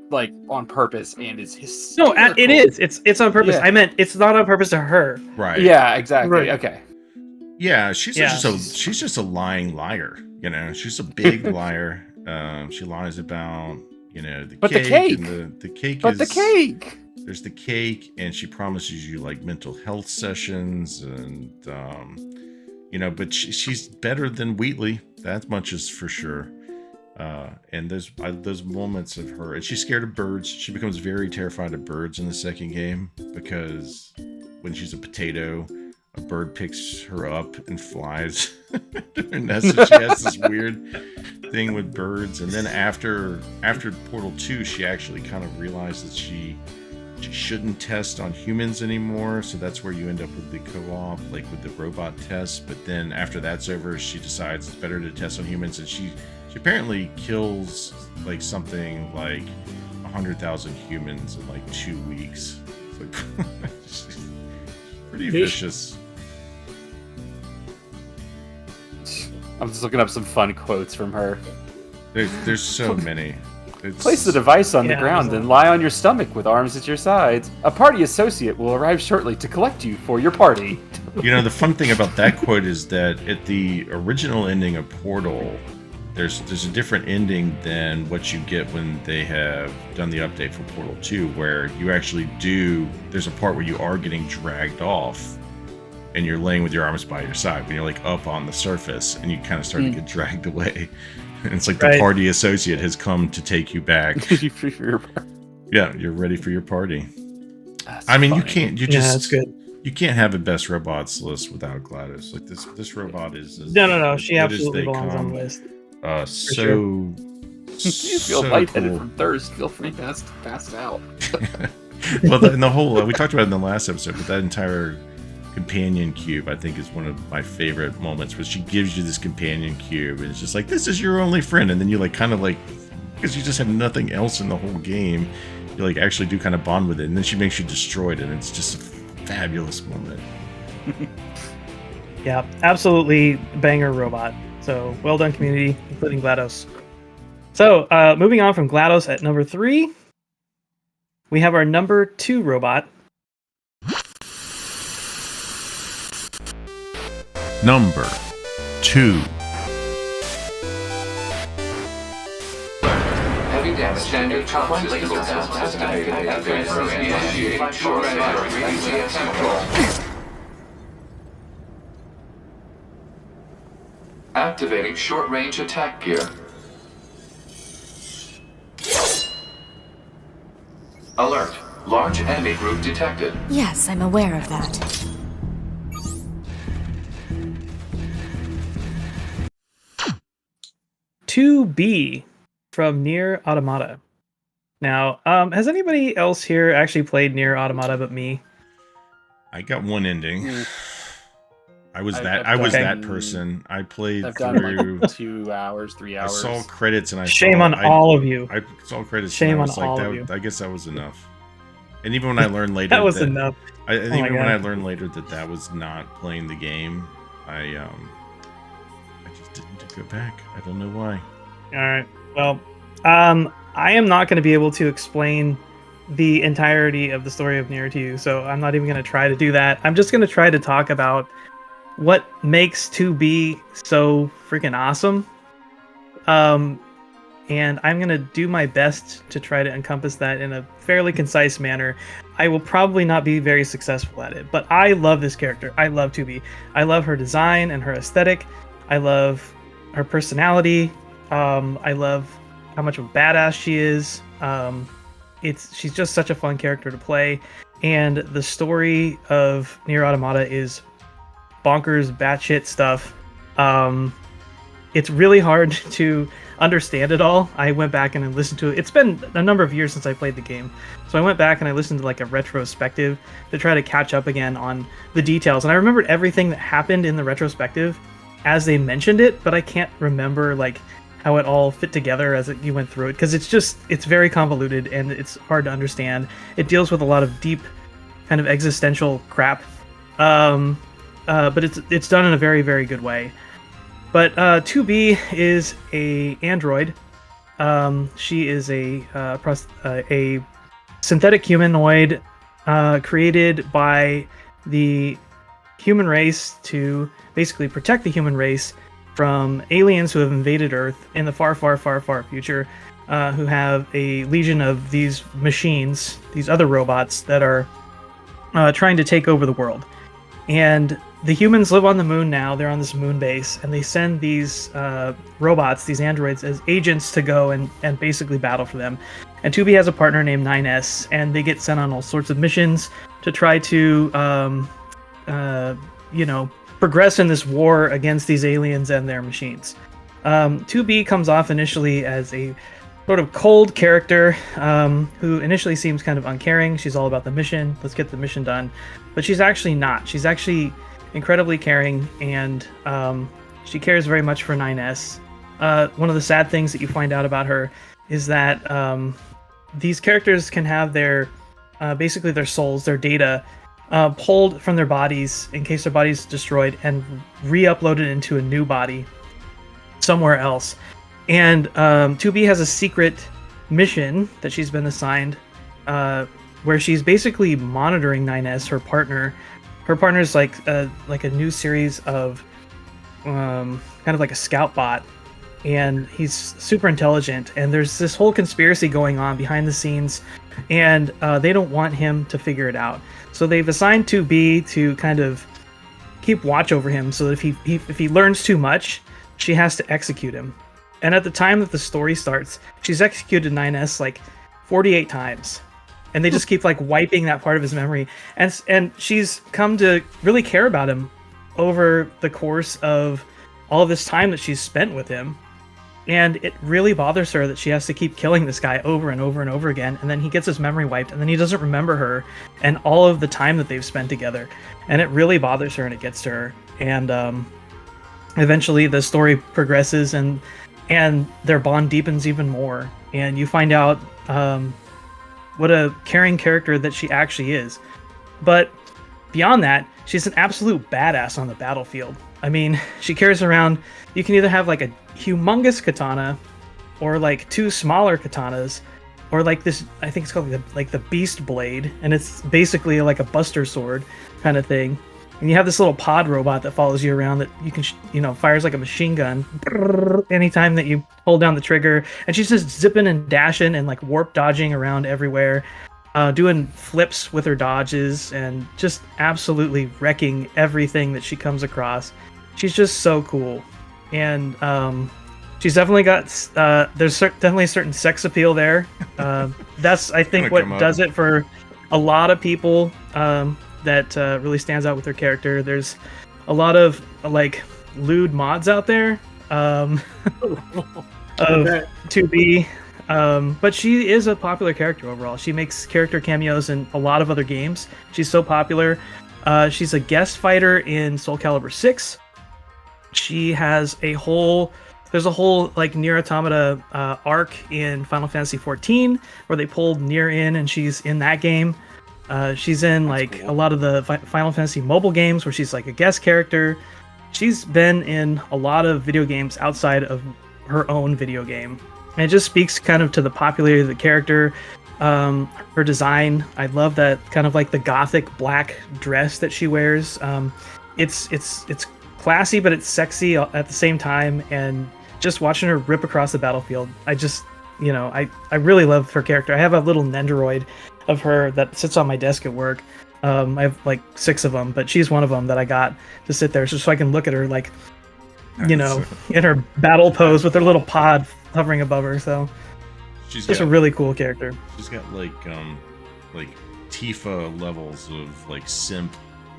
like on purpose, and is hysterical. No, it is. It's on purpose. Yeah. I meant it's not on purpose to her. Right. Yeah, exactly. Right. Okay. Yeah, she's just a lying liar. You know, she's a big liar. She lies about, you know, the cake. And the cake. But the cake. There's the cake, and she promises you like mental health sessions, and you know, but she's better than Wheatley. That much is for sure. And those moments of her, and she's scared of birds. She becomes very terrified of birds in the second game, because when she's a potato, a bird picks her up and flies. And that's what she has this weird thing with birds. And then after Portal 2, she actually kind of realizes she shouldn't test on humans anymore. So that's where you end up with the co-op, like with the robot test. But then after that's over, she decides it's better to test on humans, and she apparently kills like something like 100,000 humans in like 2 weeks. It's like she's pretty vicious. I'm just looking up some fun quotes from her. There's so many. Place the device on the ground and lie on your stomach with arms at your sides. A party associate will arrive shortly to collect you for your party. You know, the fun thing about that quote is that at the original ending of Portal, there's a different ending than what you get when they have done the update for Portal 2, where you actually there's a part where you are getting dragged off, and you're laying with your arms by your side, when you're like up on the surface, and you kind of start to get dragged away. And it's like the party associate has come to take you back. You free for your party. Yeah, you're ready for your party. That's I mean, funny. you can't. That's good. You can't have a best robots list without GLaDOS. Like this robot is no. As She good as absolutely they belongs on come. the list. So You feel lightheaded from thirst. Feel free to pass out. Well, the whole we talked about it in the last episode, but that entire companion cube I think is one of my favorite moments, where she gives you this companion cube and it's just like, this is your only friend, and then you like kind of like, because you just have nothing else in the whole game, you like actually do kind of bond with it, and then she makes you destroy it, and it's just a fabulous moment. Yeah, absolutely banger robot. So well done, community, including GLaDOS. So moving on from GLaDOS at number 3, we have our number 2 robot. Number 2. Heavy damage. Standard top line laser test estimated. Initiate short range control. Activating short range attack gear. Alert. Large enemy group detected. Yes, I'm aware of that. B from Nier Automata. Now, has anybody else here actually played Nier Automata but me? I got one ending. I was that person. I played I've through done like 2 hours, 3 hours. I saw credits and I Shame on all of you. I saw credits. Shame and I on was like, all of you. I guess that was enough. And even when I learned later that was enough. Even when I learned later that was not playing the game, I just didn't go back. I don't know why. All right. Well, I am not going to be able to explain the entirety of the story of Nier to you, so I'm not even going to try to do that. I'm just going to try to talk about what makes 2B so freaking awesome. And I'm going to do my best to try to encompass that in a fairly concise manner. I will probably not be very successful at it, but I love this character. I love 2B. I love her design and her aesthetic. I love her personality. I love how much of a badass she is. She's just such a fun character to play, and the story of Nier Automata is bonkers, batshit stuff. It's really hard to understand it all. I went back and I listened to it. It's been a number of years since I played the game, so I went back and I listened to like a retrospective to try to catch up again on the details. And I remembered everything that happened in the retrospective as they mentioned it, but I can't remember like how it all fit together as you went through it, because it's very convoluted and it's hard to understand. It deals with a lot of deep kind of existential crap, but it's done in a very, very good way. But 2B is a android. She is a synthetic humanoid created by the human race to basically protect the human race from aliens who have invaded Earth in the far, far, far, far future, who have a legion of these machines, these other robots that are trying to take over the world. And the humans live on the moon now. They're on this moon base, and they send these robots, these androids, as agents to go and basically battle for them. And 2B has a partner named 9S, and they get sent on all sorts of missions to try to, progress in this war against these aliens and their machines. 2B comes off initially as a sort of cold character who initially seems kind of uncaring. She's all about the mission. Let's get the mission done. But she's actually not. She's actually incredibly caring, and she cares very much for 9S. One of the sad things that you find out about her is that these characters can have their basically their souls, their data, pulled from their bodies in case their body's destroyed and re-uploaded into a new body somewhere else. And 2B has a secret mission that she's been assigned where she's basically monitoring 9S, her partner. Her partner's like a new series of kind of like a scout bot, and he's super intelligent, and there's this whole conspiracy going on behind the scenes, and they don't want him to figure it out. So they've assigned 2B to kind of keep watch over him, so that if he learns too much, she has to execute him. And at the time that the story starts, she's executed 9S like 48 times. and they just keep like wiping that part of his memory. And she's come to really care about him over the course of all this time that she's spent with him. And it really bothers her that she has to keep killing this guy over and over and over again. And then he gets his memory wiped, and then he doesn't remember her and all of the time that they've spent together. And it really bothers her, and it gets to her. And eventually the story progresses, and their bond deepens even more. And you find out what a caring character that she actually is. But beyond that, she's an absolute badass on the battlefield. I mean, she carries around, you can either have like a humongous katana, or like two smaller katanas, or like this, I think it's called like the beast blade, and it's basically like a buster sword kind of thing. And you have this little pod robot that follows you around that you can, fires like a machine gun anytime that you hold down the trigger. And she's just zipping and dashing and like warp dodging around everywhere, doing flips with her dodges, and just absolutely wrecking everything that she comes across. She's just so cool. And she's definitely got, there's definitely a certain sex appeal there. That's, I think, what does it for a lot of people. That really stands out with her character. There's a lot of like lewd mods out there of 2B, but she is a popular character overall. She makes character cameos in a lot of other games. She's so popular. She's a guest fighter in Soul Calibur 6. She has there's a whole like Nier Automata arc in Final Fantasy 14 where they pulled Nier in, and she's in that game. She's in like a lot of the Final Fantasy mobile games where she's like a guest character. She's been in a lot of video games outside of her own video game. And it just speaks kind of to the popularity of the character. Her design, I love that kind of like the gothic black dress that she wears. It's classy, but it's sexy at the same time. And just watching her rip across the battlefield, I really love her character. I have a little Nendoroid of her that sits on my desk at work. I have like 6 of them, but she's one of them that I got to sit there just so I can look at her like, in her battle pose with her little pod hovering above her. So she's just a really cool character. She's got like Tifa levels of like simp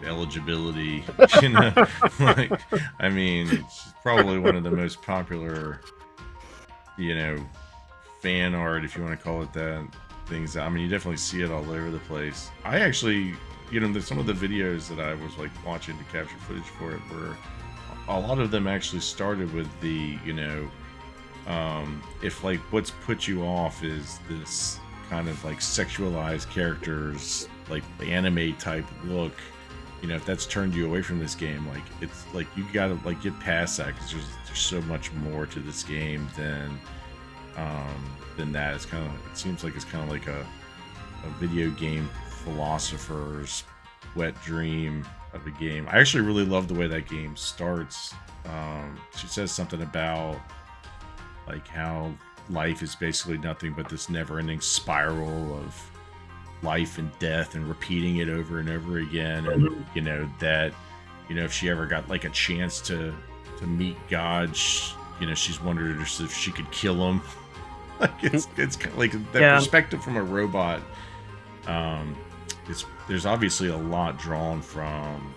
eligibility. Like, I mean, she's probably one of the most popular, fan art, if you want to call it that. Things. I mean, you definitely see it all over the place. I actually, some of the videos that I was like watching to capture footage for it were, a lot of them actually started with the, if like what's put you off is this kind of like sexualized characters, like the anime type look, if that's turned you away from this game, like it's like you gotta like get past that, because there's so much more to this game than that. It seems like it's kind of like a video game philosopher's wet dream of a game. I actually really love the way that game starts. She says something about like how life is basically nothing but this never-ending spiral of life and death, and repeating it over and over again. And that if she ever got like a chance to meet God, she's wondered if she could kill him. Like it's kind of like that perspective from a robot. There's obviously a lot drawn from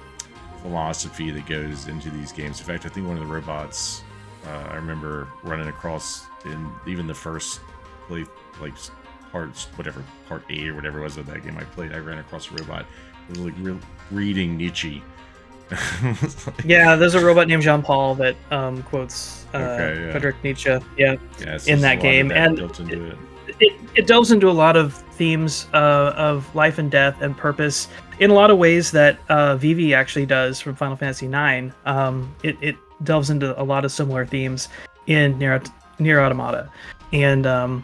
philosophy that goes into these games. In fact, I think one of the robots I remember running across in even the first play, like part 8 or whatever it was of that game I played, I ran across a robot that was like reading Nietzsche. There's a robot named Jean-Paul that quotes Friedrich Nietzsche in that game, and it delves into a lot of themes of life and death and purpose in a lot of ways that Vivi actually does from Final Fantasy IX. It delves into a lot of similar themes in Nier Automata, and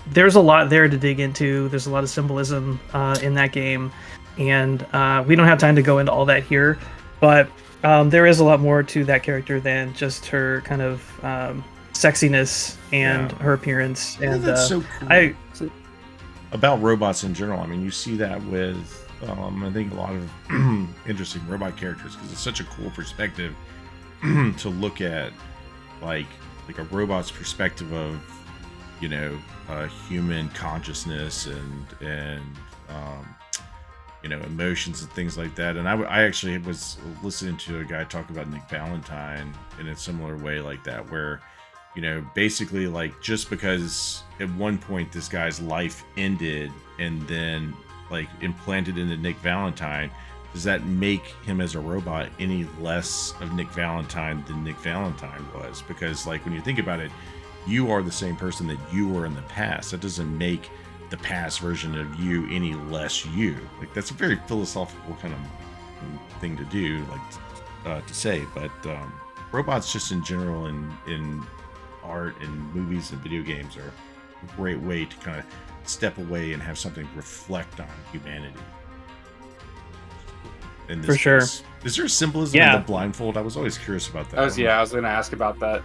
there's a lot there to dig into. There's a lot of symbolism in that game, and we don't have time to go into all that here. But there is a lot more to that character than just her kind of sexiness and her appearance. And that's so cool. About robots in general, I mean, you see that with, I think, a lot of interesting robot characters, because it's such a cool perspective to look at, like a robot's perspective of human consciousness and emotions and things like that. And I actually was listening to a guy talk about Nick Valentine in a similar way like that, where basically, like, just because at one point this guy's life ended and then like implanted into Nick Valentine, does that make him as a robot any less of Nick Valentine than Nick Valentine was? Because, like, when you think about it, you are the same person that you were in the past. That doesn't make the past version of you any less you. Like, that's a very philosophical kind of thing to do, like to say. But robots just in general in art and movies and video games are a great way to kind of step away and have something reflect on humanity. In this For sure. case. Is there a symbolism in the blindfold? I was always curious about that. I was going to ask about that.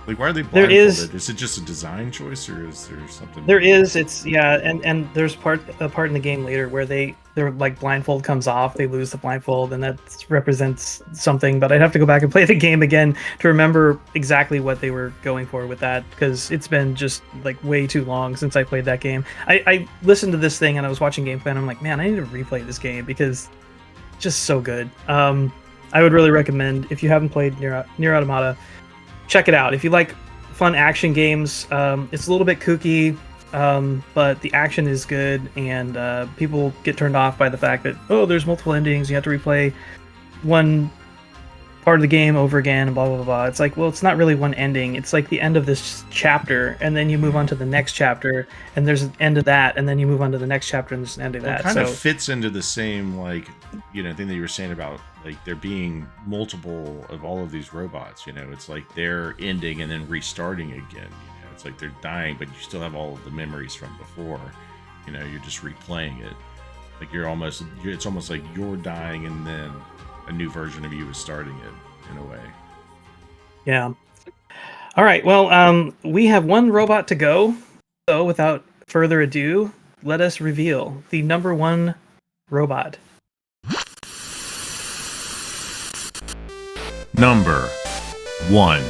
Like, why are they There blindfolded? is it just a design choice, or is there something? There is. It's and there's a part in the game later where their like blindfold comes off. They lose the blindfold, and that represents something. But I'd have to go back and play the game again to remember exactly what they were going for with that, because it's been just like way too long since I played that game. I listened to this thing and I was watching gameplay, and I'm like, man, I need to replay this game because it's just so good. I would really recommend, if you haven't played Nier Automata, check it out. If you like fun action games, it's a little bit kooky, but the action is good, and people get turned off by the fact that, there's multiple endings, you have to replay one part of the game over again, and blah, blah, blah, blah. It's like, well, it's not really one ending. It's like the end of this chapter, and then you move on to the next chapter, and there's an end of that, and then you move on to the next chapter, and there's an end of that. It kind of fits into the same, like, thing that you were saying about, like, there being multiple of all of these robots. It's like they're ending and then restarting again. It's like they're dying, but you still have all of the memories from before. You're just replaying it. Like, it's almost like you're dying, and then a new version of you is starting it in a way. Yeah. All right. Well, we have one robot to go. So without further ado, let us reveal the number one robot. Number 1.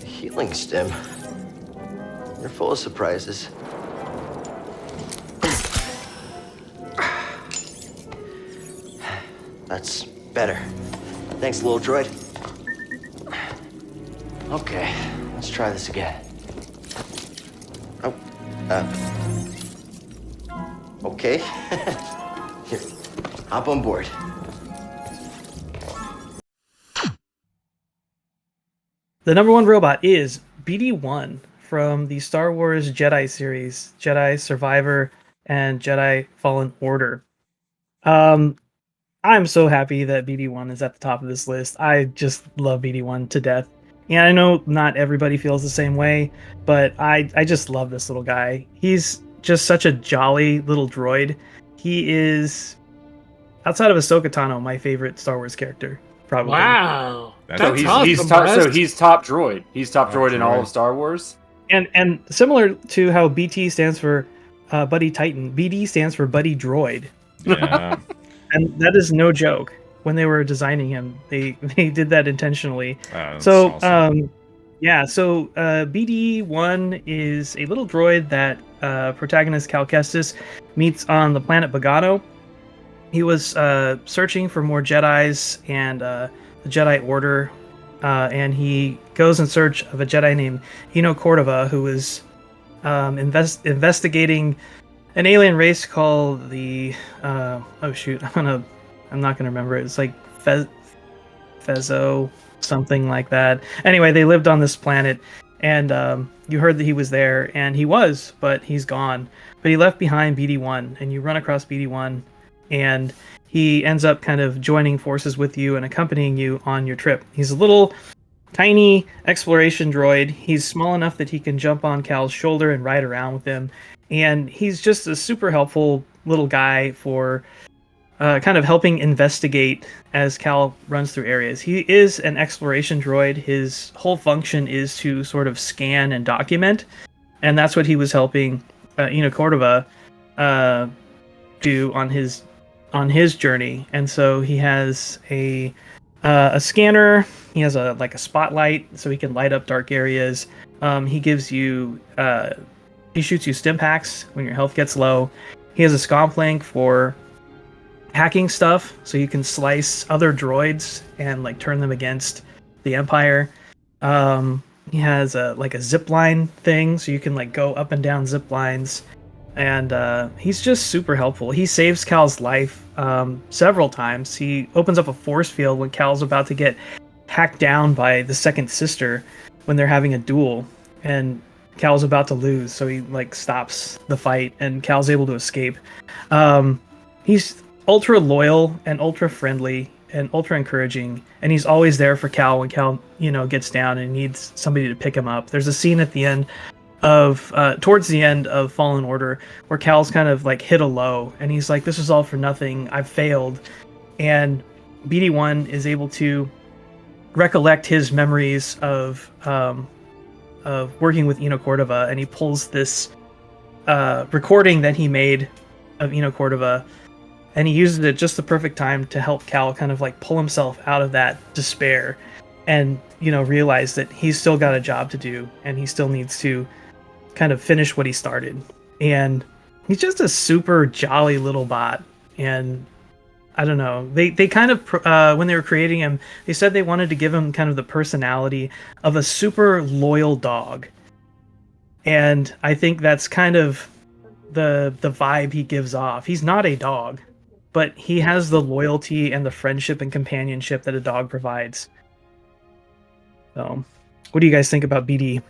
Healing stim. You're full of surprises. That's better. Thanks, little droid. Okay, let's try this again. Okay. Here, hop on board. The number one robot is BD-1 from the Star Wars Jedi series, Jedi Survivor and Jedi Fallen Order. I'm so happy that BD-1 is at the top of this list. I just love BD-1 to death. And I know not everybody feels the same way, but I just love this little guy. He's just such a jolly little droid. He is, outside of Ahsoka Tano, my favorite Star Wars character, probably. Wow. He's top droid. He's top droid in all of Star Wars. And similar to how BT stands for Buddy Titan, BD stands for Buddy Droid. Yeah. And that is no joke. When they were designing him, they did that intentionally. So awesome. BD-1 is a little droid that protagonist Cal Kestis meets on the planet Bogano. He was searching for more Jedis and the Jedi Order, and he goes in search of a Jedi named Eno Cordova, who is investigating an alien race called the I'm not gonna remember it. It's like Fezo, something like that. Anyway, they lived on this planet, and you heard that he was there, and he was, but he's gone. But he left behind BD-1, and you run across BD-1, and he ends up kind of joining forces with you and accompanying you on your trip. He's a little tiny exploration droid. He's small enough that he can jump on Cal's shoulder and ride around with him, and he's just a super helpful little guy for kind of helping investigate as Cal runs through areas. He is an exploration droid. His whole function is to sort of scan and document, and that's what he was helping Eno Cordova do on his on his journey, and so he has a scanner. He has a spotlight, so he can light up dark areas. He gives you he shoots you stim packs when your health gets low. He has a scomp link for hacking stuff, so you can slice other droids and like turn them against the Empire. He has a zip line thing, so you can like go up and down zip lines. And he's just super helpful. He saves Cal's life several times. He opens up a force field when Cal's about to get hacked down by the second sister when they're having a duel, and Cal's about to lose, so he like stops the fight, and Cal's able to escape. He's ultra loyal and ultra friendly and ultra encouraging, and he's always there for Cal when Cal, gets down and needs somebody to pick him up. There's a scene at the end of towards the end of Fallen Order where Cal's kind of like hit a low, and he's like, "This is all for nothing. I've failed," and BD1 is able to recollect his memories of working with Eno Cordova, and he pulls this recording that he made of Eno Cordova, and he uses it at just the perfect time to help Cal kind of like pull himself out of that despair and realize that he's still got a job to do, and he still needs to kind of finish what he started. And he's just a super jolly little bot. And I don't know, they kind of when they were creating him, they said they wanted to give him kind of the personality of a super loyal dog, and I think that's kind of the vibe he gives off. He's not a dog, but he has the loyalty and the friendship and companionship that a dog provides. So, what do you guys think about BD?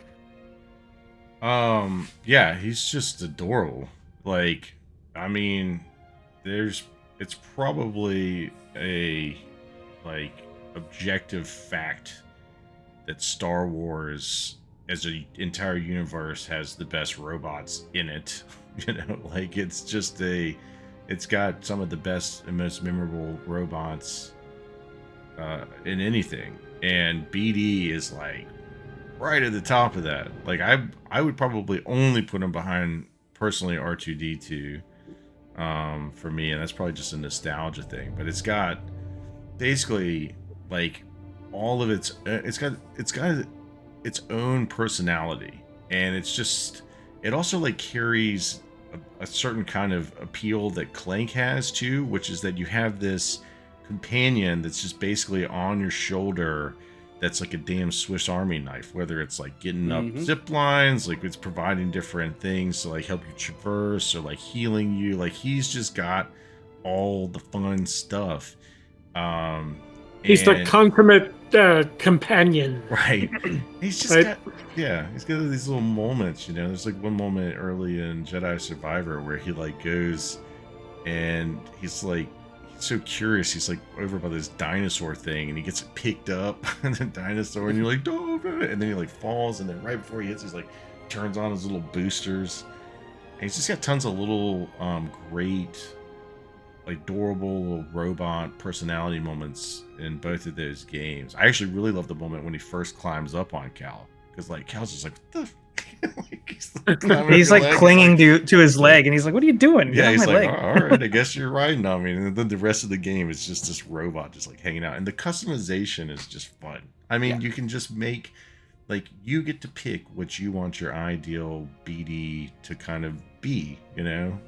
Yeah, he's just adorable. Like, I mean, it's probably a objective fact that Star Wars as an entire universe has the best robots in it. It's got some of the best and most memorable robots in anything. And BD is like right at the top of that. Like I would probably only put him behind personally R2D2 for me, and that's probably just a nostalgia thing. But it's got basically like all of it's got its own personality, and it also like carries a certain kind of appeal that Clank has too, which is that you have this companion that's just basically on your shoulder, that's like a damn Swiss Army knife, whether it's like getting up zip lines, like it's providing different things to like help you traverse, or like healing you. Like he's just got all the fun stuff. He's the consummate companion, right? He's just got these little moments. There's like one moment early in Jedi Survivor where he like goes and he's so curious. He's like over by this dinosaur thing, and he gets picked up and the dinosaur, and you're like, "Don't!" And then he like falls, and then right before he hits, he's like turns on his little boosters, and he's just got tons of little great, like adorable little robot personality moments in both of those games. I actually really love the moment when he first climbs up on Cal, because like Cal's just like, "What the?" He's like clinging to his leg, and he's like, "What are you doing?" Yeah, he's like, "All right, I guess you're riding on me." And then the rest of the game is just this robot just like hanging out, and the customization is just fun. I mean, you can just make, like, you get to pick what you want your ideal BD to kind of be,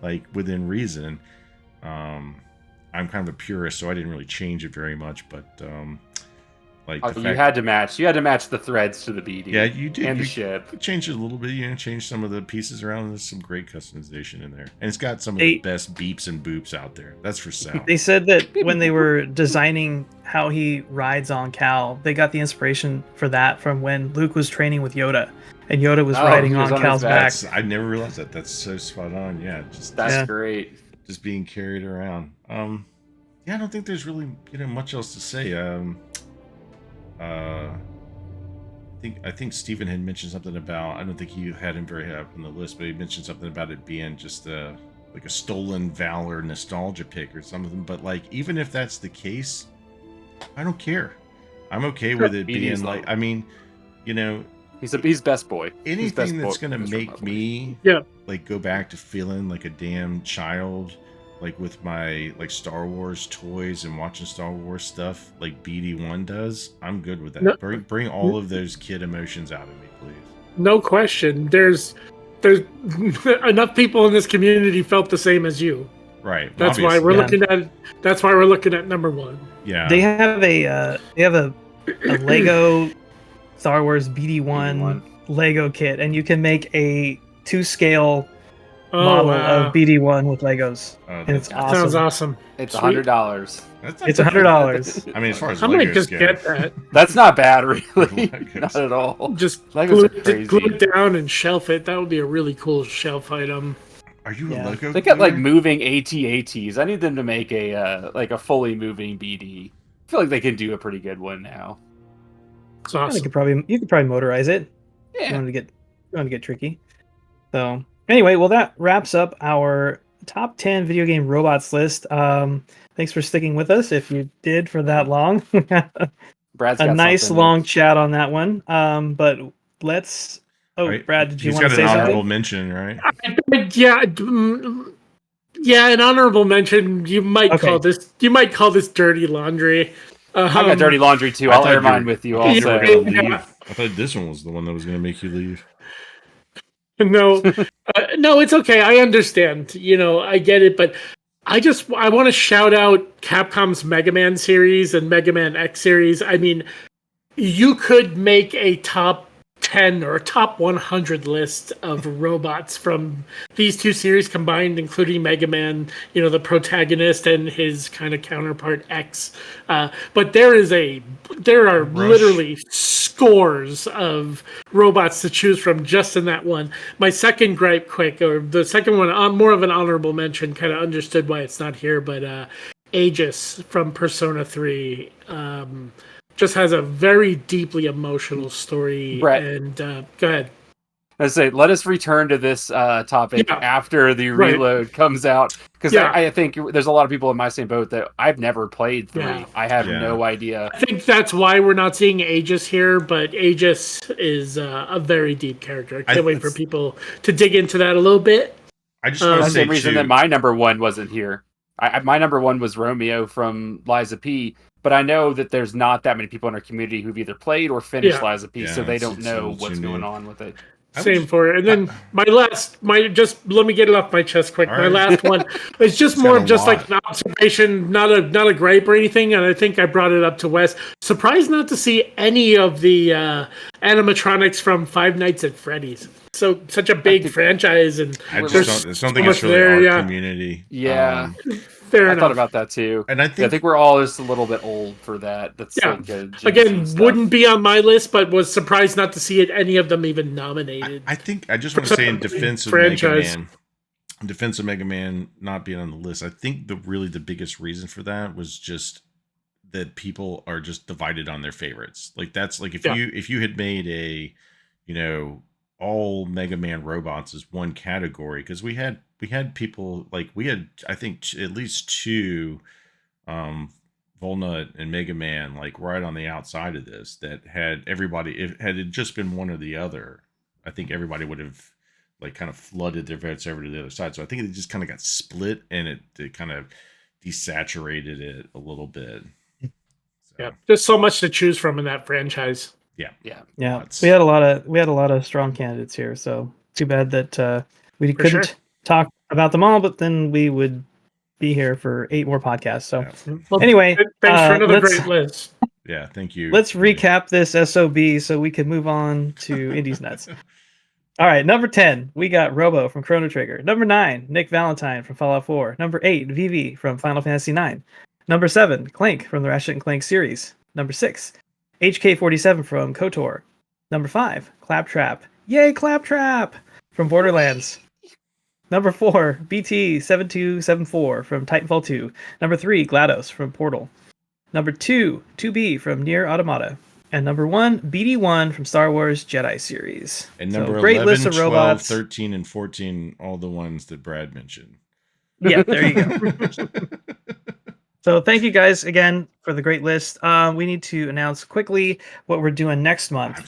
like within reason. I'm kind of a purist, so I didn't really change it very much, but you had to match the threads to the BD. Yeah, you did. And you the ship. Changed it a little bit, change some of the pieces around. There's some great customization in there. And it's got some of the best beeps and boops out there. That's for sale. They said that when they were designing how he rides on Cal, they got the inspiration for that from when Luke was training with Yoda, and Yoda was riding on Cal's back. I never realized that. That's so spot on. Yeah, that's great. Just being carried around. I don't think there's really much else to say. I think Steven had mentioned something about, I don't think he had him very high up on the list, but he mentioned something about it being just like a stolen valor nostalgia pick or something. But like, even if that's the case, I don't care. I'm okay with it being like, I mean, he's best boy. Anything that's gonna make me like go back to feeling like a damn child like with my like Star Wars toys and watching Star Wars stuff like BD1 does, I'm good with that. No. Bring all of those kid emotions out of me, please. No question. There's enough people in this community felt the same as you. Right. That's why we're looking at. That's why we're looking at number one. Yeah. They have a Lego Star Wars BD1 Lego kit, and you can make a 2-scale model of BD1 with Legos, and it's awesome. Sounds awesome. It's $100. It's $100. I mean, as far as I might Legos just go, get that. That's not bad, really. Not at all. Just Legos glue, are crazy. glue it down and shelf it. That would be a really cool shelf item. Are you a Lego? They got like moving AT-ATs. I need them to make a like a fully moving BD. I feel like they can do a pretty good one now. It's awesome. You could probably motorize it. Yeah. You want to get tricky. So anyway, well, that wraps up our top 10 video game robots list. Thanks for sticking with us. If you did for that long, Brad's a got nice something. long chat on that one. But let's. Oh, Right. Brad, did you He's want to say got an honorable something? mention, right? Yeah, an honorable mention. You might Okay. call this. You might call this dirty laundry. I got dirty laundry too. I'll air mine with you I thought you also. were gonna leave. Yeah. I thought this one was the one that was going to make you leave. No, no, it's okay. I understand. I get it, but I want to shout out Capcom's Mega Man series and Mega Man X series. I mean, you could make a top 10 or top 100 list of robots from these two series combined, including Mega Man, the protagonist and his kind of counterpart X. But there are literally scores of robots to choose from just in that one. My second gripe, or the second one, more of an honorable mention, kind of understood why it's not here, but Aegis from Persona 3. Just has a very deeply emotional story. Brett. And go ahead. I say, let us return to this topic after the reload comes out, because I think there's a lot of people in my same boat that I've never played 3. Yeah. I have no idea. I think that's why we're not seeing Aegis here, but Aegis is a very deep character. I can't wait for people to dig into that a little bit. I just want to That's say the reason that my number one wasn't here. My number one was Romeo from Liza P. But I know that there's not that many people in our community who've either played or finished Liza P, so they don't know what's going on with it. Same for it. And then just let me get it off my chest quick. My last one is just more of just like an observation, not a gripe or anything. And I think I brought it up to Wes. Surprised not to see any of the animatronics from Five Nights at Freddy's. So such a big franchise, and I just don't think it's really our community. Yeah. Fair I enough. thought about that too. And I think we're all just a little bit old for that. That's like again, wouldn't be on my list, but was surprised not to see any of them even nominated. I think I just want to say in defense of Mega Man not being on the list, I think the biggest reason for that was just that people are just divided on their favorites. Like that's like if you had made a, all Mega Man robots as one category, because we had people like I think at least 2 Volnut and Mega Man like right on the outside of this that had everybody. If had it just been one or the other, I think everybody would have like kind of flooded their votes over to the other side. So I think it just kind of got split and it kind of desaturated it a little bit. So. Yeah, there's so much to choose from in that franchise. Yeah. We had a lot of strong candidates here. So too bad that we couldn't talk about them all, but then we would be here for 8 more podcasts. So anyway, thanks for another great list. Yeah, thank you. Let's recap this SOB so we can move on to Indies Nuts. All right, number 10, we got Robo from Chrono Trigger. Number 9, Nick Valentine from Fallout 4. Number 8, Vivi from Final Fantasy 9. Number 7, Clank from the Ratchet & Clank series. Number 6, HK47 from KOTOR. Number 5, Claptrap. Yay, Claptrap! From Borderlands. Number 4, BT7274 from Titanfall 2. Number 3, GLaDOS from Portal. Number 2, 2B from Nier Automata. And number 1, BD1 from Star Wars Jedi series. And number great 11, list of 12, robots. 13, and 14, all the ones that Brad mentioned. Yeah, there you go. So thank you guys again for the great list. We need to announce quickly what we're doing next month.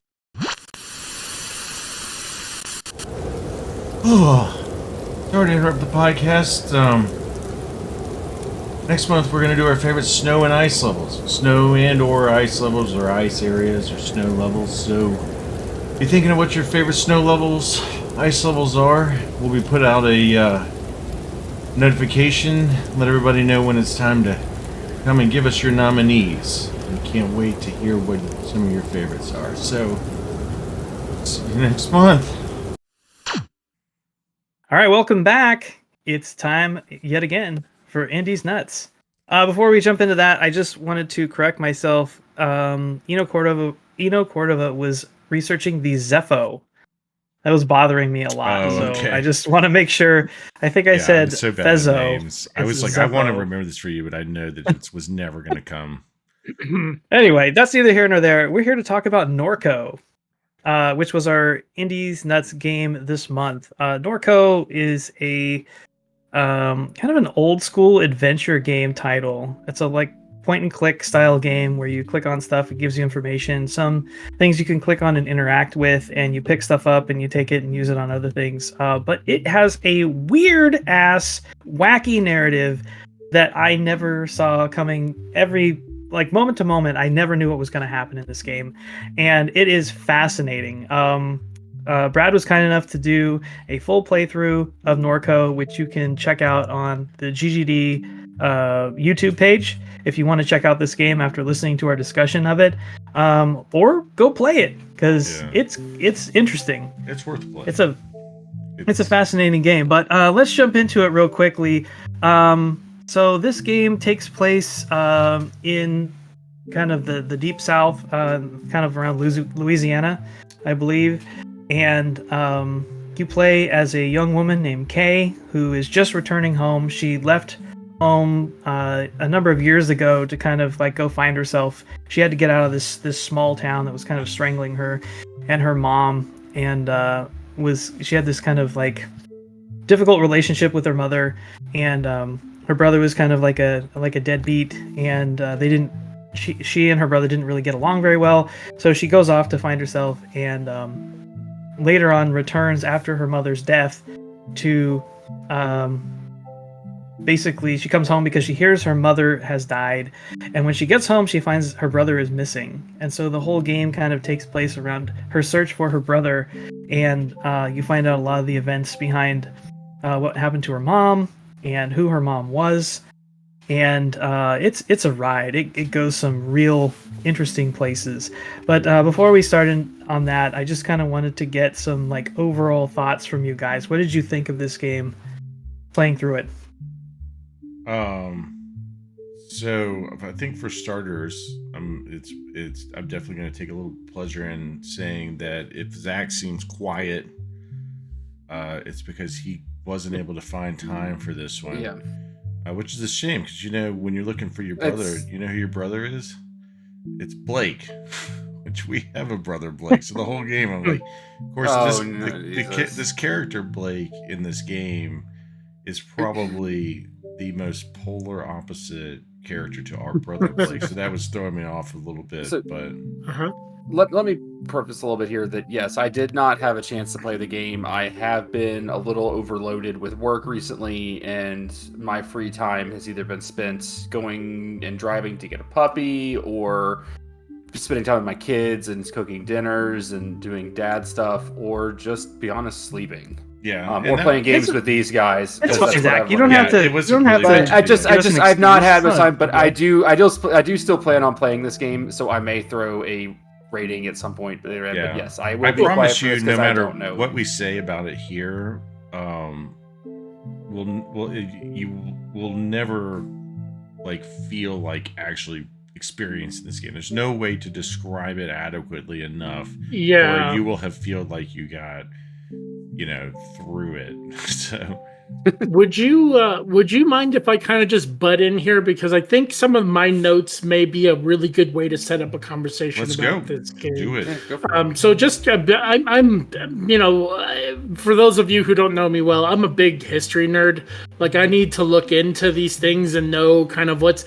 Oh, sorry to interrupt the podcast. Next month, we're going to do our favorite snow and ice levels. Snow and or ice levels, or ice areas, or snow levels. So, if you're thinking of what your favorite snow levels, ice levels are, we'll be put out a notification, let everybody know when it's time to come and give us your nominees. We can't wait to hear what some of your favorites are. So, see you next month. All right, welcome back. It's time yet again for Indy's Nuts. Before we jump into that, I just wanted to correct myself. Eno Cordova was researching the Zepho. That was bothering me a lot. Oh, okay. So I just want to make sure. I think I said so bad with Fezzo. names. I was like, Zepho. I want to remember this for you, but I know that it was never going to come. Anyway, that's neither here nor there. We're here to talk about Norco, which was our Indy's Nuts game this month. Norco is a kind of an old school adventure game title. It's a like point and click style game where you click on stuff, it gives you information, some things you can click on and interact with, and you pick stuff up and you take it and use it on other things. But it has a weird ass wacky narrative that I never saw coming. Every like moment to moment, I never knew what was going to happen in this game, and it is fascinating. Brad was kind enough to do a full playthrough of Norco, which you can check out on the GGD YouTube page if you want to check out this game after listening to our discussion of it, or go play it because it's interesting. It's worth playing. It's a fascinating game. But let's jump into it real quickly. So this game takes place in kind of the deep south, kind of around Louisiana, I believe. And you play as a young woman named Kay, who is just returning home. She left home a number of years ago to kind of like go find herself. She had to get out of this small town that was kind of strangling her and her mom, and she had this kind of like difficult relationship with her mother, and her brother was kind of like a deadbeat, and she and her brother didn't really get along very well. So she goes off to find herself, and later on returns after her mother's death to basically she comes home because she hears her mother has died, and when she gets home she finds her brother is missing, and so the whole game kind of takes place around her search for her brother, and you find out a lot of the events behind what happened to her mom and who her mom was, and it's a ride. It goes some real interesting places. But before we start on that, I just kind of wanted to get some like overall thoughts from you guys. What did you think of this game playing through it? So I think for starters, I'm definitely going to take a little pleasure in saying that if Zach seems quiet, it's because he wasn't able to find time for this one. Yeah. Which is a shame, because when you're looking for your brother, you know who your brother is? It's Blake, which we have a brother, Blake. So the whole game, I'm like, of course, this character Blake in this game is probably the most polar opposite character to our brother Blake. So that was throwing me off a little bit. Let me preface a little bit here that yes, I did not have a chance to play the game. I have been a little overloaded with work recently, and my free time has either been spent going and driving to get a puppy, or spending time with my kids and cooking dinners and doing dad stuff, or just be honest, sleeping. Yeah, or playing games with these guys. That's fine, Zach. You don't have to. You don't have to. I've not had much time, but I do still plan on playing this game, so I may throw a rating at some point. But yes, I will. I promise you, no matter what we say about it here, you will never like feel like actually experiencing this game. There's no way to describe it adequately enough. Yeah, where you will have feel like you got through it. So would you mind if I kind of just butt in here, because I think some of my notes may be a really good way to set up a conversation about this game. Do it. So just I'm for those of you who don't know me well, I'm a big history nerd. Like I need to look into these things and know kind of what's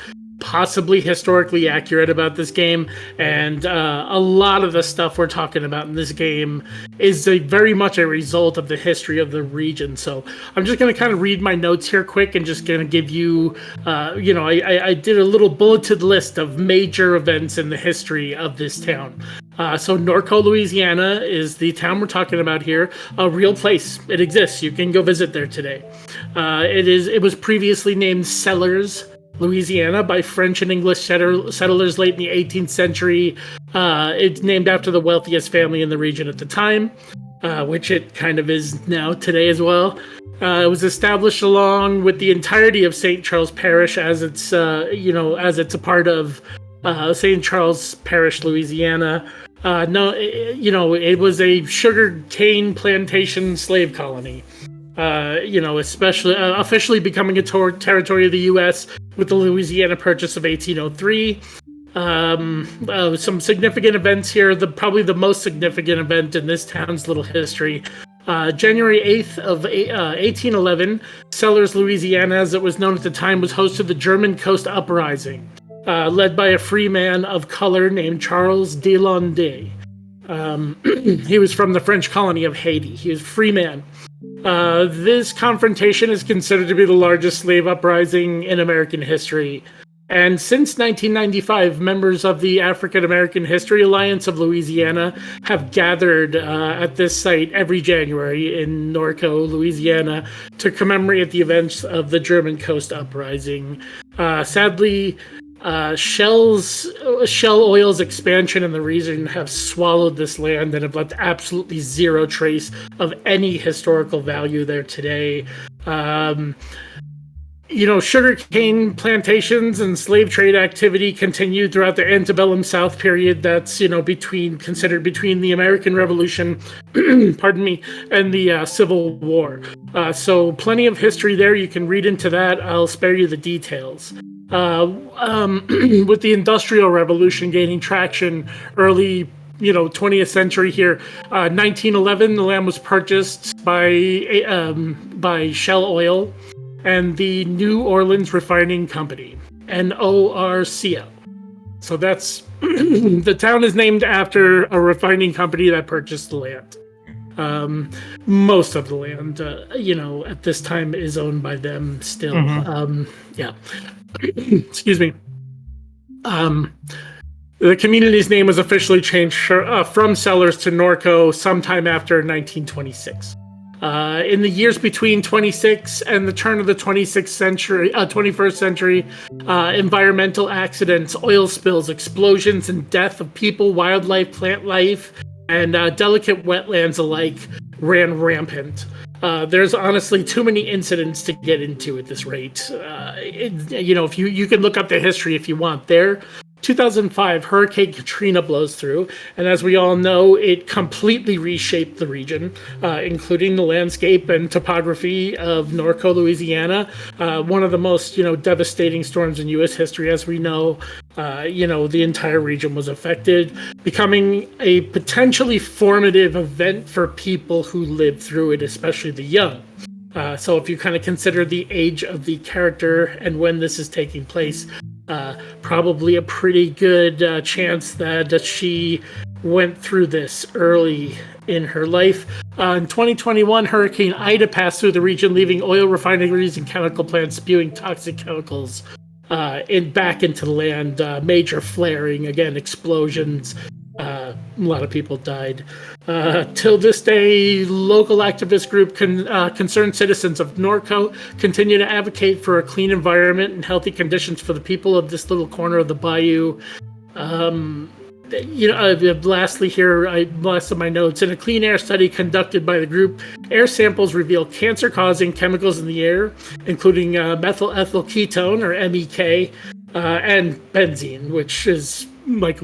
possibly historically accurate about this game, and a lot of the stuff we're talking about in this game is very much a result of the history of the region. So I'm just going to kind of read my notes here quick and just going to give you, I did a little bulleted list of major events in the history of this town. So Norco, Louisiana is the town we're talking about here, a real place. It exists. You can go visit there today. It was previously named Sellers, Louisiana, by French and English settlers late in the 18th century. It's named after the wealthiest family in the region at the time, which it kind of is now today as well. It was established along with the entirety of St. Charles Parish as it's a part of St. Charles Parish, Louisiana. It was a sugar cane plantation slave colony. Especially officially becoming a territory of the U.S. with the Louisiana Purchase of 1803. Some significant events here. Probably the most significant event in this town's little history. January 8th of 1811, Sellers, Louisiana, as it was known at the time, was host to the German Coast Uprising, led by a free man of color named Charles de Landais. He was from the French colony of Haiti. He was a free man. This confrontation is considered to be the largest slave uprising in American history. And since 1995, members of the African American History Alliance of Louisiana have gathered at this site every January in Norco, Louisiana, to commemorate the events of the German Coast Uprising. Sadly, Shell Oil's expansion in the region have swallowed this land and have left absolutely zero trace of any historical value there today. Sugarcane plantations and slave trade activity continued throughout the antebellum South period. That's considered between the American Revolution, pardon me, and the Civil War. So plenty of history there. You can read into that. I'll spare you the details. With the Industrial Revolution gaining traction early 20th century here, 1911, the land was purchased by Shell Oil and the New Orleans Refining Company, NORCO. So that's the town is named after a refining company that purchased the land. Most of the land, at this time is owned by them still. Excuse me. The community's name was officially changed from Sellers to Norco sometime after 1926. In the years between 26 and the turn of the 21st century, environmental accidents, oil spills, explosions, and death of people, wildlife, plant life, and delicate wetlands alike ran rampant. There's honestly too many incidents to get into at this rate. If you can look up the history if you want. 2005, Hurricane Katrina blows through, and as we all know, it completely reshaped the region, including the landscape and topography of Norco, Louisiana. One of the most, devastating storms in U.S. history, as we know. The entire region was affected, becoming a potentially formative event for people who lived through it, especially the young. So if you kind of consider the age of the character and when this is taking place, probably a pretty good chance that she went through this early in her life. In 2021, Hurricane Ida passed through the region, leaving oil refineries and chemical plants spewing toxic chemicals back into the land. Major flaring, again, explosions. A lot of people died. Till this day, local activist group Concerned Citizens of Norco continue to advocate for a clean environment and healthy conditions for the people of this little corner of the bayou. Lastly here, last of my notes, in a clean air study conducted by the group, air samples reveal cancer-causing chemicals in the air, including methyl ethyl ketone, or MEK, and benzene, which is like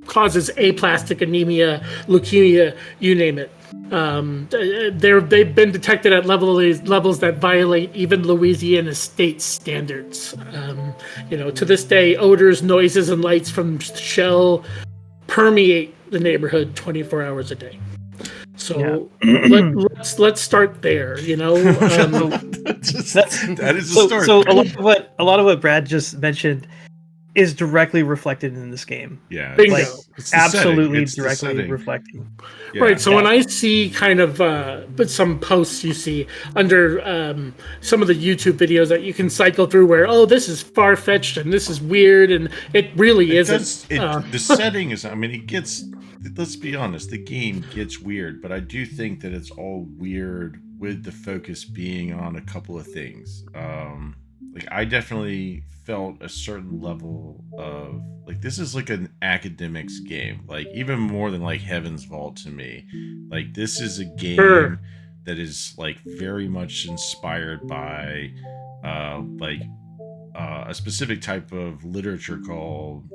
causes aplastic anemia, leukemia, you name it. They've been detected at levels that violate even Louisiana state standards. To this day, odors, noises, and lights from Shell permeate the neighborhood 24 hours a day. So let's start there. You know, that is a start. So a lot of what Brad just mentioned is directly reflected in this game. Yeah, bingo. Like, it's the absolutely setting. It's the directly setting. reflecting. Yeah. Right. So when I see kind of some posts you see under some of the YouTube videos that you can cycle through where, oh, this is far fetched and this is weird, and it really isn't. The setting is, I mean, it gets, let's be honest, the game gets weird, but I do think that it's all weird with the focus being on a couple of things. Like, I definitely felt a certain level of, like, this is like an academics game, like even more than like Heaven's Vault to me. Like, this is a game that is like very much inspired by a specific type of literature called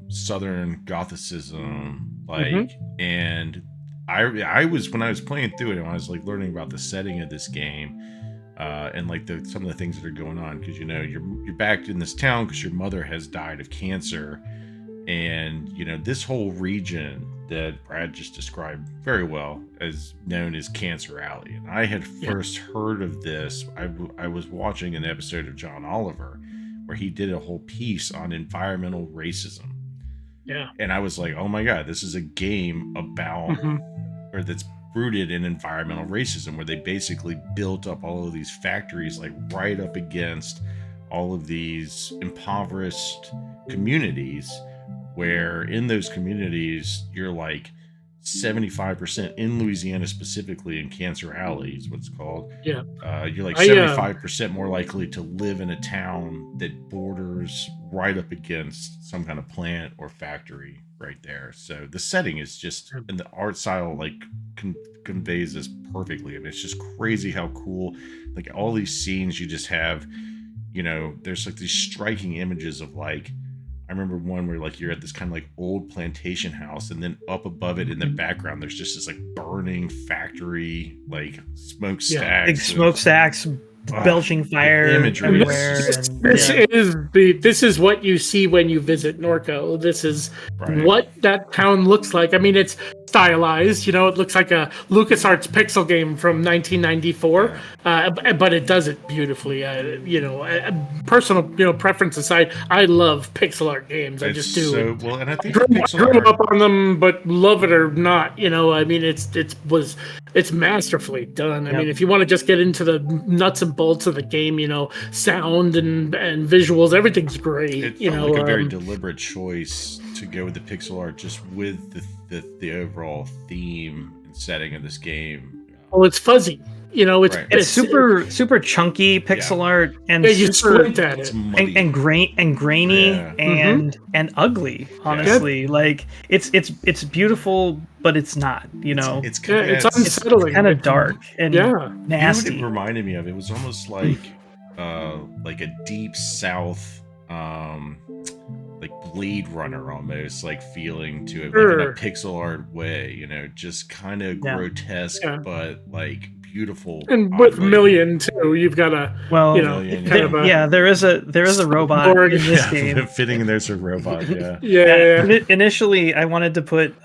Southern Gothicism, like, and I was, when I was playing through it and I was like learning about the setting of this game, and like some of the things that are going on, because, you know, you're back in this town because your mother has died of cancer, and, you know, this whole region that Brad just described very well as known as Cancer Alley. And I had first heard of this, I was watching an episode of John Oliver where he did a whole piece on environmental racism. Yeah. And I was like, oh my God, this is a game about, or that's rooted in environmental racism, where they basically built up all of these factories like right up against all of these impoverished communities, where in those communities you're like 75% in Louisiana, specifically in Cancer Alley is what it's called. Yeah. You're like 75% more likely to live in a town that borders right up against some kind of plant or factory right there. So the setting is just, and the art style like conveys this perfectly. And it's just crazy how cool, like, all these scenes you just have, you know, there's like these striking images of, like, I remember one where like you're at this kind of like old plantation house, and then up above it in the background there's just this like burning factory, like smokestacks, big smokestacks, belching fire everywhere. This is what you see when you visit Norco. This is what that town looks like. I mean, it's stylized, you know, it looks like a LucasArts pixel game from 1994, but it does it beautifully. You know, personal, you know, preference aside, I love pixel art games. I just do. So, well, and I think grew up on them, but love it or not, you know, I mean, it's masterfully done. I mean, if you want to just get into the nuts and bolts of the game, you know, sound and visuals, everything's great. It you felt know, like a very deliberate choice to go with the pixel art, just with the overall theme and setting of this game. Well, it's fuzzy. You know, it's super chunky pixel art, and you squint at it, and grainy and ugly. Honestly, like it's beautiful, but it's not. You know, it's unsettling. It's kind of dark and nasty. You know what it reminded me of? It was almost like a Deep South, like Blade Runner almost, like feeling to it, like in a pixel art way. You know, just kind of grotesque, but like beautiful. And with Million too, you've got a you know, there is a robot in this game. Fitting there's a robot. Initially, I wanted to put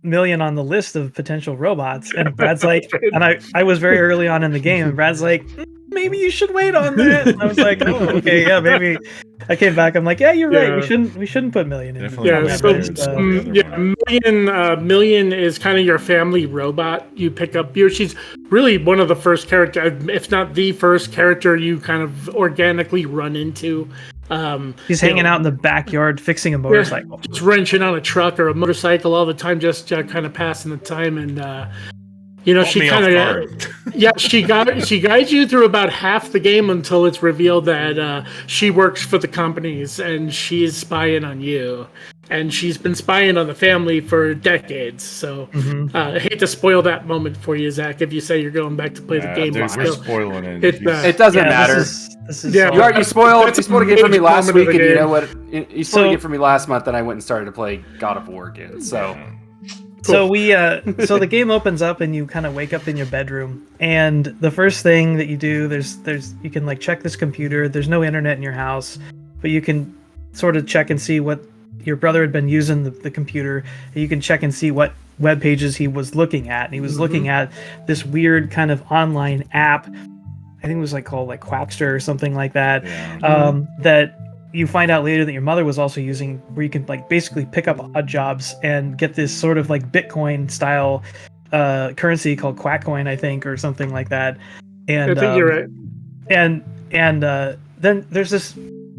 Million on the list of potential robots, and Brad's like, and I was very early on in the game, and Brad's like, maybe you should wait on that. And I was like, oh, okay, yeah, maybe. I came back. I'm like, yeah, you're right. We shouldn't put Million in. Million is kind of your family robot. You pick up. She's really one of the first character, if not the first character, you kind of organically run into. He's hanging out in the backyard fixing a motorcycle, just wrenching on a truck or a motorcycle all the time, just kind of passing the time. And you know, she kind of, she guides you through about half the game until it's revealed that she works for the companies and she is spying on you, and she's been spying on the family for decades. So I hate to spoil that moment for you, Zach, if you say you're going back to play the game. We're spoiling it. It doesn't matter. You spoiled a game for me last week, and you know what? You spoiled a game for me last month, and I went and started to play God of War again. So. So so the game opens up and you kind of wake up in your bedroom, and the first thing that you do, you can like check this computer. There's no internet in your house, but you can sort of check and see what your brother had been using the computer, and you can check and see what web pages he was looking at. And he was looking at this weird kind of online app. I think it was like called like Quackster or something like that. That you find out later that your mother was also using, where you can like basically pick up odd jobs and get this sort of like Bitcoin style currency called Quackcoin, I think, or something like that. And I think you're right. And then there's this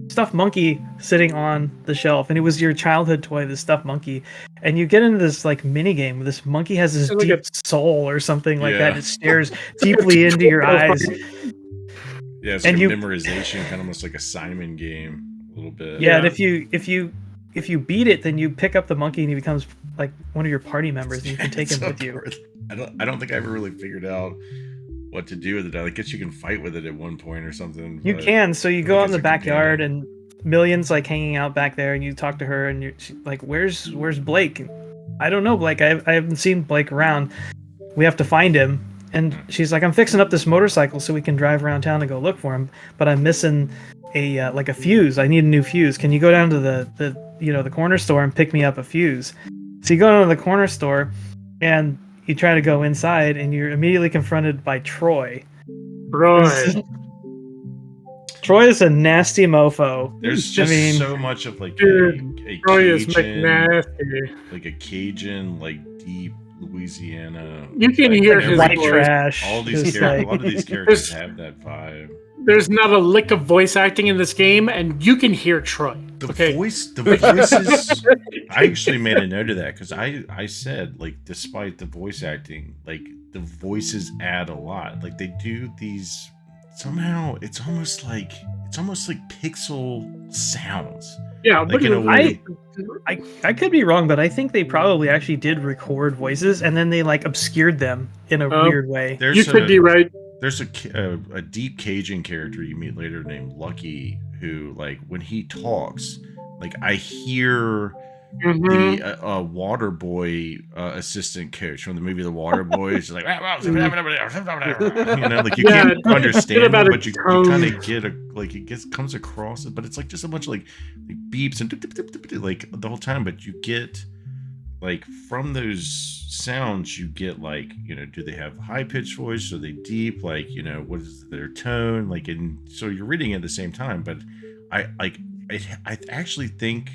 stuffed monkey sitting on the shelf, and it was your childhood toy, the stuffed monkey. And you get into this like mini game where this monkey has this deep soul or something like that. It stares deeply into your eyes. Yeah, it's and like a memorization, kind of almost like a Simon game. A little bit. Yeah, and if you beat it, then you pick up the monkey and he becomes like one of your party members, and you can take him with you. I don't think I ever really figured out what to do with it. I guess you can fight with it at one point or something. You can. So you go out in the backyard, and Million's like hanging out back there, and you talk to her, and you're like, "Where's Blake?" I don't know, Blake. I haven't seen Blake around. We have to find him. And she's like, "I'm fixing up this motorcycle so we can drive around town and go look for him, but I'm missing a fuse. I need a new fuse. Can you go down to the corner store and pick me up a fuse?" So you go down to the corner store and you try to go inside, and you're immediately confronted by Troy. Troy is a nasty mofo. There's just so much of like a Cajun, like deep Louisiana. You can hear his white voice. Trash. All these characters, a lot of these characters have that vibe. There's not a lick of voice acting in this game, and you can hear Troy. The voices. I actually made a note of that because I said, like, despite the voice acting, like the voices add a lot. Like they do these somehow. It's almost like pixel sounds. Yeah, like in a way. I could be wrong, but I think they probably actually did record voices and then they like obscured them in a weird way. You could be right. There's a deep Cajun character you meet later named Lucky, who, like, when he talks, like, I hear the water boy assistant coach from the movie The Water Boy. It's like, you know, like, you can't understand him, but you kind of get it comes across it, but it's like just a bunch of like beeps and like the whole time, but you get like from those sounds you get like, you know, do they have high pitched voice, are they deep, like, you know, what is their tone, like, and so you're reading it at the same time. But I actually think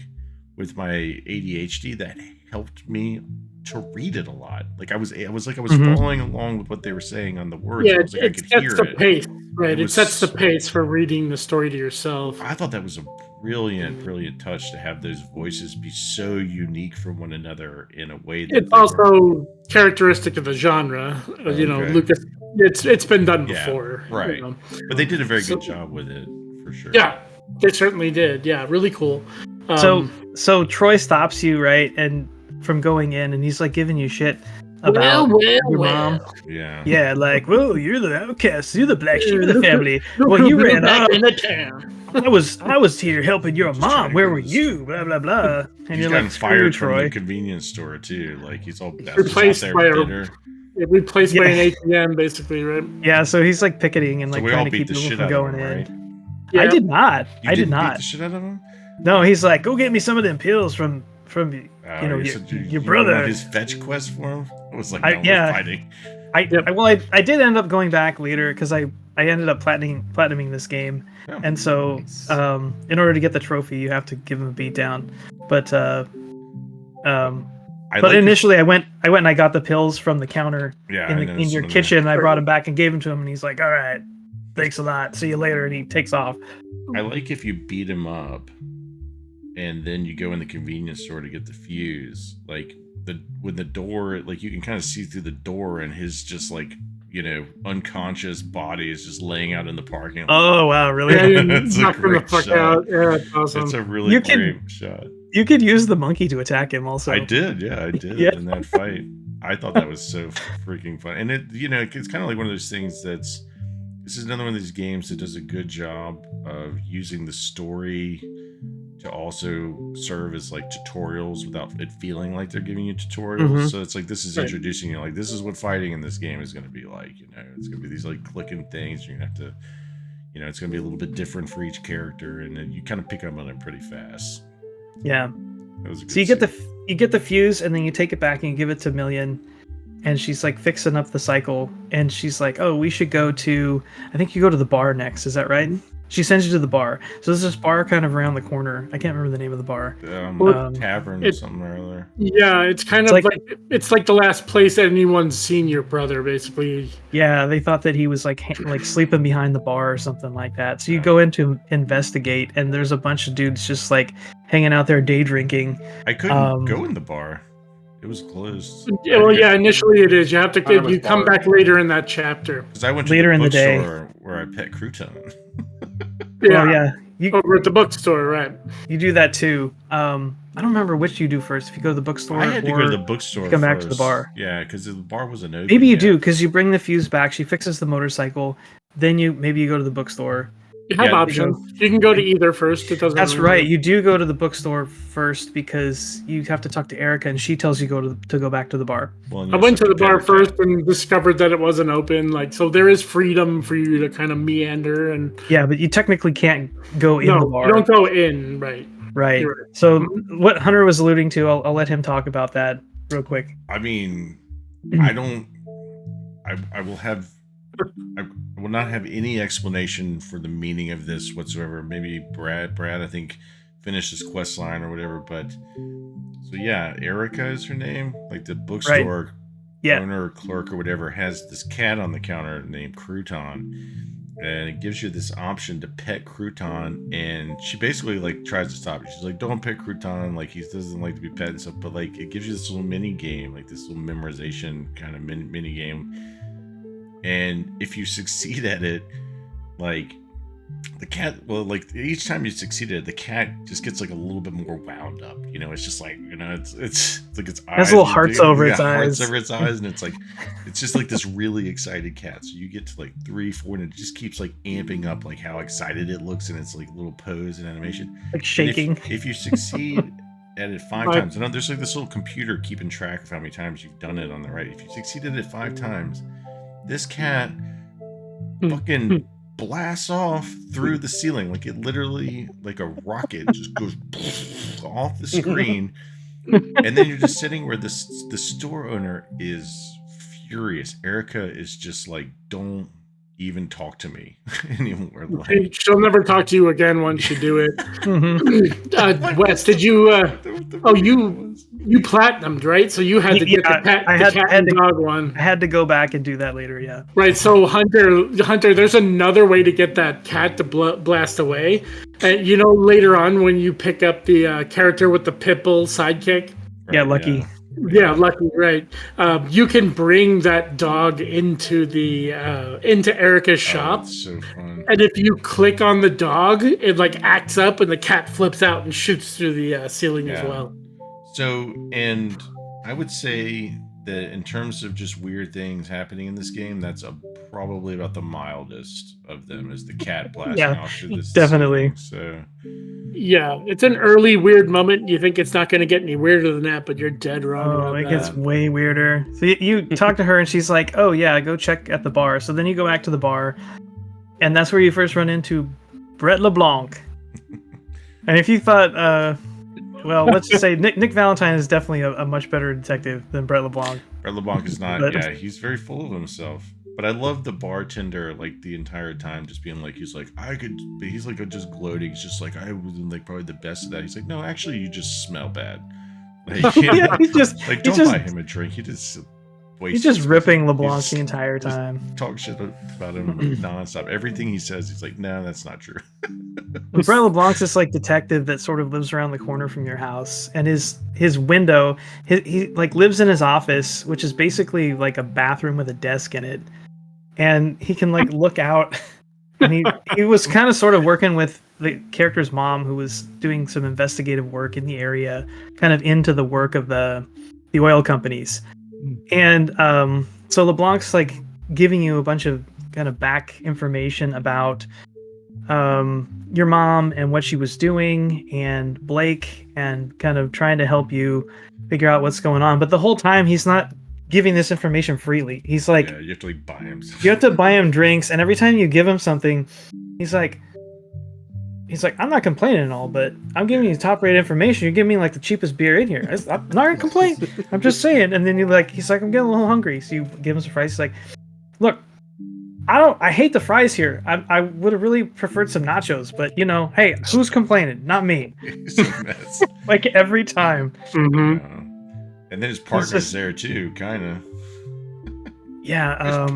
with my ADHD that helped me to read it a lot. Like I was following along with what they were saying on the words. Yeah, I was like, I could hear the it. pace, right? It sets the pace for reading the story to yourself. I thought that was a brilliant touch to have those voices be so unique from one another in a way that it's also characteristic of the genre. You know, Lucas. It's been done before, right? You know? But they did a very good job with it, for sure. Yeah, they certainly did. Yeah, really cool. So Troy stops you, right, and from going in, and he's like giving you shit about your mom. Yeah, like, whoa, you're the outcast, you're the black sheep of the family. Well, you ran off in the town. I was here helping your mom. Where were you? Blah blah blah. And he's you're gotten like, fired Troy. from the convenience store too. Like he's all replaced by an ATM, basically, right? Yeah, so he's like picketing and like trying to keep people from going in. Right? Yeah. I did not. I did not beat the shit out of him. No, he's like, go get me some of them pills from your brother. His fetch quest for him. I was like, no, we're fighting. I did end up going back later because I ended up platinuming this game, and so in order to get the trophy, you have to give him a beat down. But initially, I went and I got the pills from the counter in your kitchen. I brought him back and gave him to him, and he's like, "All right, thanks a lot. See you later." And he takes off. I like if you beat him up, and then you go in the convenience store to get the fuse. Like when the door, like you can kind of see through the door, and his just like, you know, unconscious body is just laying out in the parking lot. Oh wow, really? It's a great shot. Yeah, it's awesome. It's a really great shot. You could use the monkey to attack him also. I did in that fight. I thought that was so freaking fun. And it, you know, it's kind of like one of those things this is another one of these games that does a good job of using the story to also serve as like tutorials without it feeling like they're giving you tutorials. So it's like, this is introducing you, like, this is what fighting in this game is going to be like, you know, it's going to be these like clicking things. You're going to have to, you know, it's going to be a little bit different for each character, and then you kind of pick up on it pretty fast. Yeah. So you get the fuse, and then you take it back and you give it to Million, and she's like fixing up the cycle, and she's like, "Oh, we should go to. I think you go to the bar next. Is that right?" She sends you to the bar. So there's this bar kind of around the corner. I can't remember the name of the bar. Tavern or something or other. Yeah, it's kind of it's like the last place anyone's seen your brother, basically. Yeah, they thought that he was like sleeping behind the bar or something like that. So you go in to investigate, and there's a bunch of dudes just like hanging out there day drinking. I couldn't go in the bar. It was closed. Yeah, well, yeah, initially it is. You have to you come back later in that chapter. Because I went to later the in the day where I pet Crouton. Yeah, oh, yeah. Over at the bookstore, right? You do that too. I don't remember which you do first. If you go to the bookstore, I had to go to the bookstore. Come back to the bar. Yeah, because the bar wasn't open. Maybe you do, because you bring the fuse back. She fixes the motorcycle. Then you go to the bookstore. You have options. You can go to either first. It doesn't. That's right. You do go to the bookstore first because you have to talk to Erica, and she tells you to go back to the bar. Well, I went to the bar first and discovered that it wasn't open. Like, so there is freedom for you to kind of meander and. Yeah, but you technically can't go in the bar. You don't go in, right? Right. So what Hunter was alluding to, I'll let him talk about that real quick. I mean, I will not have any explanation for the meaning of this whatsoever. Maybe Brad, I think, finished his quest line or whatever. But so yeah, Erica is her name. Like the bookstore owner or clerk or whatever has this cat on the counter named Crouton, and it gives you this option to pet Crouton. And she basically like tries to stop it. She's like, "Don't pet Crouton. Like he doesn't like to be pet and stuff." But like it gives you this little mini game, like this little memorization kind of mini game. And if you succeed at it, like the cat, well, like each time you succeed at it, the cat just gets like a little bit more wound up. You know, it's just like, you know, it's like its eyes. Has little hearts over its eyes. Hearts over its eyes, and it's like, it's just like this really excited cat. So you get to like 3, 4, and it just keeps like amping up like how excited it looks in its like little pose and animation. Like shaking. If you succeed at it 5 times, and there's like this little computer keeping track of how many times you've done it on the right. If you succeeded at 5 times, this cat fucking blasts off through the ceiling. Like it literally, like a rocket, just goes off the screen. And then you're just sitting where the store owner is furious. Erica is just like, "Don't even talk to me anymore." Like, she'll never talk to you again once you do it. Wes, did you? You platinumed, right? So you had to get the cat, and dog one. I had to go back and do that later. Yeah. Right. So Hunter, there's another way to get that cat to blast away. And you know, later on when you pick up the character with the pitbull sidekick. Yeah, Lucky. Yeah, Lucky, right. You can bring that dog into Erica's shop. That's so fun. And if you click on the dog, it like acts up and the cat flips out and shoots through the ceiling as well. So, and I would say that in terms of just weird things happening in this game, that's probably about the mildest of them, is the cat blasting off through this. Definitely. So. Yeah, it's an early weird moment. You think it's not going to get any weirder than that, but you're dead wrong. Oh, it gets way weirder. So you talk to her, and she's like, "Oh yeah, go check at the bar." So then you go back to the bar, and that's where you first run into Brett LeBlanc. And if you thought, well, let's just say Nick Valentine is definitely a much better detective than Brett LeBlanc. Brett LeBlanc is not. Yeah, he's very full of himself. But I love the bartender, like the entire time, just being like, he's like, he's like just gloating. He's just like, I was like probably the best of that. He's like, no, actually, you just smell bad. Like, yeah, he's just like, don't buy him a drink. He's just ripping LeBlanc the entire time. Talk shit about him nonstop. Everything he says, he's like, no, that's not true. Brett LeBlanc's this like detective that sort of lives around the corner from your house, and his window, he like lives in his office, which is basically like a bathroom with a desk in it, and he can like look out. And he was kind of sort of working with the character's mom, who was doing some investigative work in the area, kind of into the work of the oil companies. And so LeBlanc's like giving you a bunch of kind of back information about your mom and what she was doing, and Blake, and kind of trying to help you figure out what's going on. But the whole time he's not giving this information freely. He's like, you have to like buy him something. You have to buy him drinks, and every time you give him something, he's like, he's like, I'm not complaining and all, but I'm giving you top-rated information. You're giving me like the cheapest beer in here. I'm not gonna complain. I'm just saying. And then he's like, I'm getting a little hungry. So you give him some fries. He's like, look, I hate the fries here. I would have really preferred some nachos, but hey, who's complaining? Not me. Like every time. And then his partner's there too, kind of. Yeah,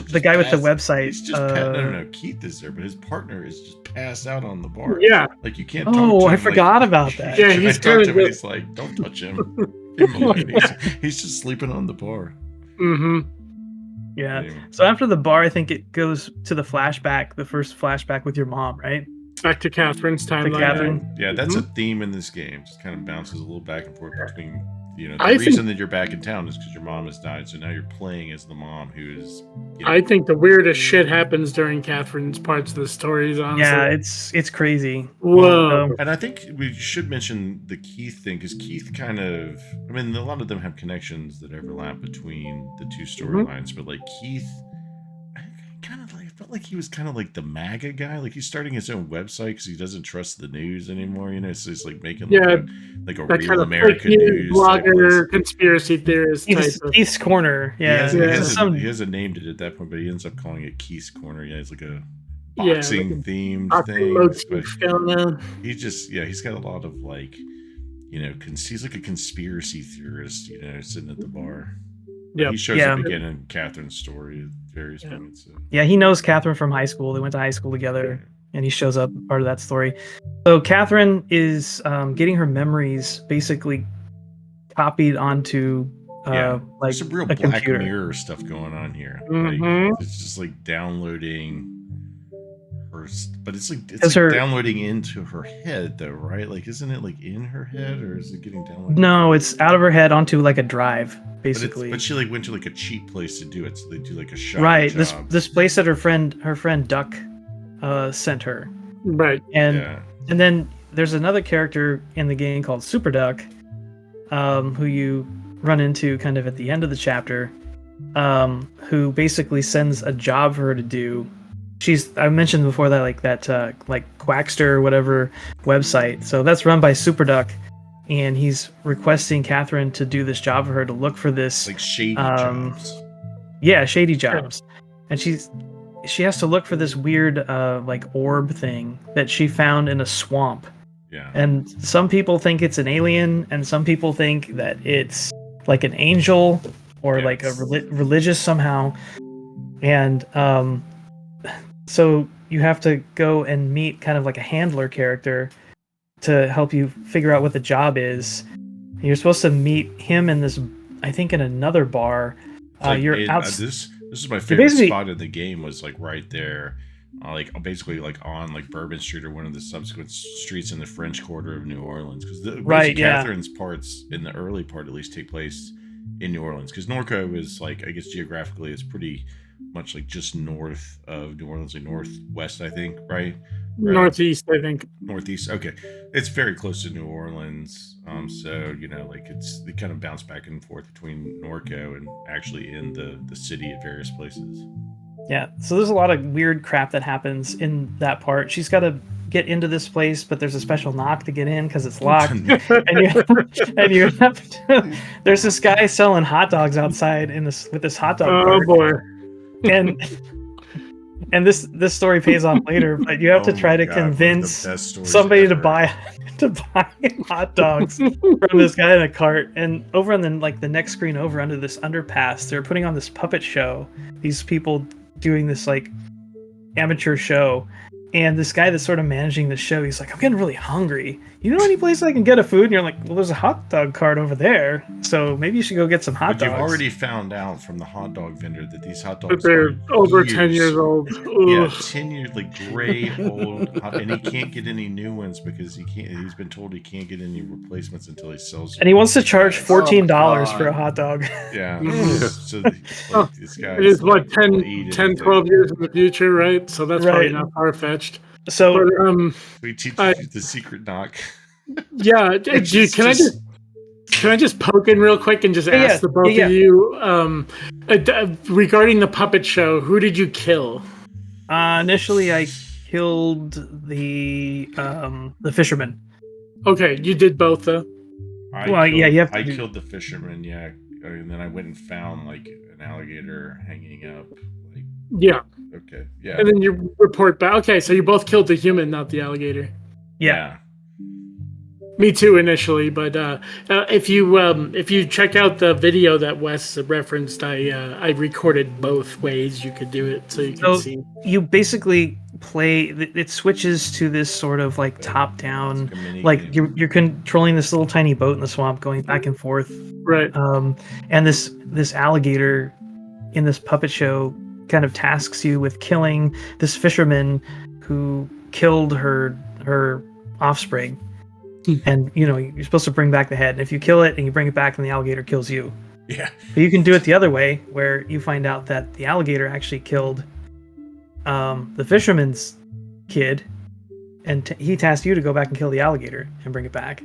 the guy with the website. He's just no, Keith is there, but his partner is just passed out on the bar. Yeah, like you can't. Talk to him, I forgot about that. Yeah, he's talked to him. He's like, don't touch him. He's just sleeping on the bar. Yeah. Anyway. So after the bar, I think it goes to the flashback, the first flashback with your mom, right? Back to Catherine's timeline. Yeah, that's a theme in this game. Just kind of bounces a little back and forth between. The reason that you're back in town is because your mom has died, so now you're playing as the mom who is. I think the weirdest shit happens during Catherine's parts of the stories. Honestly, yeah, it's crazy. Whoa! And I think we should mention the Keith thing because Keith kind of. I mean, a lot of them have connections that overlap between the two storylines, but like Keith. I felt like he was kind of like the MAGA guy. Like he's starting his own website because he doesn't trust the news anymore. So he's like making like a real kind of American news blogger, conspiracy theorist type. Keith's Corner. Yeah, he hasn't named it at that point, but he ends up calling it Keith's Corner. Yeah, it's like a boxing themed thing. He's got a lot of like, he's like a conspiracy theorist. Sitting at the bar. Yeah, he shows up again in Catherine's story at various points. So. Yeah, he knows Catherine from high school. They went to high school together, and he shows up part of that story. So Catherine is getting her memories basically copied onto like some real a Black computer. Mirror stuff going on here. Like, it's just like downloading her, but it's like downloading into her head though, right? Like, isn't it like in her head, or is it getting downloaded? No, it's out of her head onto like a drive. Basically, but she like went to like a cheap place to do it, so they do like a shop. Right, job. this place that her friend Duck sent her. Right, and then there's another character in the game called Super Duck, who you run into kind of at the end of the chapter, who basically sends a job for her to do. I mentioned before that like Quackster or whatever website, so that's run by Super Duck. And he's requesting Catherine to do this job for her to look for this like shady jobs. Yeah, shady jobs. And she has to look for this weird like orb thing that she found in a swamp. Yeah. And some people think it's an alien, and some people think that it's like an angel or like a religious somehow. And so you have to go and meet kind of like a handler character to help you figure out what the job is. You're supposed to meet him in this, I think, in another bar. You're out. This is my favorite spot in the game. Was like right there, like basically like on like Bourbon Street or one of the subsequent streets in the French Quarter of New Orleans. Because Catherine's parts in the early part at least take place in New Orleans. Because Norco is like, I guess geographically it's pretty much like just north of New Orleans, like northwest, I think, right? Northeast, I think. Northeast. Okay, it's very close to New Orleans. So like they kind of bounce back and forth between Norco and actually in the city at various places. Yeah. So there's a lot of weird crap that happens in that part. She's got to get into this place, but there's a special knock to get in because it's locked. and you have to, there's this guy selling hot dogs outside with this hot dog. Oh boy. And this story pays off later, but you have to try to convince somebody to buy hot dogs from this guy in a cart. And over on the next screen over under this underpass, they're putting on this puppet show. These people doing this like amateur show. And this guy that's sort of managing the show, he's like, I'm getting really hungry. You know any place I can get a food? And you're like, well, there's a hot dog cart over there. So maybe you should go get some hot dogs. You've already found out from the hot dog vendor that these hot dogs are over 10 years old. Yeah, 10 years, like gray old. And he can't get any new ones because he's been told he can't get any replacements until he sells them. And he wants to charge $14 for a hot dog. Yeah. So this guy is like 10, 12 years in the future, right? So that's probably not far-fetched. So we teach you the secret knock. Yeah, dude, can I just poke in real quick and just ask the both of you regarding the puppet show? Who did you kill? Initially, I killed the fisherman. Okay, you did both though. I killed the fisherman, yeah, and then I went and found like an alligator hanging up. Like, yeah. Okay. Yeah. And then you report back. Okay, so you both killed the human, not the alligator. Yeah. Me too initially, but if you check out the video that Wes referenced, I recorded both ways you could do it, so you can see. You basically play. It switches to this sort of like top down, like you're controlling this little tiny boat in the swamp, going back and forth. Right. And this alligator in this puppet show kind of tasks you with killing this fisherman who killed her offspring. And you're supposed to bring back the head. And if you kill it and you bring it back, then the alligator kills you. Yeah. But you can do it the other way, where you find out that the alligator actually killed the fisherman's kid, and he tasked you to go back and kill the alligator and bring it back.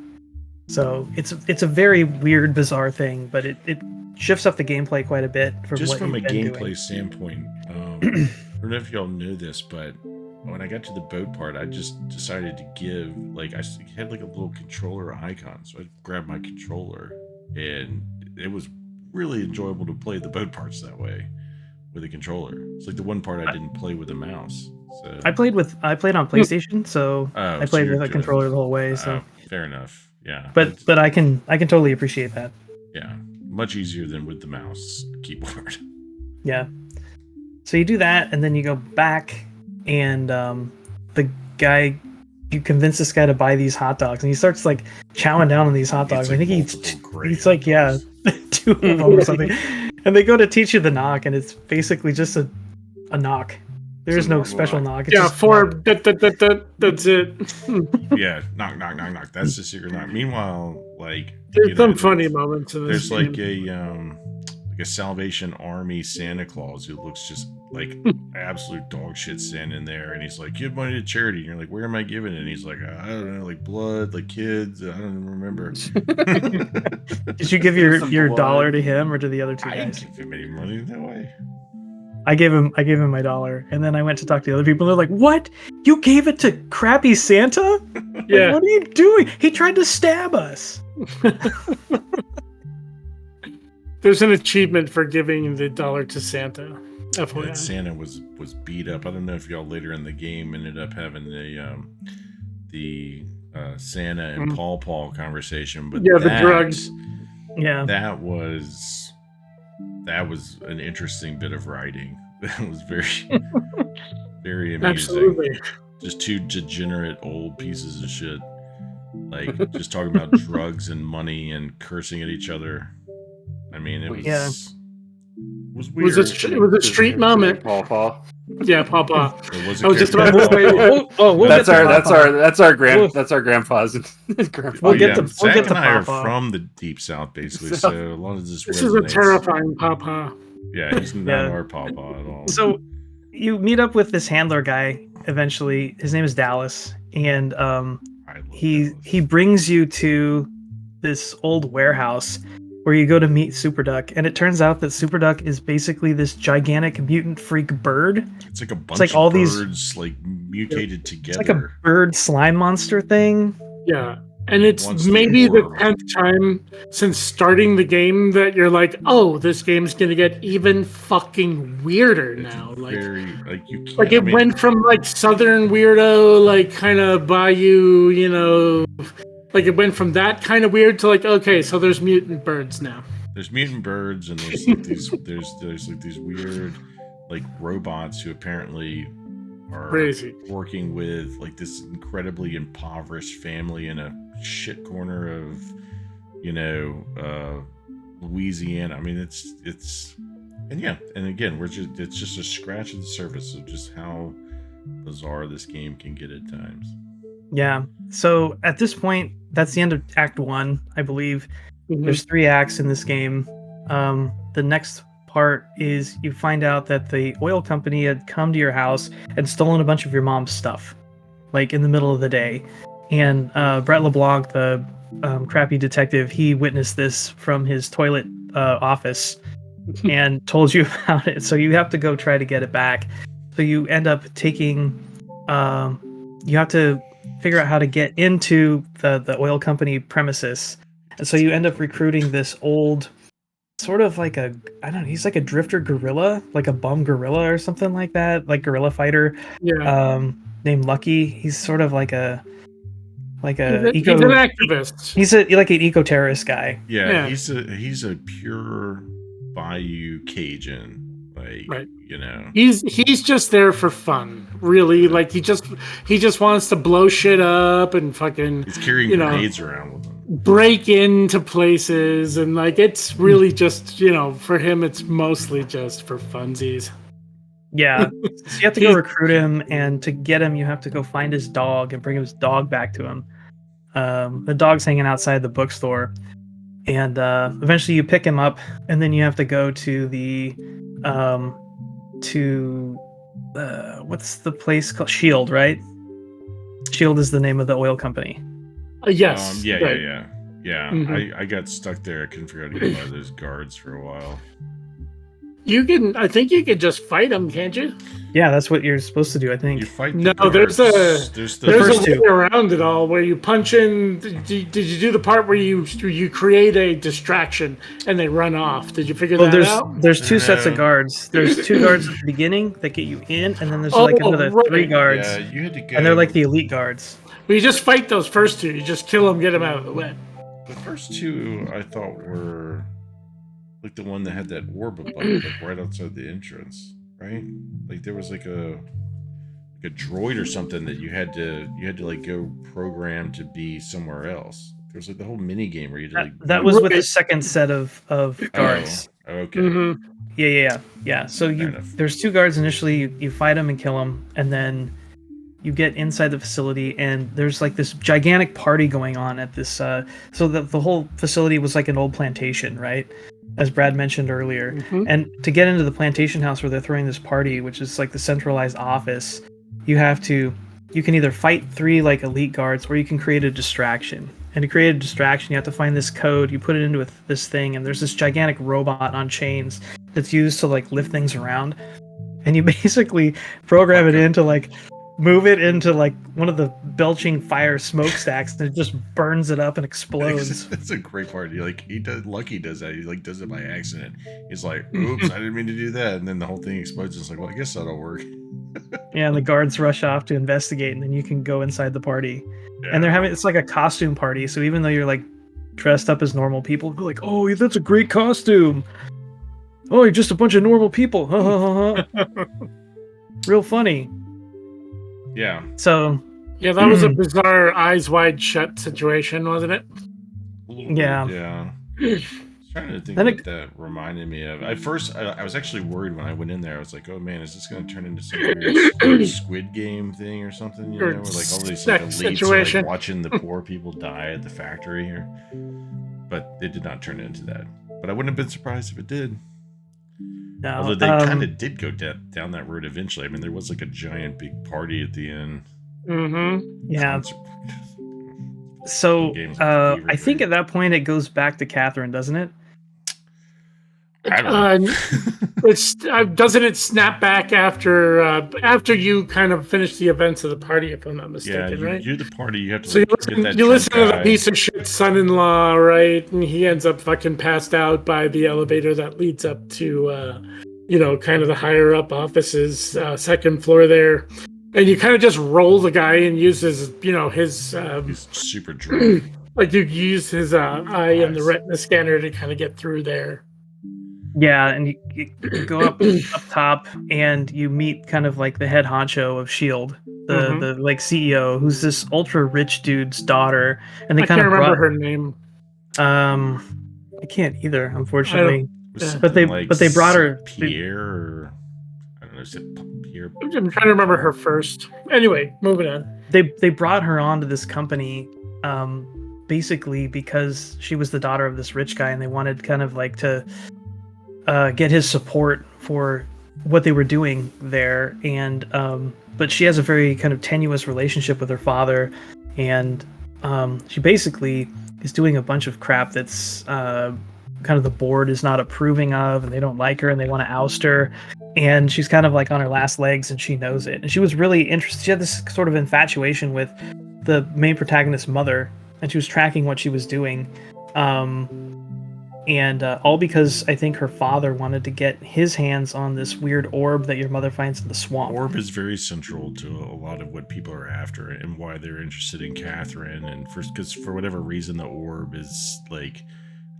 So it's a very weird, bizarre thing, but it shifts up the gameplay quite a bit from just what from a you've been gameplay doing. standpoint. I don't know if y'all know this, but when I got to the boat part, I just decided to give, like, I had like a little controller icon, so I grabbed my controller, and it was really enjoyable to play the boat parts that way with a controller. It's like the one part I didn't play with a mouse. So I played on PlayStation, so I played with a controller the whole way. So fair enough, yeah. But I can totally appreciate that. Yeah, much easier than with the mouse keyboard. Yeah. So you do that, and then you go back, and the guy, you convince this guy to buy these hot dogs, and he starts like chowing down on these hot dogs. Like, I think he's like 2 of them or something. And they go to teach you the knock, and it's basically just a knock. There's no special knock. It's just that's it. Yeah, knock. That's the secret knock. Meanwhile, like, there's some funny moments in this. There's like a Salvation Army Santa Claus who looks just like absolute dog shit standing there, and he's like, give money to charity, and you're like, where am I giving it? And he's like, I don't know, like blood, like kids, I don't even remember. Did you give your dollar to him or to the other two guys? I didn't give him any money that way. I gave him my dollar, and then I went to talk to the other people, and they're like, what? You gave it to crappy Santa? Yeah. Like, what are you doing? He tried to stab us. There's an achievement for giving the dollar to Santa. FYI. Santa was beat up. I don't know if y'all later in the game ended up having the Santa and Paw conversation, but the drugs. Yeah, that was an interesting bit of writing. That was very very amusing. Absolutely. Just two degenerate old pieces of shit, like just talking about drugs and money and cursing at each other. I mean, it was weird. It was a street moment. Paw. Yeah, Paw. It was I was just about to say. That's our grandpa's. We'll get to Zach and I are Paw. from the deep south, basically. So a lot of this is a terrifying Paw. Yeah, he's not our Paw at all. So you meet up with this handler guy eventually. His name is Dallas, and he brings you to this old warehouse where you go to meet Super Duck, and it turns out that Super Duck is basically this gigantic mutant freak bird. It's like a bunch of birds like mutated together. It's like a bird slime monster thing. Yeah. And it's maybe the 10th time since starting the game that you're like, oh, this game's gonna get even fucking weirder now. It went from like southern weirdo, like kind of bayou, like it went from that kind of weird to like, okay, so there's mutant birds now. There's mutant birds, and there's like these there's like these weird like robots who apparently are crazy working with like this incredibly impoverished family in a shit corner of Louisiana. I mean, it's and again, it's just a scratch of the surface of just how bizarre this game can get at times. Yeah. So at this point, that's the end of Act 1, I believe. Mm-hmm. There's 3 acts in this game. The next part is you find out that the oil company had come to your house and stolen a bunch of your mom's stuff, like in the middle of the day. And Brett LeBlanc, the crappy detective, he witnessed this from his toilet office and told you about it. So you have to go try to get it back. So you end up taking you have to figure out how to get into the oil company premises. And so you end up recruiting this old, sort of like he's like a drifter gorilla, like a bum gorilla or something like that, like guerrilla fighter. Yeah. Named Lucky. He's sort of like he's an activist. He's like an eco-terrorist guy. Yeah, he's a pure Bayou Cajun. Right. You know, he's just there for fun, really. Like he just wants to blow shit up and fucking. He's carrying grenades around with him. Break into places, and like it's really just for him, it's mostly just for funsies. Yeah, so you have to go recruit him, and to get him, you have to go find his dog and bring his dog back to him. The dog's hanging outside the bookstore, and eventually you pick him up, and then you have to go to the what's the place called? Shield, right? Shield is the name of the oil company. Yes. Yeah. Mm-hmm. I got stuck there. I couldn't figure out how to get by those guards for a while. I think you can just fight them, can't you? Yeah, that's what you're supposed to do, I think. You fight No, guards. there's a way around it all where you punch in. Did you do the part where you create a distraction and they run off? Did you figure that out? There's two sets of guards. There's 2 guards at the beginning that get you in, and then there's another 3 guards. Yeah, you had to go. And they're like the elite guards. Well, you just fight those first 2. You just kill them, get them out of the way. The first 2 I thought were like the one that had that orb above it, like right outside the entrance, right? Like there was like a droid or something that you had to like go program to be somewhere else. There was like the whole mini game where you had to like that was with the second set of guards. Oh, okay. Mm-hmm. Yeah. So there's 2 guards initially. You fight them and kill them, and then you get inside the facility, and there's like this gigantic party going on at this. So the whole facility was like an old plantation, right? As Brad mentioned earlier. Mm-hmm. And to get into the plantation house where they're throwing this party, which is like the centralized office, you can either fight 3 like elite guards, or you can create a distraction. And to create a distraction, you have to find this code, you put it into this thing, and there's this gigantic robot on chains that's used to like lift things around. And you basically program it in to like move it into like one of the belching fire smokestacks, and it just burns it up and explodes. That's a great part. Lucky does that. He like does it by accident. He's like, "Oops, I didn't mean to do that," and then the whole thing explodes. It's like, well, I guess that'll work. Yeah, and the guards rush off to investigate, and then you can go inside the party. Yeah. And it's like a costume party. So even though you're like dressed up as normal people, they're like, "Oh, that's a great costume. Oh, you're just a bunch of normal people." Real funny. Yeah. So. Yeah, that was a bizarre eyes wide shut situation, wasn't it? Yeah. Yeah. I was trying to think what that reminded me of. At first, I was actually worried when I went in there. I was like, "Oh man, is this going to turn into some weird Squid Game thing or something?" You know, where like all these like, elites are, like, watching the poor people die at the factory here. But it did not turn into that. But I wouldn't have been surprised if it did. No, although they kind of did go down that road eventually. I mean, there was like a giant big party at the end. Mm-hmm. Yeah. So I think at that point it goes back to Catherine, doesn't it? Doesn't it snap back after you kind of finish the events of the party, if I'm not mistaken, right? You do the party, you have to. So you listen to the piece of shit son-in-law, right? And he ends up fucking passed out by the elevator that leads up to, kind of the higher up offices, second floor there. And you kind of just roll the guy and use his, he's super drunk. Like you use his eye and the retina scanner to kind of get through there. Yeah, and you go up top, and you meet kind of like the head honcho of S.H.I.E.L.D., the like CEO, who's this ultra rich dude's daughter, and they kind of remember her name. I can't either, unfortunately. But they brought her Pierre, or I don't know, is it Pierre? I'm trying to remember her first. Anyway, moving on. They brought her onto this company, basically because she was the daughter of this rich guy, and they wanted kind of like to get his support for what they were doing there. And but she has a very kind of tenuous relationship with her father, and she basically is doing a bunch of crap that's kind of the board is not approving of, and they don't like her and they want to oust her. And she's kind of like on her last legs, and she knows it. And she was really interested. She had this sort of infatuation with the main protagonist's mother, and she was tracking what she was doing. And all because I think her father wanted to get his hands on this weird orb that your mother finds in the swamp. Orb is very central to a lot of what people are after and why they're interested in Catherine. And because for whatever reason, the orb is like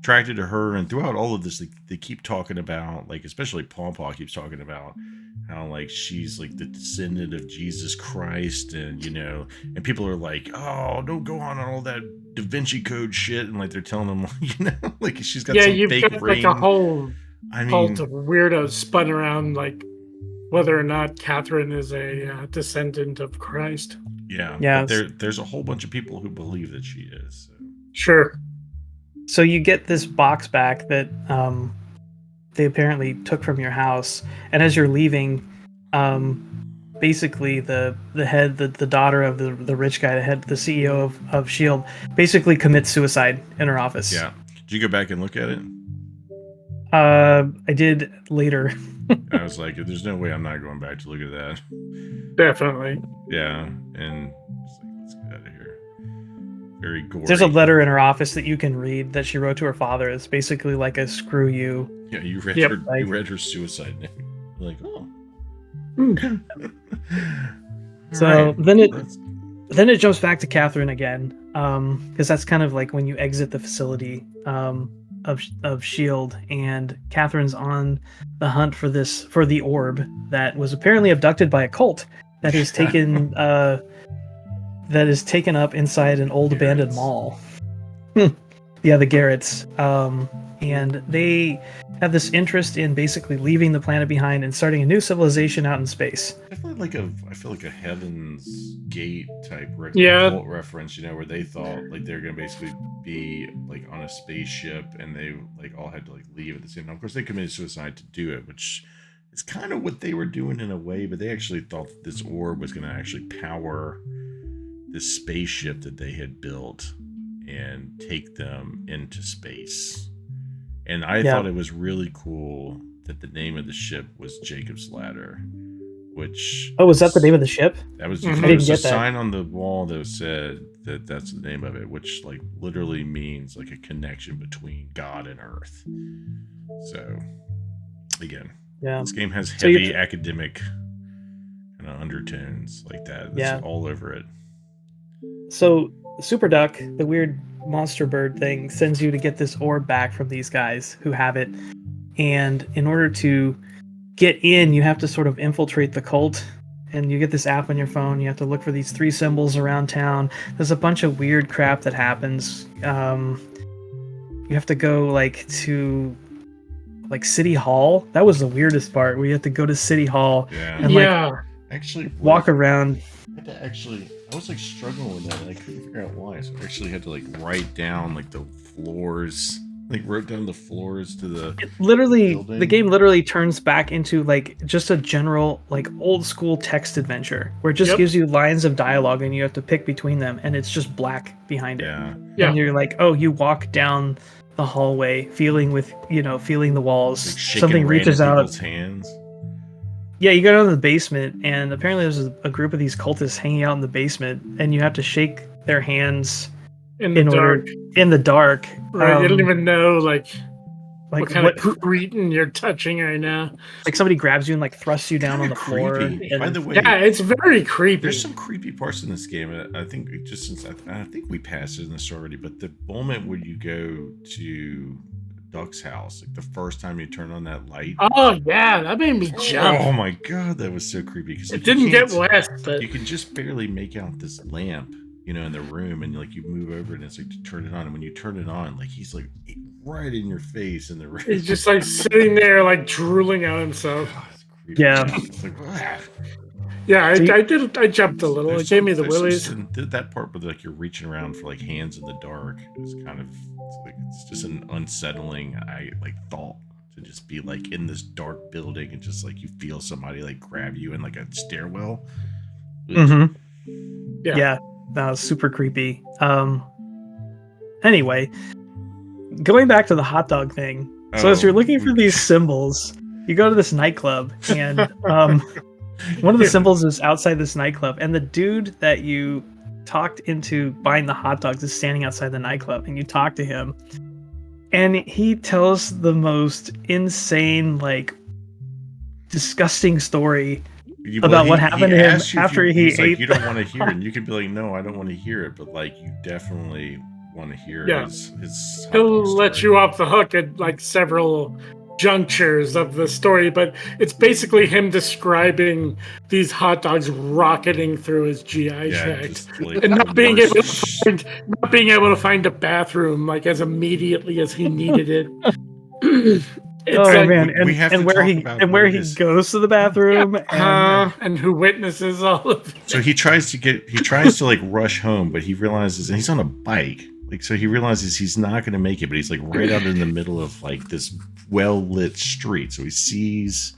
attracted to her. And throughout all of this, they keep talking about, like, especially Pawpaw keeps talking about how like she's like the descendant of Jesus Christ, and and people are like, oh, don't go on all that Da Vinci Code shit, and like they're telling them, like she's got some you've fake got ring. like a whole I cult mean, of weirdos spun around like whether or not Catherine is a descendant of Christ. Yeah. But there's a whole bunch of people who believe that she is. So. Sure. So you get this box back that they apparently took from your house, and as you're leaving, basically the daughter of the rich guy, the CEO of S.H.I.E.L.D., basically commits suicide in her office. Yeah. Did you go back and look at it? I did later. I was like, there's no way I'm not going back to look at that. Definitely. Yeah, and it's like, let's get out of here. Very gory. There's a letter in her office that you can read that she wrote to her father. It's basically like a screw you. Yeah, you read you read her suicide note. Like, oh. So then it jumps back to Catherine again, because that's kind of like when you exit the facility of S.H.I.E.L.D., and Catherine's on the hunt for the orb that was apparently abducted by a cult that is taken up inside an old abandoned mall. Yeah, the Garretts. And they have this interest in basically leaving the planet behind and starting a new civilization out in space. I feel like a Heaven's Gate type cult reference, where they thought like they're gonna basically be like on a spaceship, and they like all had to like leave at the same time. Of course, they committed suicide to do it, which is kind of what they were doing in a way. But they actually thought that this orb was gonna actually power this spaceship that they had built and take them into space. And I thought it was really cool that the name of the ship was Jacob's Ladder, which... Oh, was that the name of the ship? That was, I there didn't was get a that. sign on the wall that said that that's the name of it, which like literally means like a connection between God and Earth. So, again, this game has heavy academic kind of undertones like that. That's all over it. So Super Duck, the weird monster bird thing, sends you to get this orb back from these guys who have it. And in order to get in, you have to sort of infiltrate the cult. And you get this app on your phone. You have to look for these 3 symbols around town. There's a bunch of weird crap that happens. You have to go to City Hall. That was the weirdest part, where you have to go to City Hall and actually walk around. I was like struggling with that, and I couldn't figure out why. So I actually had to like write down like the floors, wrote down the floors to the. The game literally turns back into like just a general like old school text adventure, where it just gives you lines of dialogue and you have to pick between them, and it's just black behind it. Yeah. And you're like, oh, you walk down the hallway, feeling the walls. Like something reaches out. People's hands. Yeah, you go down to the basement, and apparently there's a group of these cultists hanging out in the basement, and you have to shake their hands in the dark. Right, you don't even know what kind of cretin you're touching right now. Like somebody grabs you and like thrusts you down on the floor. By the way, it's very creepy. There's some creepy parts in this game. I think I think we passed this already, but the moment when you go to Duck's house, like the first time you turn on that light. Oh yeah, that made me jump. Oh my god, that was so creepy. Because it didn't get wet, but you can just barely make out this lamp, in the room, and like you move over and it's like to turn it on, and when you turn it on, like he's like right in your face in the room. He's just like sitting there, like drooling on himself. Yeah. It's like, yeah, I jumped a little. It gave me the willies. That part where like you're reaching around for like hands in the dark is kind of it's just an unsettling thought to just be like in this dark building and just like you feel somebody like grab you in like a stairwell. Mm-hmm. Yeah, that was super creepy. Anyway, going back to the hot dog thing. So as you're looking for these symbols, you go to this nightclub, and one of the symbols is outside this nightclub, and the dude that you talked into buying the hot dogs is standing outside the nightclub, and you talk to him, and he tells the most insane, like, disgusting story about what happened to him after he ate. Like, you don't want to hear it, and you can be like, no, I don't want to hear it, but like, you definitely want to hear his He'll let you off the hook at like several junctures of the story, but it's basically him describing these hot dogs rocketing through his GI tract, like, and not being able to find a bathroom like as immediately as he needed it. Man, and where he goes to the bathroom, and who witnesses all of it. So he tries to like rush home, but he realizes, and he's on a bike. Like, so he realizes he's not going to make it, but he's like right out in the middle of like this well-lit street. So he sees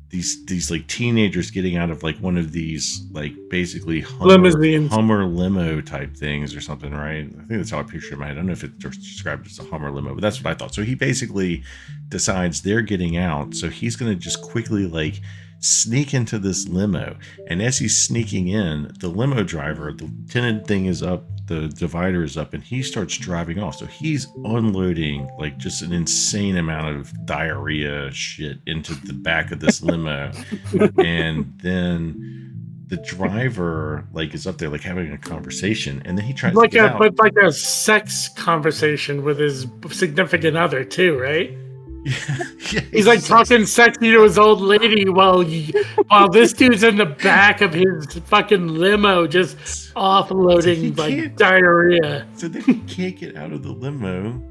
these like teenagers getting out of like one of these like basically Hummer limo type things or something, right? I think that's how I picture it in my head. I don't know if it's described as a Hummer limo, but that's what I thought. So he basically decides they're getting out, so he's going to just quickly like sneak into this limo. And as he's sneaking in, the limo driver, the tinted thing is up, the divider is up, and he starts driving off. So he's unloading like just an insane amount of diarrhea shit into the back of this limo. And then the driver like is up there like having a conversation, and then he tries to get out. But like a sex conversation with his significant other too, right? Yeah, he's like talking sexy to his old lady while this dude's in the back of his fucking limo just offloading like diarrhea. So then he can't get out of the limo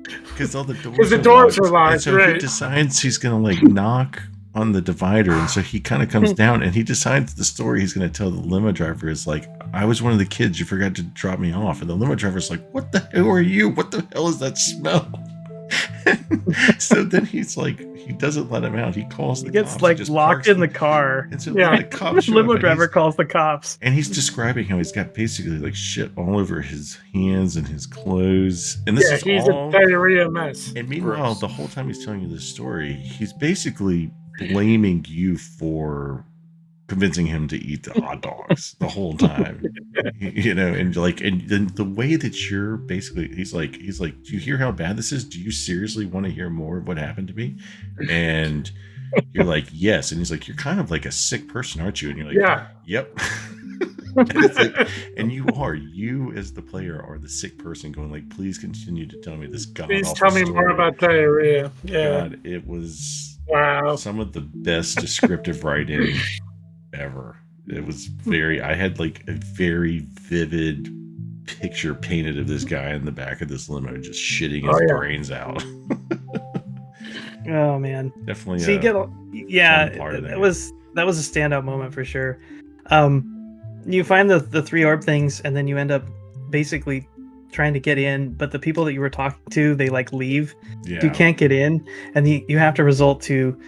because all the doors are locked. And so he decides he's gonna like knock on the divider, and so he kind of comes down, and he decides the story he's going to tell the limo driver is like, I was one of the kids, you forgot to drop me off. And the limo driver's like, what the hell are you? What the hell is that smell? So then he's like, he doesn't let him out. He calls the cops. He gets like locked in the car. And so the cops the limo driver calls the cops. And he's describing how he's got basically like shit all over his hands and his clothes. And this is he's a diarrhea mess. And meanwhile, the whole time he's telling you this story, he's basically blaming you for convincing him to eat the hot dogs the whole time. You know, and like, and then the way that you're basically, he's like, do you hear how bad this is? Do you seriously want to hear more of what happened to me? And you're like, yes. And he's like, you're kind of like a sick person, aren't you? And you're like, yeah, yep. And it's like, and you as the player are the sick person going like, please continue to tell me this please tell me more about diarrhea. Yeah. God, it was wow, some of the best descriptive writing ever. It was I had like a very vivid picture painted of this guy in the back of this limo just shitting his brains out. Oh man, definitely. So that was a standout moment for sure. You find the three orb things, and then you end up basically trying to get in, but the people that you were talking to, they like leave. You can't get in, and you have to resort to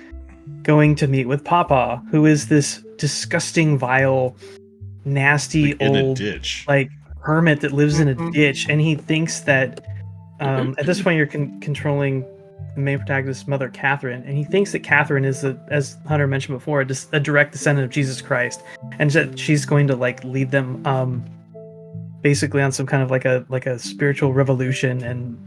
going to meet with Papa, who is this disgusting, vile, nasty like in old a ditch. Like hermit that lives in a ditch, and he thinks that at this point you're controlling the main protagonist's mother, Catherine, and he thinks that Catherine is, as Hunter mentioned before, a direct descendant of Jesus Christ, and that she's going to like lead them basically on some kind of like a spiritual revolution, and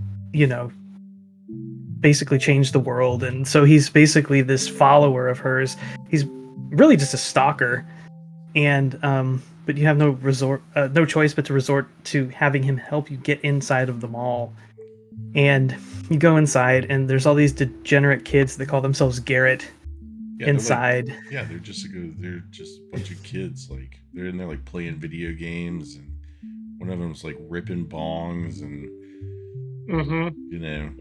basically change the world. And so he's basically this follower of hers. He's really just a stalker, and but you have no choice but to resort to having him help you get inside of the mall. And you go inside, and there's all these degenerate kids that call themselves Garrett inside. They're just a bunch of kids. Like they're in there like playing video games, and one of them's like ripping bongs, and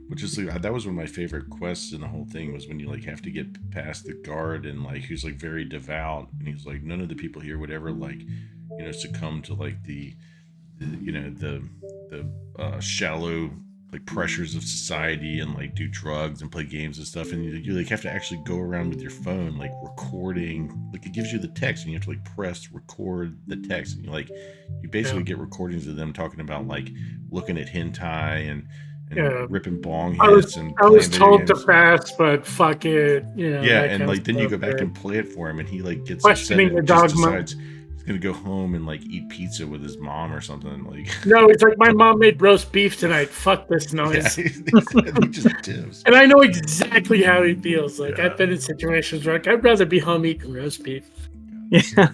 which is like, that was one of my favorite quests in the whole thing, was when you like have to get past the guard, and like who's like very devout, and he's like, none of the people here would ever like succumb to like the shallow like pressures of society, and like do drugs and play games and stuff. And you like have to actually go around with your phone like recording, like it gives you the text, and you have to like press record the text, and you basically get recordings of them talking about like looking at hentai and ripping bong I hits. I was told to fast, but fuck it. Yeah, and like then you go back and play it for him, and he like gets questioning upset and the just dogma. decides he's gonna go home and like eat pizza with his mom or something. Like No, it's like my mom made roast beef tonight. Fuck this noise. he just dips. And I know exactly how he feels. Like I've been in situations where like, I'd rather be home eating roast beef. Yeah.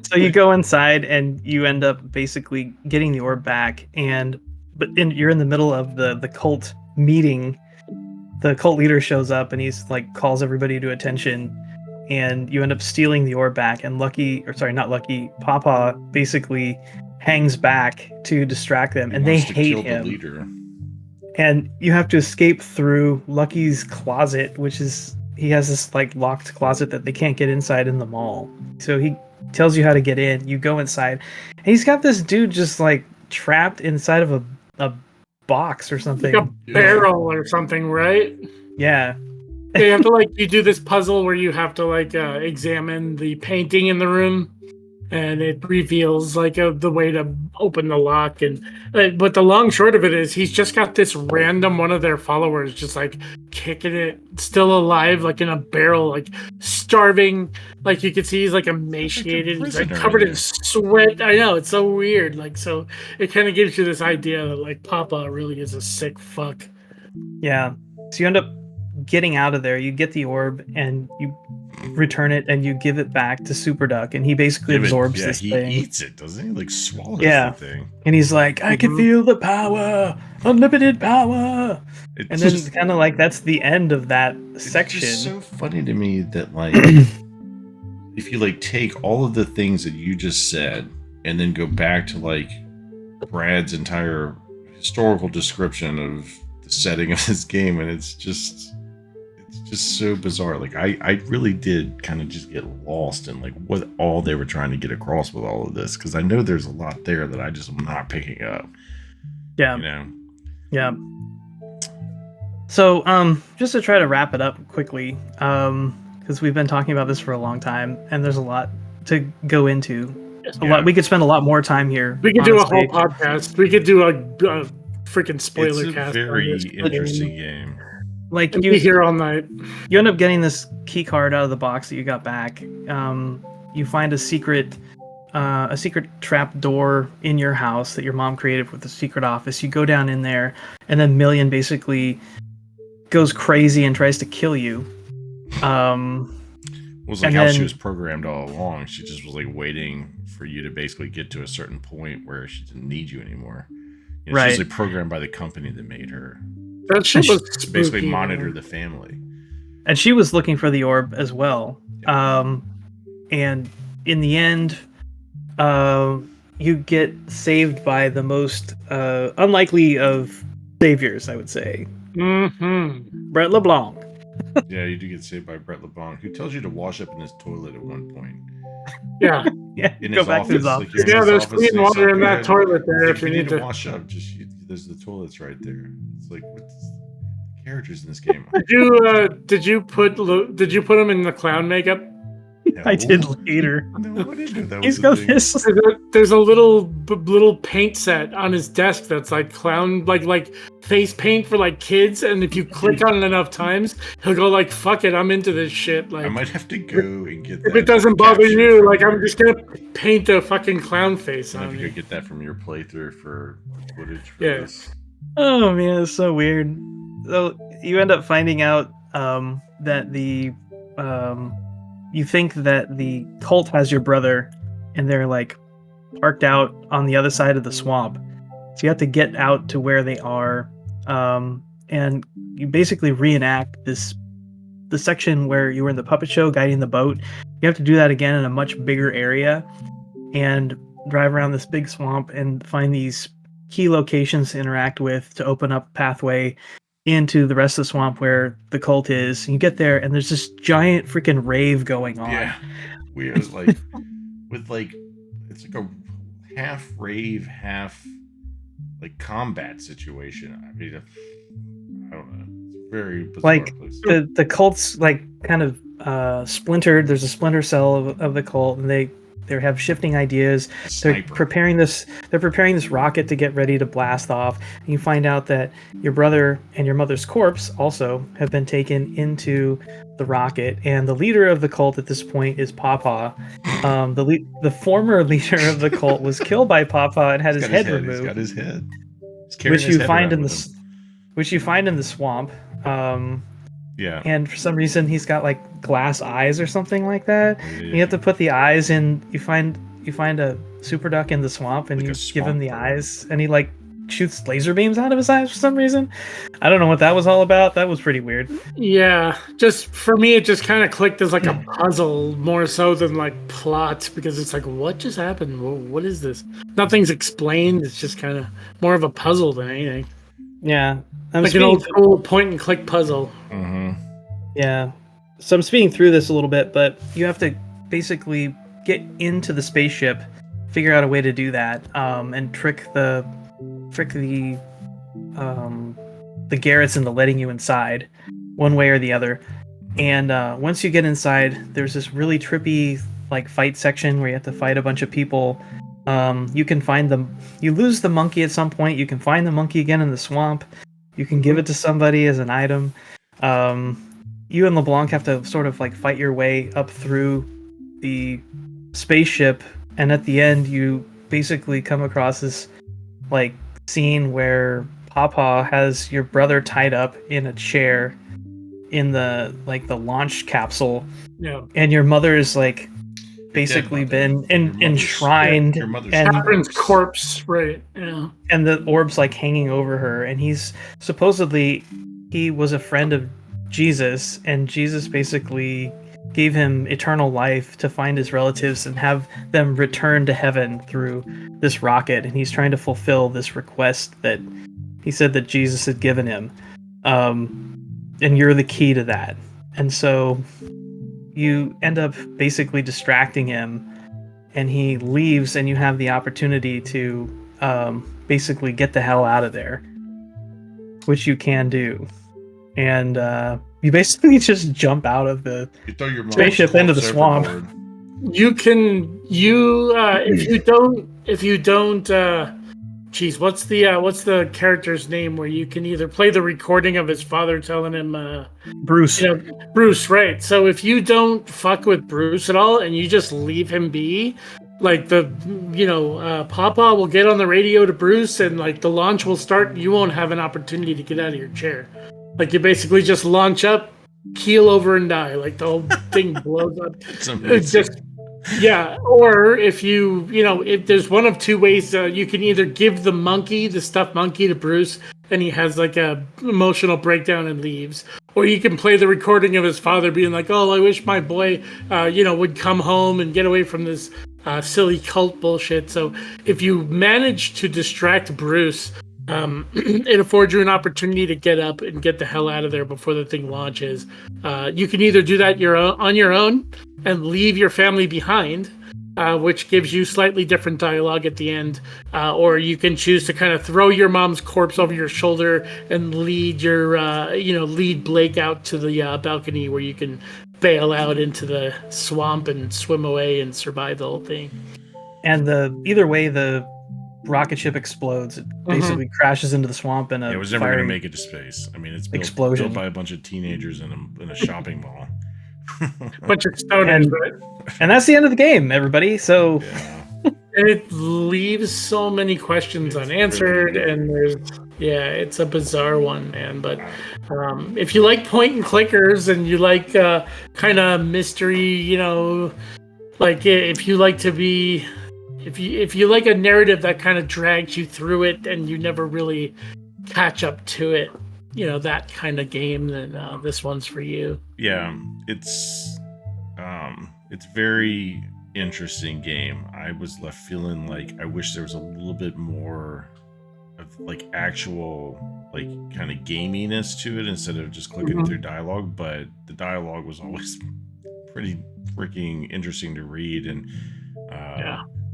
So you go inside and you end up basically getting the orb back, you're in the middle of the cult meeting. The cult leader shows up and he's like calls everybody to attention, and you end up stealing the orb back. And Papa basically hangs back to distract them, and they hate him. The leader. And you have to escape through Lucky's closet, which is he has this like locked closet that they can't get inside in the mall. So he tells you how to get in. You go inside, and he's got this dude just like trapped inside of a box or something, like a barrel or something, right? Yeah. You have to you do this puzzle where you have to examine the painting in the room, and it reveals the way to open the lock. And but the long short of it is he's just got this random one of their followers just kicking it, still alive, in a barrel, starving. You can see he's emaciated, he's covered in sweat. I know, it's so weird. So it kind of gives you this idea that Papa really is a sick fuck. Yeah. So you end up getting out of there. You get the orb and you return it, and you give it back to Super Duck, and he basically absorbs this thing. He eats it, doesn't he? Swallows the thing. And he's like, I can feel the power, unlimited power. And then kind of that's the end of that section. It's so funny to me that if you take all of the things that you just said and then go back to Brad's entire historical description of the setting of this game, and it's just so bizarre. I really did kind of just get lost in what all they were trying to get across with all of this, because I know there's a lot there that I just am not picking up. Yeah. Yeah. So just to try to wrap it up quickly, because we've been talking about this for a long time and there's a lot to go into. Lot. We could spend a lot more time here. We could do a whole podcast. We could do a freaking spoiler cast. It's a very interesting game. You here all night. You end up getting this key card out of the box that you got back. You find a secret trap door in your house that your mom created with the secret office. You go down in there, and then Million basically goes crazy and tries to kill you. It was how she was programmed all along. She just was waiting for you to basically get to a certain point where she didn't need you anymore. Right. She was programmed by the company that made her. That shit was to basically monitor the family. And she was looking for the orb as well. And in the end, you get saved by the most unlikely of saviors, I would say. Mm-hmm. Brett LeBlanc. Yeah, you do get saved by Brett LeBlanc, who tells you to wash up in his toilet at one point. Yeah. Yeah. In Go his back office. to his office. There's clean water in that toilet there if you need to wash up. There's the toilets right there. It's what's the characters in this game? Did you put him in the clown makeup? No. I did later. No, I didn't know that He's was got a thing. this. There's a little paint set on his desk that's clown like face paint for kids, and if you click on it enough times, he'll go fuck it, I'm into this shit. I might have to go and get that. If it doesn't bother you, I'm just gonna paint a fucking clown face on I have to it. go get that from your playthrough for footage for this. Oh man, it's so weird. So you end up finding out that you think that the cult has your brother, and they're parked out on the other side of the swamp. So you have to get out to where they are, and you basically reenact the section where you were in the puppet show guiding the boat. You have to do that again in a much bigger area, and drive around this big swamp and find these key locations to interact with to open up a pathway into the rest of the swamp where the cult is. And you get there, and there's this giant freaking rave going on. Yeah, weird. With it's a half rave, half combat situation. I mean, I don't know. It's a very bizarre place. The cult's kind of splintered. There's a splinter cell of the cult, and they they have shifting ideas. They're preparing this rocket to get ready to blast off. And you find out that your brother and your mother's corpse also have been taken into the rocket, and the leader of the cult at this point is Papa. The former leader of the cult was killed by Papa and had his head removed. He's got his head. Which you find in the swamp. Yeah. And for some reason he's got like glass eyes or something like that. Yeah. You have to put the eyes in. You find a super duck in the swamp, and you give him the eyes, and he like shoots laser beams out of his eyes for some reason. I don't know what that was all about. That was pretty weird. Yeah, just for me, it just kind of clicked as like a puzzle more so than like plot, because it's like, what just happened? What is this? Nothing's explained. It's just kind of more of a puzzle than anything. Yeah, like an old school point and click puzzle. Mm-hmm. Yeah, so I'm speeding through this a little bit, but you have to basically get into the spaceship, figure out a way to do that, and trick the Garretts into letting you inside, one way or the other. And once you get inside, there's this really trippy like fight section where you have to fight a bunch of people. You can find them. You lose the monkey at some point. You can find the monkey again in the swamp. You can give it to somebody as an item. You and LeBlanc have to sort of like fight your way up through the spaceship, and at the end, you basically come across this like scene where Papa has your brother tied up in a chair in the launch capsule. Yeah. And your mother is like basically been enshrined, and Catherine's corpse, right? Yeah. And the orb's like hanging over her, and he's supposedly he was a friend of Jesus, and Jesus basically gave him eternal life to find his relatives and have them return to heaven through this rocket, and he's trying to fulfill this request that he said that Jesus had given him. And you're the key to that. And so you end up basically distracting him, and he leaves, and you have the opportunity to basically get the hell out of there, which you can do. And you basically just jump out of the spaceship into the swamp. You can if you don't geez, what's the character's name where you can either play the recording of his father telling him Bruce. Bruce, right. So if you don't fuck with Bruce at all and you just leave him be, like Papa will get on the radio to Bruce, and like the launch will start, you won't have an opportunity to get out of your chair. Like you basically just launch up, keel over, and die. Like the whole thing blows up. It's just, yeah. Or if if there's one of two ways, you can either give the stuffed monkey to Bruce, and he has like a emotional breakdown and leaves, or you can play the recording of his father being like, "Oh, I wish my boy, would come home and get away from this silly cult bullshit." So if you manage to distract Bruce, it affords you an opportunity to get up and get the hell out of there before the thing launches. You can either do that on your own and leave your family behind, which gives you slightly different dialogue at the end, or you can choose to kind of throw your mom's corpse over your shoulder and lead lead Blake out to the balcony where you can bail out into the swamp and swim away and survive the whole thing. And either way, the rocket ship explodes. It basically crashes into the swamp, and it was never going to make it to space. I mean, it's built by a bunch of teenagers in a shopping mall. Bunch of stoners, right? And that's the end of the game, everybody. So it leaves so many questions unanswered, and it's a bizarre one, man. But if you like point and clickers and you like kind of mystery, like if you like to be. If you like a narrative that kind of drags you through it and you never really catch up to it, that kind of game, then this one's for you. Yeah, it's very interesting game. I was left feeling like I wish there was a little bit more of like actual like kind of gaminess to it instead of just clicking through dialogue. But the dialogue was always pretty freaking interesting to read, and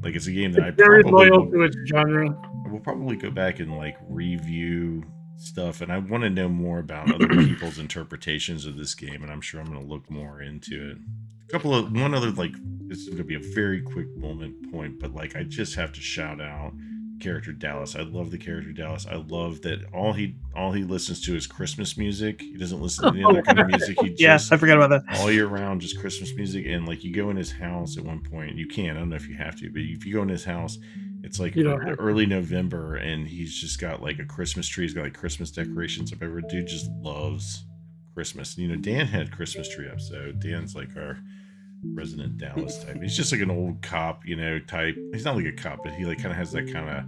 like it's a game that very loyal to its genre. I will probably go back and like review stuff, and I want to know more about other people's interpretations of this game, and I'm sure I'm going to look more into it. One other like this is gonna be a very quick point, but like I just have to shout out character Dallas. I love the character Dallas. I love that all he listens to is Christmas music. He doesn't listen to any other kind of music. He just I forgot about that. all year round, just Christmas music. And like you go in his house at one point, you can. I don't know if you have to, but if you go in his house, it's like early November, and he's just got like a Christmas tree. He's got like Christmas decorations up everywhere. Dude just loves Christmas. You know, Dan had Christmas tree up, so Dan's like our resident Dallas type. He's just like an old cop, you know, type. He's not like a cop, but he like kind of has that kind of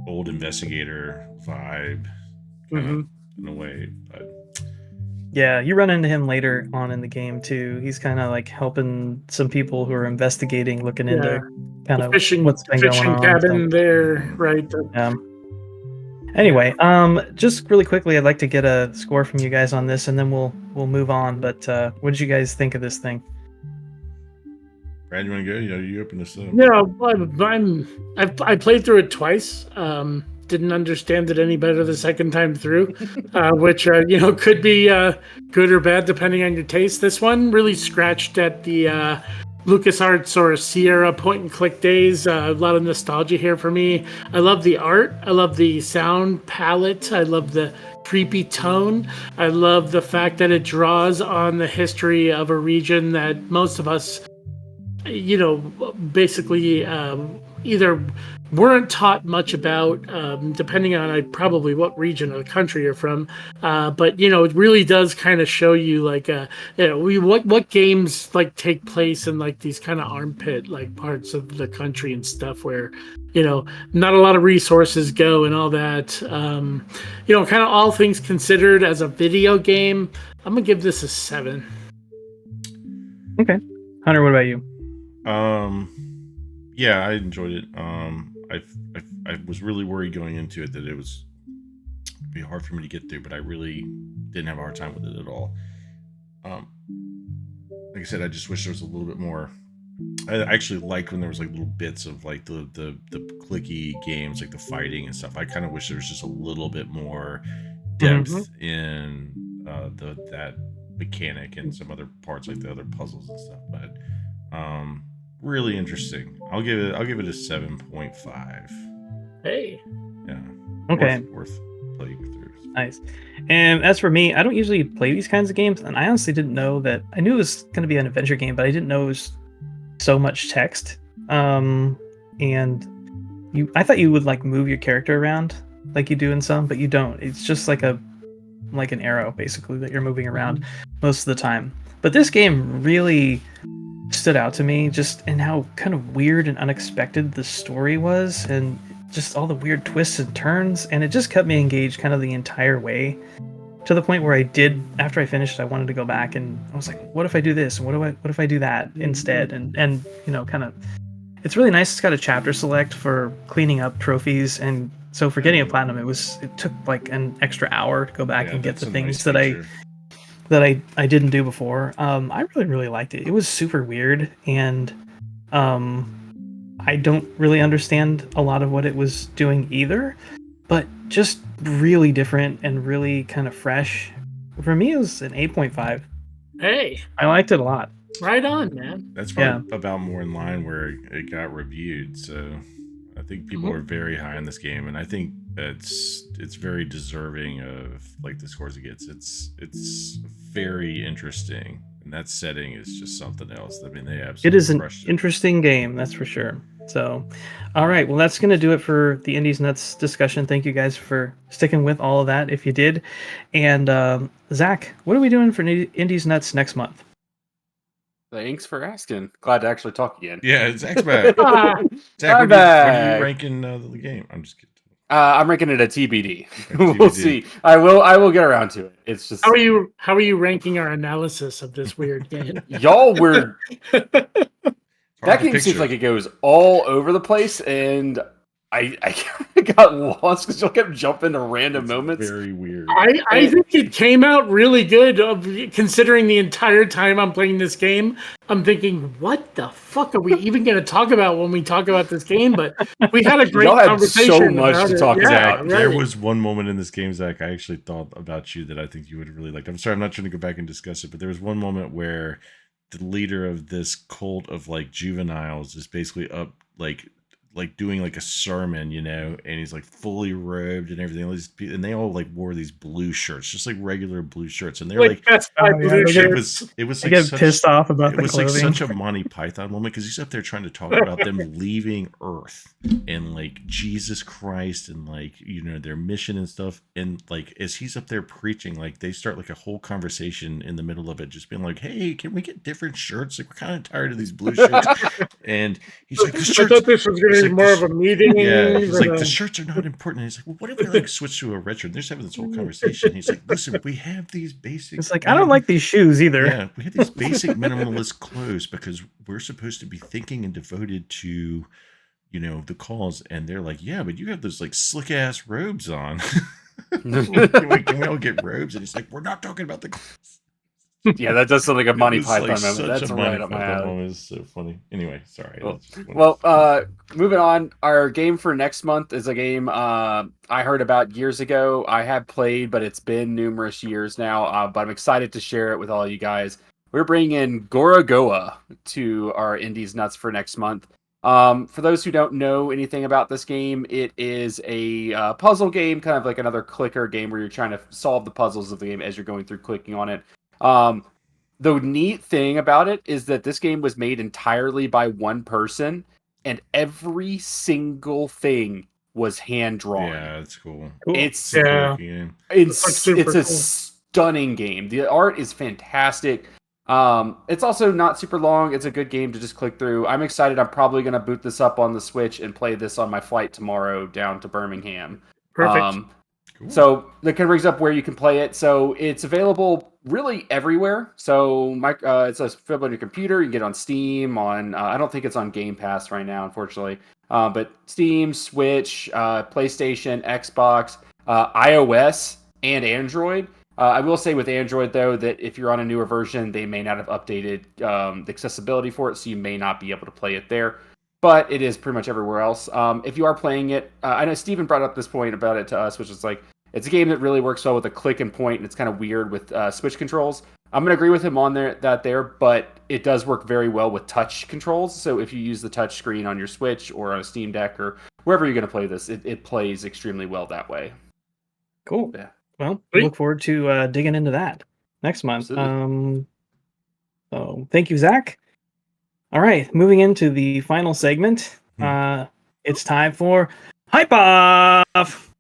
old investigator vibe in a way. But yeah, you run into him later on in the game too. He's kind of like helping some people who are investigating, looking into kind of what's been going on. Cabin there, right? Anyway, just really quickly, I'd like to get a score from you guys on this, and then we'll move on. But what did you guys think of this thing? Brad, you want to go? You open this up. Yeah, I played through it twice. Didn't understand it any better the second time through, which could be good or bad depending on your taste. This one really scratched at the LucasArts or Sierra point and click days. A lot of nostalgia here for me. I love the art. I love the sound palette. I love the creepy tone. I love the fact that it draws on the history of a region that most of us, basically either weren't taught much about, depending on probably what region of the country you're from. But it really does kind of show you like, what games like take place in like these kind of armpit like parts of the country and stuff where, not a lot of resources go and all that. Kind of all things considered as a video game, I'm gonna give this a 7. Okay. Hunter, what about you? Yeah, I enjoyed it. I was really worried going into it that it was be hard for me to get through, but I really didn't have a hard time with it at all. Like I said, I just wish there was a little bit more. I actually liked when there was like little bits of like the clicky games, like the fighting and stuff. I kind of wish there was just a little bit more depth in that mechanic and some other parts, like the other puzzles and stuff. But really interesting. I'll give it a 7.5. Hey. Yeah. Okay. Worth playing through. Nice. And as for me, I don't usually play these kinds of games, and I honestly didn't know that. I knew it was going to be an adventure game, but I didn't know it was so much text. And I thought you would like move your character around like you do in some, but you don't. It's just like an arrow basically that you're moving around most of the time. But this game really stood out to me just in how kind of weird and unexpected the story was, and just all the weird twists and turns, and it just kept me engaged kind of the entire way, to the point where after I finished, I wanted to go back, and I was like, what if I do this, and what if I do that instead? And kind of, it's really nice. It's got a chapter select for cleaning up trophies, and so for getting a platinum, it took like an extra hour to go back and get the things that I didn't do before. I really, really liked it. It was super weird, and I don't really understand a lot of what it was doing either, but just really different and really kind of fresh. For me, it was an 8.5. Hey. I liked it a lot. Right on, man. That's probably about more in line where it got reviewed, so I think people are very high on this game, and I think it's very deserving of like the scores it gets. It's very interesting, and that setting is just something else. I mean, they absolutely it is an interesting game, that's for sure. So, all right, well, that's going to do it for the Indies Nuts discussion. Thank you guys for sticking with all of that, if you did. And Zach, what are we doing for Indies Nuts next month? Thanks for asking. Glad to actually talk again. Yeah, Zach's back. Zach, what are you ranking the game? I'm just kidding. I'm ranking it a TBD. We'll see. I will get around to it. It's just how are you ranking our analysis of this weird game? Y'all were that game seems like it goes all over the place, and I got lost because y'all kept jumping to random moments. Very weird. I think it came out really good, considering the entire time I'm playing this game. I'm thinking, what the fuck are we even going to talk about when we talk about this game? But we had a great conversation. So much to talk about. Right. There was one moment in this game, Zach, I actually thought about you that I think you would have really liked. I'm sorry, I'm not trying to go back and discuss it, but there was one moment where the leader of this cult of like juveniles is basically up like doing like a sermon, and he's like fully robed and everything. And they all like wore these blue shirts, just like regular blue shirts, and they're like Best Buy blue shirts. it was I like get pissed off about it the was clothing. like such a Monty Python moment because he's up there trying to talk about them leaving Earth and like Jesus Christ and like their mission and stuff. And like as he's up there preaching, like they start like a whole conversation in the middle of it, just being like, "Hey, can we get different shirts? Like we're kind of tired of these blue shirts." And he's like, "The shirts." I thought this was going to be more of a meeting. Yeah, he's like, the shirts are not important. And he's like, well, what if we like switch to a retro? And they're just having this whole conversation. He's like, listen, we have these basic. It's like, I don't like these shoes either. Yeah, we have these basic minimalist clothes because we're supposed to be thinking and devoted to, the cause. And they're like, yeah, but you have those like slick ass robes on. can we all get robes? And he's like, we're not talking about the clothes. Yeah, that does sound like a Monty Python like moment. That's right up my alley. It's so funny. Anyway, sorry. Moving on. Our game for next month is a game I heard about years ago. I have played, but it's been numerous years now. But I'm excited to share it with all you guys. We're bringing in Gorogoa to our Indies Nuts for next month. For those who don't know anything about this game, it is a puzzle game, kind of like another clicker game where you're trying to solve the puzzles of the game as you're going through clicking on it. The neat thing about it is that this game was made entirely by one person, and every single thing was hand drawn. Yeah, that's cool. It's it's a stunning game. The art is fantastic. It's also not super long. It's a good game to just click through. I'm excited. I'm probably going to boot this up on the Switch and play this on my flight tomorrow down to Birmingham. Perfect. Cool. So that kind of brings up where you can play it. So it's available really everywhere. So it's available on your computer. You can get it on Steam. I don't think it's on Game Pass right now, unfortunately. But Steam, Switch, PlayStation, Xbox, iOS, and Android. I will say with Android, though, that if you're on a newer version, they may not have updated the accessibility for it, so you may not be able to play it there. But it is pretty much everywhere else. If you are playing it, I know Steven brought up this point about it to us, which is like, it's a game that really works well with a click and point, and it's kind of weird with Switch controls. I'm going to agree with him on that, but it does work very well with touch controls. So if you use the touch screen on your Switch or on a Steam Deck or wherever you're going to play this, it plays extremely well that way. Cool. Yeah. Well, we look forward to digging into that next month. So thank you, Zach. All right, moving into the final segment. It's time for Hype Off!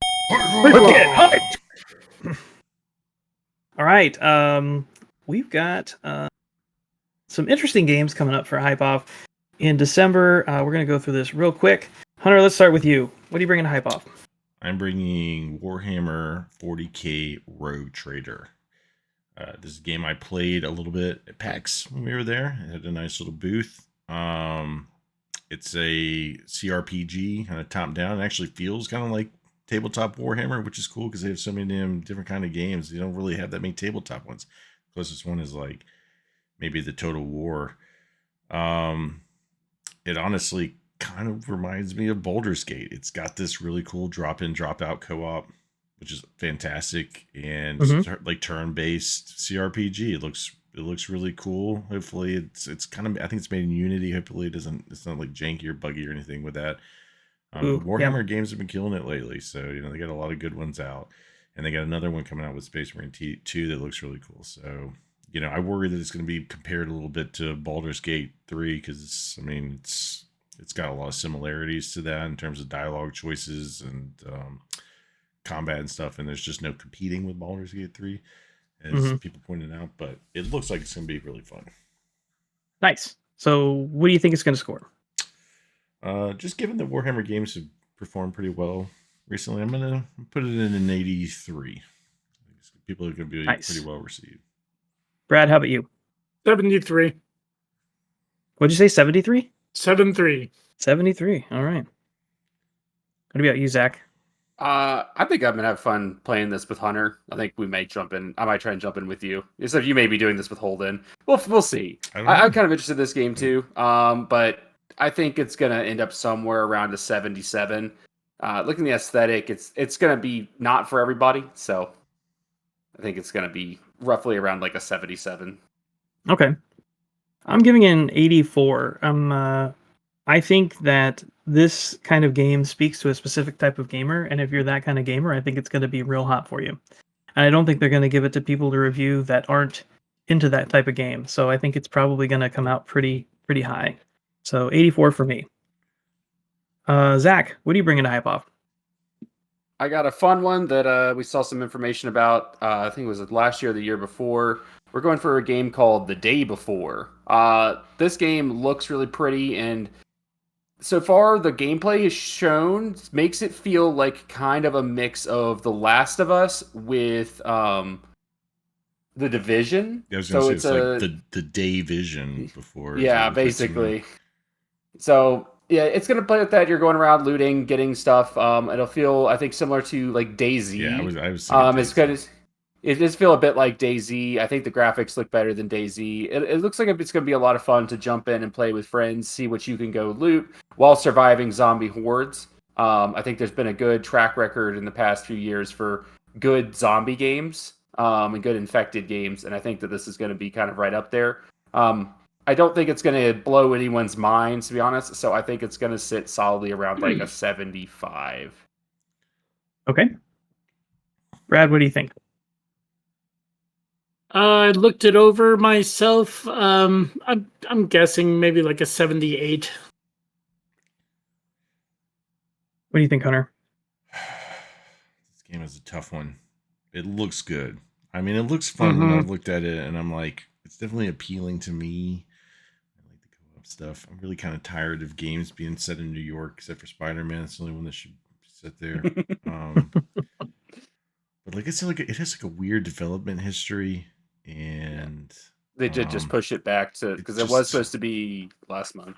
Let's get hyped! All right, we've got some interesting games coming up for Hype Off in December. We're going to go through this real quick. Hunter, let's start with you. What are you bringing to Hype Off? I'm bringing Warhammer 40k Rogue Trader. This is a game I played a little bit at PAX when we were there. It had a nice little booth. It's a CRPG, kind of top down. It actually feels kind of like tabletop Warhammer, which is cool because they have so many different kind of games. They don't really have that many tabletop ones. The closest one is like maybe the Total War. It honestly kind of reminds me of Baldur's Gate. It's got this really cool drop-in, drop-out co-op, which is fantastic, and like turn-based CRPG. It looks really cool. Hopefully, it's kind of, I think it's made in Unity. Hopefully, it's not like janky or buggy or anything with that. Warhammer games have been killing it lately, so they got a lot of good ones out, and they got another one coming out with Space Marine 2 that looks really cool. So I worry that it's going to be compared a little bit to Baldur's Gate 3 because it's got a lot of similarities to that in terms of dialogue choices and combat and stuff, and there's just no competing with Baldur's Gate 3, as people pointed out, but it looks like it's going to be really fun. Nice. So what do you think it's going to score? Just given that Warhammer games have performed pretty well recently, I'm going to put it in an 83. People are going to be pretty well received. Brad, how about you? 73. What'd you say, 73? 73. 73. All right. What about you, Zach? I think I'm gonna have fun playing this with Hunter. I think we may jump in. I might try and jump in with you. Except you may be doing this with Holden. We'll see. I'm kind of interested in this game too. But I think it's gonna end up somewhere around a 77. Looking at the aesthetic, it's gonna be not for everybody. So I think it's gonna be roughly around like a 77. Okay. I'm giving it an 84. I think that this kind of game speaks to a specific type of gamer, and if you're that kind of gamer, I think it's going to be real hot for you. And I don't think they're going to give it to people to review that aren't into that type of game. So I think it's probably going to come out pretty high. So 84 for me. Zach, what are you bringing to hype off? I got a fun one that we saw some information about. I think it was last year or the year before. We're going for a game called The Day Before. This game looks really pretty, and so far the gameplay is shown makes it feel like kind of a mix of The Last of Us with The Division. Yeah, I was going to say it's like the Day Vision before. Yeah, basically. So yeah, it's gonna play with that. You're going around looting, getting stuff. It'll feel, I think, similar to like DayZ. Yeah, I was. It's good. It does feel a bit like DayZ. I think the graphics look better than DayZ. It looks like it's going to be a lot of fun to jump in and play with friends, see what you can go loot while surviving zombie hordes. I think there's been a good track record in the past few years for good zombie games and good infected games, and I think that this is going to be kind of right up there. I don't think it's going to blow anyone's minds, to be honest, so I think it's going to sit solidly around like a 75. Okay. Brad, what do you think? I looked it over myself. I'm guessing maybe like a 78. What do you think, Hunter? This game is a tough one. It looks good. I mean, it looks fun when I've looked at it, and I'm like, it's definitely appealing to me. I like the co-op stuff. I'm really kind of tired of games being set in New York, except for Spider-Man. It's the only one that should sit there. But like I said, like it has like a weird development history. And they did just push it back to because it was supposed to be last month.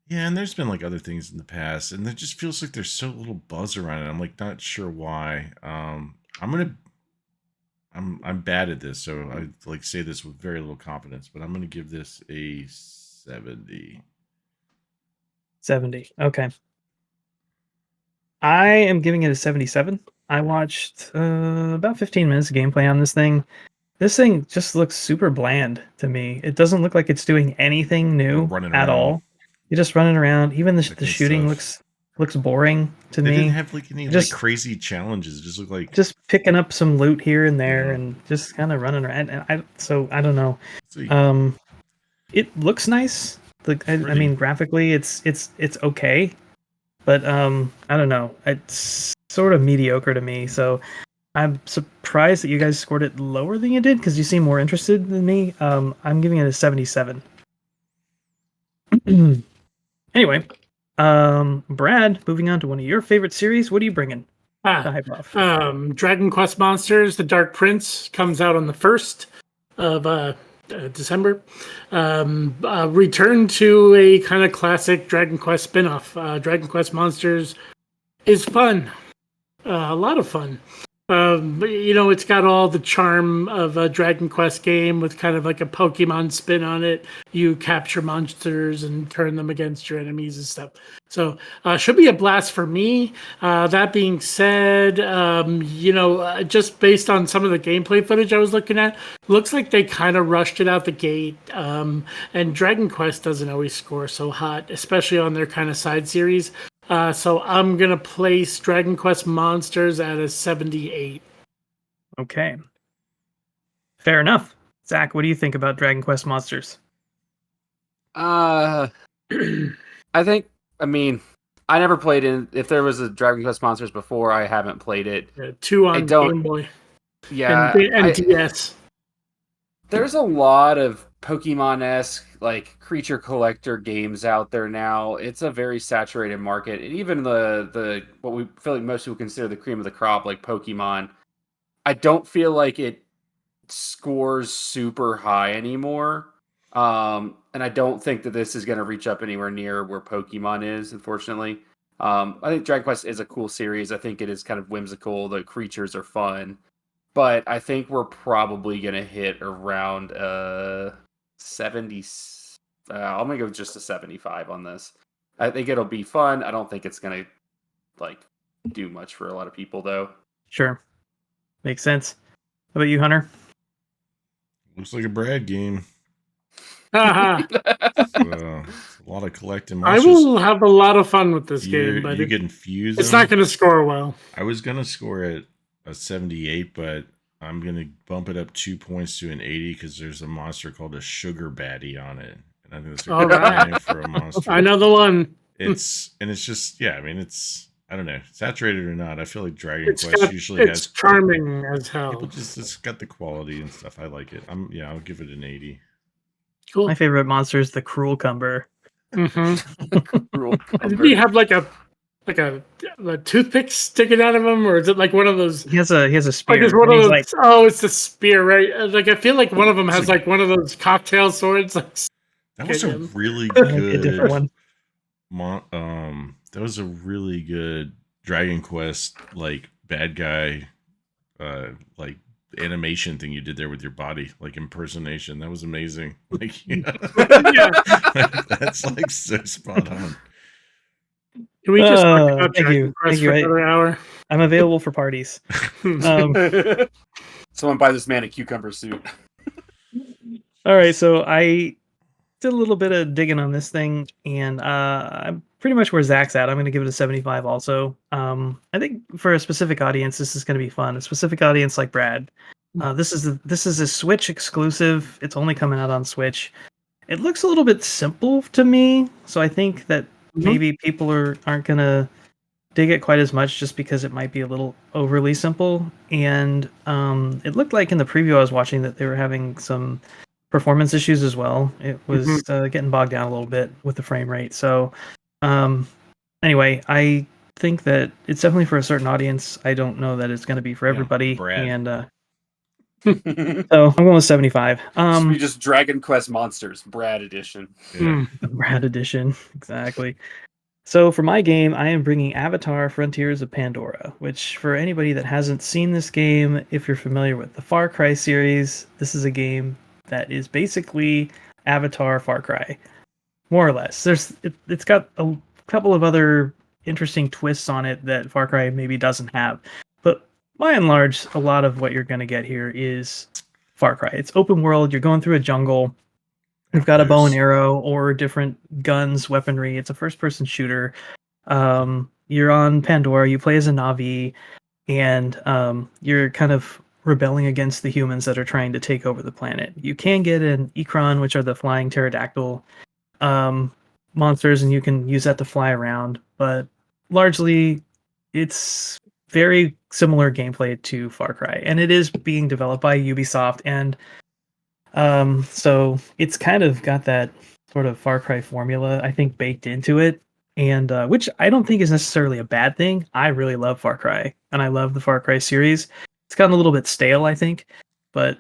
Yeah, and there's been like other things in the past, and it just feels like there's so little buzz around it. I'm like not sure why. I'm bad at this, so I like say this with very little confidence, but I'm gonna give this a 70. 70. Okay. I am giving it a 77. I watched about 15 minutes of gameplay on this thing. This thing just looks super bland to me. It doesn't look like it's doing anything new at all. You're just running around. Even the shooting looks boring to me. They didn't have like any like crazy challenges. It just look like just picking up some loot here and there and just kind of running around. And I don't know. It looks nice. Like I mean, graphically, it's okay, but I don't know. It's sort of mediocre to me. So I'm surprised that you guys scored it lower than you did because you seem more interested than me. I'm giving it a 77. Anyway, Brad, moving on to one of your favorite series. What are you bringing to hype off? Dragon Quest Monsters: The Dark Prince comes out on the 1st of December. Return to a kind of classic Dragon Quest spinoff. Dragon Quest Monsters is fun. A lot of fun. But, you know, it's got all the charm of a Dragon Quest game with kind of like a Pokemon spin on it. You capture monsters and turn them against your enemies and stuff. So should be a blast for me. That being said, you know, just based on some of the gameplay footage I was looking at, looks like they kind of rushed it out the gate. And Dragon Quest doesn't always score so hot, especially on their kind of side series. So I'm going to place Dragon Quest Monsters at a 78. Okay. Fair enough. Zach, what do you think about Dragon Quest Monsters? I mean, I never played it. If there was a Dragon Quest Monsters before, I haven't played it. 2 on Game Boy. Yeah. And DS. There's a lot of Pokemon-esque, like, creature collector games out there now. It's a very saturated market. And even the what we feel like most people consider the cream of the crop, like Pokemon, I don't feel like it scores super high anymore. And I don't think that this is going to reach up anywhere near where Pokemon is, unfortunately. I think Dragon Quest is a cool series. I think it is kind of whimsical. The creatures are fun. But I think we're probably going to hit around 70. I'm going to go just a 75 on this. I think it'll be fun. I don't think it's going to like do much for a lot of people, though. Sure. Makes sense. How about you, Hunter? Looks like a Brad game. A lot of collecting I monsters. will have a lot of fun with this game, but you can fuse it's them. not going to score well. I was going to score it a 78, but I'm going to bump it up 2 points to an 80 because there's a monster called a sugar baddie on it. And I think that's a good name for a monster. I know the one. It's just, yeah, I mean, I don't know, saturated or not. I feel like Dragon Quest usually has charming as hell. It's got the quality and stuff. I like it. I'll give it an 80. Cool. My favorite monster is the Cruel Cumber. Cruel Did Cumber. he have like a toothpick sticking out of him, or is it like one of those? He has a spear. Like it's one of and he's those. like, Oh, it's the spear, right? Like I feel like one of them has like one of those cocktail swords. Like, That was a really a different good one. That was a really good Dragon Quest like bad guy like animation thing you did there with your body, like impersonation. That was amazing. Like, you know, that's like so spot on. Can we just talk about thank Dragon you. Quest Thank you. for another hour? I'm available for parties. Someone buy this man a cucumber suit. All right, so I did a little bit of digging on this thing, and I'm pretty much where Zach's at. I'm going to give it a 75 also. I think for a specific audience, this is going to be fun. A specific audience like Brad. This is a Switch exclusive. It's only coming out on Switch. It looks a little bit simple to me, so I think that maybe people aren't going to dig it quite as much just because it might be a little overly simple. And it looked like in the preview I was watching that they were having some performance issues as well. It was getting bogged down a little bit with the frame rate. So anyway, I think that it's definitely for a certain audience. I don't know that it's going to be for everybody. Brad. And so I'm going with 75. Should be just Dragon Quest Monsters, Brad Edition. Brad Edition, exactly. So for my game, I am bringing Avatar: Frontiers of Pandora, which for anybody that hasn't seen this game, if you're familiar with the Far Cry series, this is a game that is basically Avatar Far Cry, more or less. It's got a couple of other interesting twists on it that Far Cry maybe doesn't have, but by and large, a lot of what you're going to get here is Far Cry. It's open world. You're going through a jungle. You've got a bow and arrow or different guns, weaponry. It's a first-person shooter. You're on Pandora. You play as a Na'vi, and you're kind of rebelling against the humans that are trying to take over the planet. You can get an Ikran, which are the flying pterodactyl monsters, and you can use that to fly around. But largely, it's very similar gameplay to Far Cry, and it is being developed by Ubisoft, and so it's kind of got that sort of Far Cry formula, I think, baked into it, and which I don't think is necessarily a bad thing. I really love Far Cry, and I love the Far Cry series. It's gotten a little bit stale, I think, but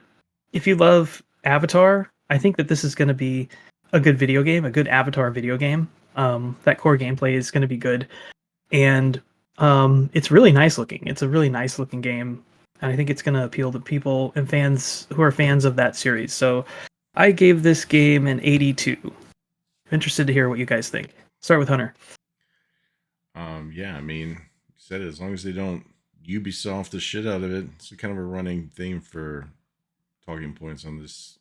if you love Avatar, I think that this is going to be a good video game, a good Avatar video game. That core gameplay is going to be good, and it's really nice looking. It's a really nice looking game. And I think it's going to appeal to people and fans who are fans of that series. So I gave this game an 82. I'm interested to hear what you guys think. Start with Hunter. Yeah, I mean, you said it, as long as they don't Ubisoft the shit out of it. It's kind of a running theme for talking points on this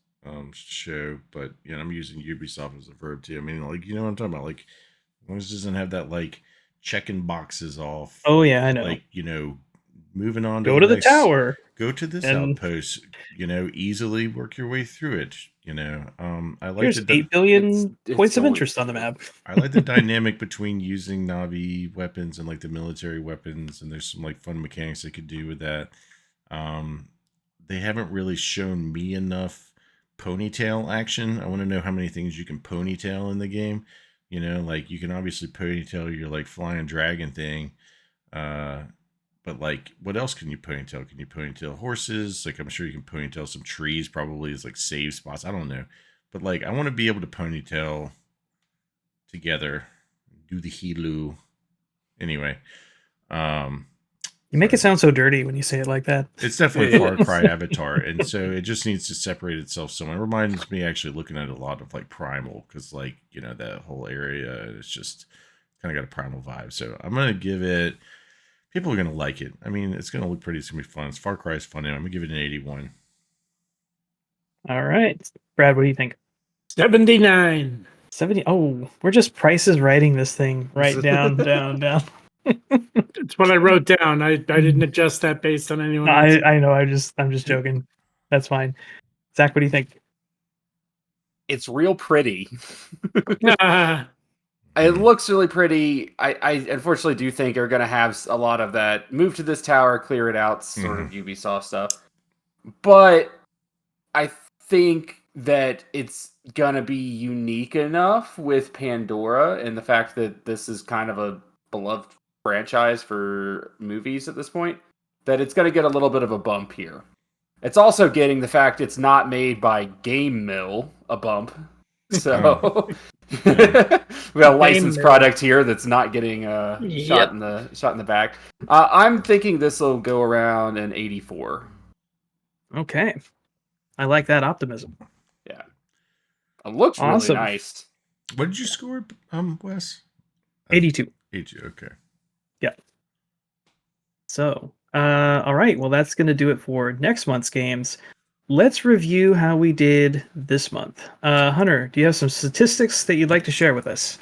show. But yeah, I'm using Ubisoft as a verb too. I mean, like, you know what I'm talking about? Like, as long as it doesn't have that like checking boxes off. Oh yeah, I know. Like, you know, moving on to the tower, go to this outpost, you know, easily work your way through it, you know. I like there's 8 billion points of interest on the map. I like the dynamic between using Na'vi weapons and like the military weapons, and there's some like fun mechanics they could do with that. They haven't really shown me enough ponytail action. I want to know how many things you can ponytail in the game. You know, like you can obviously ponytail your like flying dragon thing. But like, what else can you ponytail? Can you ponytail horses? Like, I'm sure you can ponytail some trees, probably as like save spots. I don't know. But like, I want to be able to ponytail together, do the Helu. Anyway, you make it sound so dirty when you say it like that. It's definitely Far Cry Avatar, and so it just needs to separate itself. So it reminds me actually looking at a lot of like Primal, because like, you know, that whole area, it's just kind of got a Primal vibe. So I'm gonna give it. People are going to like it. I mean, it's going to look pretty. It's going to be fun. It's Far Cry is fun. I'm going to give it an 81. All right. Brad, what do you think? 79. 70. Oh, we're just prices writing this thing right down, down. It's what I wrote down. I didn't adjust that based on anyone else. I know. I'm just joking. That's fine. Zach, what do you think? It's real pretty. It looks really pretty. I unfortunately do think they're going to have a lot of that move to this tower, clear it out, sort of Ubisoft stuff. But I think that it's going to be unique enough with Pandora and the fact that this is kind of a beloved franchise for movies at this point, that it's going to get a little bit of a bump here. It's also getting the fact it's not made by Game Mill a bump. So we got a licensed product here that's not getting shot in the back. I'm thinking this will go around an 84. Okay, I like that optimism. Yeah, it looks awesome. Really nice. What did you score, Wes? 82. 82. Okay. Yeah. So, all right. Well, that's going to do it for next month's games. Let's review how we did this month. Hunter, do you have some statistics that you'd like to share with us?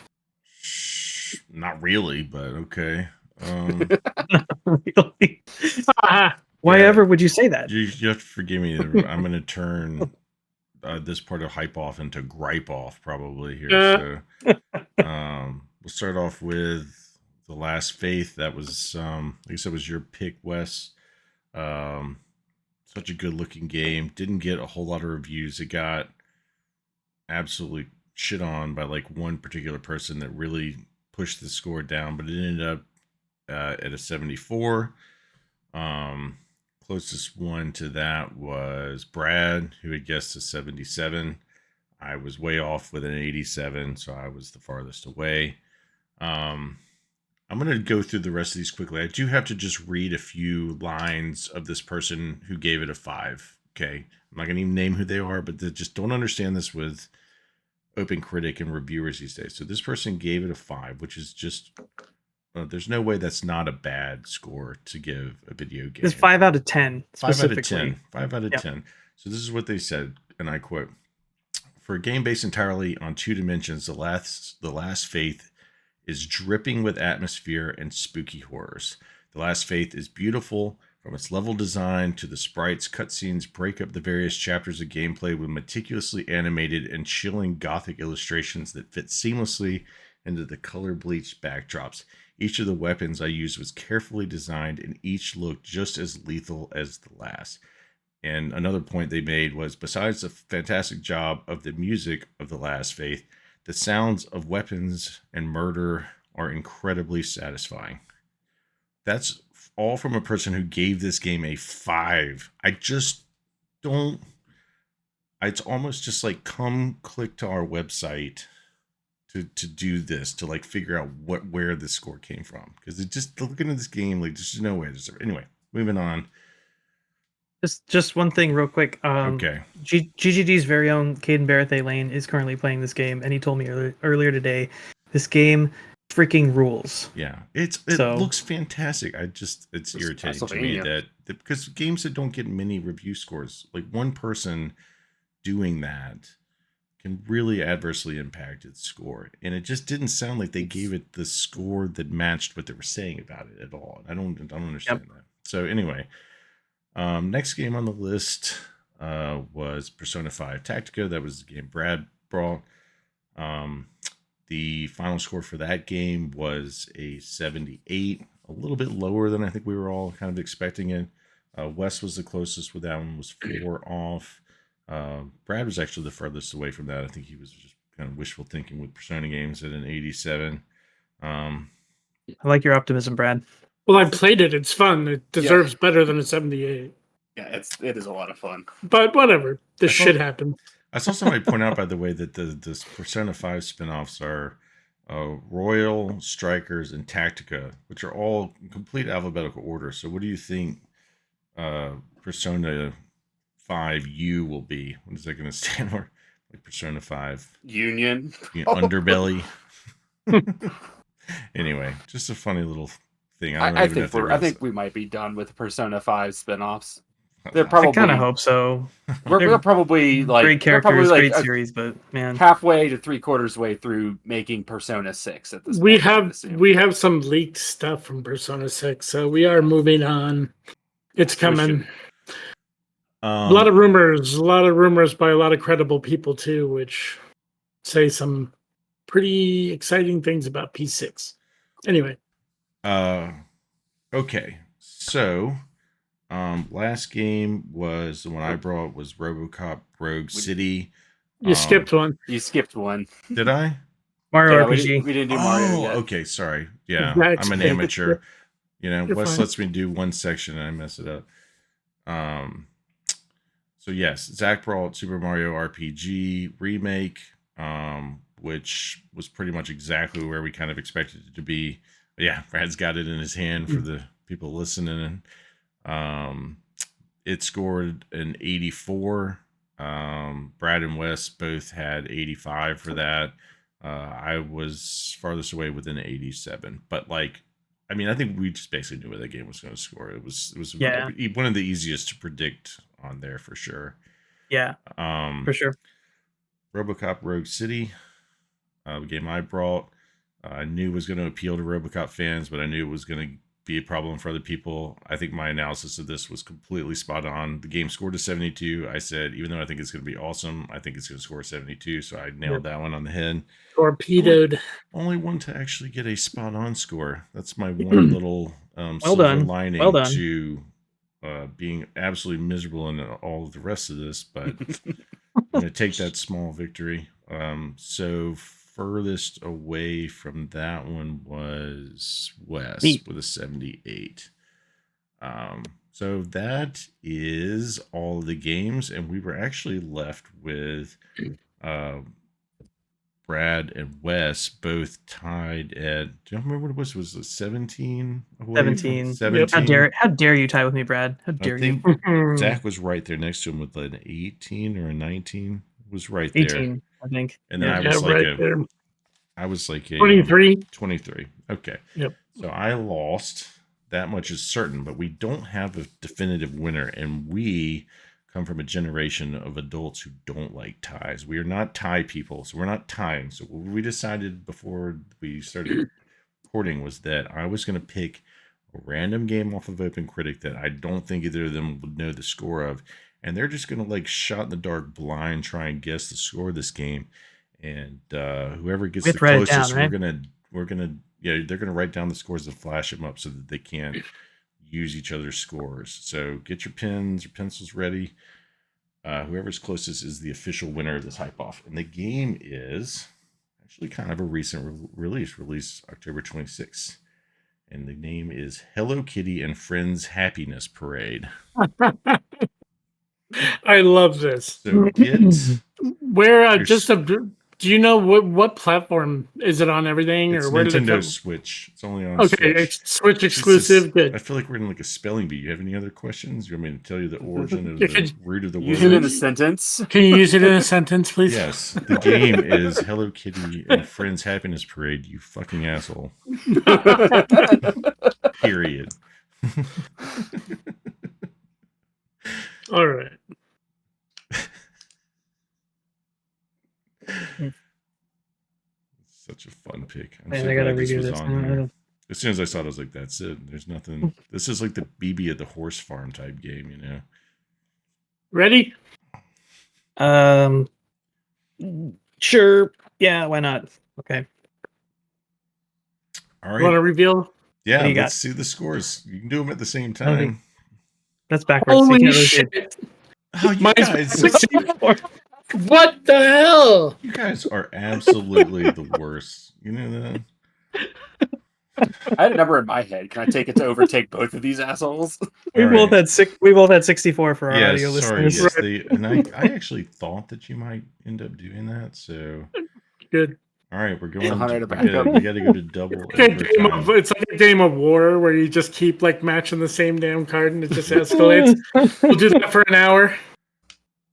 Not really, but okay. Really? Why ever would you say that? You have to forgive me. I'm going to turn this part of hype off into gripe off probably here. So we'll start off with The Last Faith. That was, I guess that was your pick, Wes. Such a good looking game. Didn't get a whole lot of reviews. It got absolutely shit on by like one particular person that really pushed the score down, but it ended up at a 74. Closest one to that was Brad, who had guessed a 77. I was way off with an 87, so I was the farthest away. I'm going to go through the rest of these quickly. I do have to just read a few lines of this person who gave it a 5. Okay. I'm not going to even name who they are, but they just don't understand this with Open Critic and reviewers these days. So this person gave it a 5, which is just, there's no way that's not a bad score to give a video game. It's 5 out of 10. 5 out of 10. 5 out of 10. So this is what they said, and I quote, "For a game based entirely on 2 dimensions, The Last Faith is dripping with atmosphere and spooky horrors. The Last Faith is beautiful from its level design to the sprites. Cutscenes break up the various chapters of gameplay with meticulously animated and chilling gothic illustrations that fit seamlessly into the color bleached backdrops. Each of the weapons I used was carefully designed and each looked just as lethal as the last." And another point they made was, besides the fantastic job of the music of The Last Faith, the sounds of weapons and murder are incredibly satisfying. That's all from a person who gave this game a 5. I just don't... It's almost just like, come click to our website to do this, to like figure out where this score came from. Because it just, looking at this game, like there's no way. Anyway, moving on. Just one thing real quick. Okay. GGD's very own Caden Barathé Lane is currently playing this game, and he told me earlier today, this game freaking rules. Yeah, it looks fantastic. It's irritating to me that because games that don't get many review scores, like one person doing that can really adversely impact its score. And it just didn't sound like they gave it the score that matched what they were saying about it at all. I don't understand that. So anyway, next game on the list was Persona 5 Tactica. That was the game Brad brought. The final score for that game was a 78, a little bit lower than I think we were all kind of expecting it. Wes was the closest with that one, was 4 off. Brad was actually the furthest away from that. I think he was just kind of wishful thinking with Persona games at an 87. I like your optimism, Brad. Well, I've played it. It's fun. It deserves better than a 78. Yeah, it is a lot of fun. But whatever. This shit happens. I saw somebody point out, by the way, that the Persona 5 spinoffs are Royal, Strikers, and Tactica, which are all in complete alphabetical order. So what do you think Persona 5U will be? What is that going to stand for? Like Persona 5 Union? Underbelly? Anyway, just a funny little thing. I think we might be done with Persona 5 spinoffs. They're probably. I kind of hope so. We're probably like great characters, great series, but man, halfway to 3/4 way through making Persona 6 at this point. We have some leaked stuff from Persona 6, so we are moving on. It's coming. A lot of rumors by a lot of credible people too, which say some pretty exciting things about P6. Anyway. Okay. So, last game was the one I brought was RoboCop Rogue City. You skipped one. You skipped one. Did I? Mario RPG. We didn't do Mario yet. Okay, sorry. Yeah, That's I'm an okay. amateur. You know, You're Wes fine. lets me do one section and I mess it up. So yes, Zach brought Super Mario RPG remake, which was pretty much exactly where we kind of expected it to be. But yeah, Brad's got it in his hand for the people listening. It scored an 84. Brad and Wes both had 85 for that. I was farthest away with an 87. But like, I mean, I think we just basically knew where that game was going to score. It was one of the easiest to predict on there for sure. Yeah, for sure. RoboCop Rogue City, the game I brought, I knew was going to appeal to RoboCop fans, but I knew it was going to be a problem for other people. I think my analysis of this was completely spot on. The game scored a 72. I said, even though I think it's going to be awesome, I think it's going to score a 72. So I nailed that one on the head. Torpedoed. Only one to actually get a spot on score. That's my one little silver lining to being absolutely miserable in all of the rest of this, but I'm going to take that small victory. So furthest away from that one was Wes with a 78. So that is all of the games, and we were actually left with Brad and Wes both tied at, do you remember what it was? Was it 17? 17. 17. How dare you tie with me, Brad? How dare you? Zach was right there next to him with an 18 or a 19. It was right 18, there. I think. And then I was like 23. 23. Okay. Yep. So I lost. That much is certain, but we don't have a definitive winner, and we come from a generation of adults who don't like ties. We are not tie people, so we're not tying. So what we decided before we started recording was that I was going to pick a random game off of Open Critic that I don't think either of them would know the score of, and they're just going to like shot in the dark blind try and guess the score of this game, and whoever gets the closest, down, right? we're gonna they're gonna write down the scores and flash them up so that they can't use each other's scores. So get your pens or pencils ready. Whoever's closest is the official winner of this hype off, and the game is actually kind of a recent release October 26th. And the name is Hello Kitty and Friends Happiness Parade. I love this. So do you know what platform is it on? Everything it's or where Nintendo did it Switch? It's only on Switch. Switch exclusive. Good. I feel like we're in like a spelling bee. You have any other questions? You want me to tell you the origin of the root of the word? Use it in a sentence. Can you use it in a sentence, please? Yes. The game is Hello Kitty and Friends Happiness Parade. You fucking asshole. Period. All right. Such a fun pick. I gotta redo this. As soon as I saw it, I was like, that's it. There's nothing. This is like the BB at the horse farm type game, you know? Ready? Sure. Yeah, why not? Okay. All right. Want to reveal? Yeah, let's see the scores. You can do them at the same time. That's backwards. Holy shit. Oh, you guys. What the hell? You guys are absolutely the worst. You know that? I had a number in my head. Can I take it to overtake both of these assholes? We both had 64 for our audio listeners. Yes, and I actually thought that you might end up doing that. So good. All right, we're going. We got to go to double. It's like a game of war where you just keep like matching the same damn card and it just escalates. We'll do that for an hour.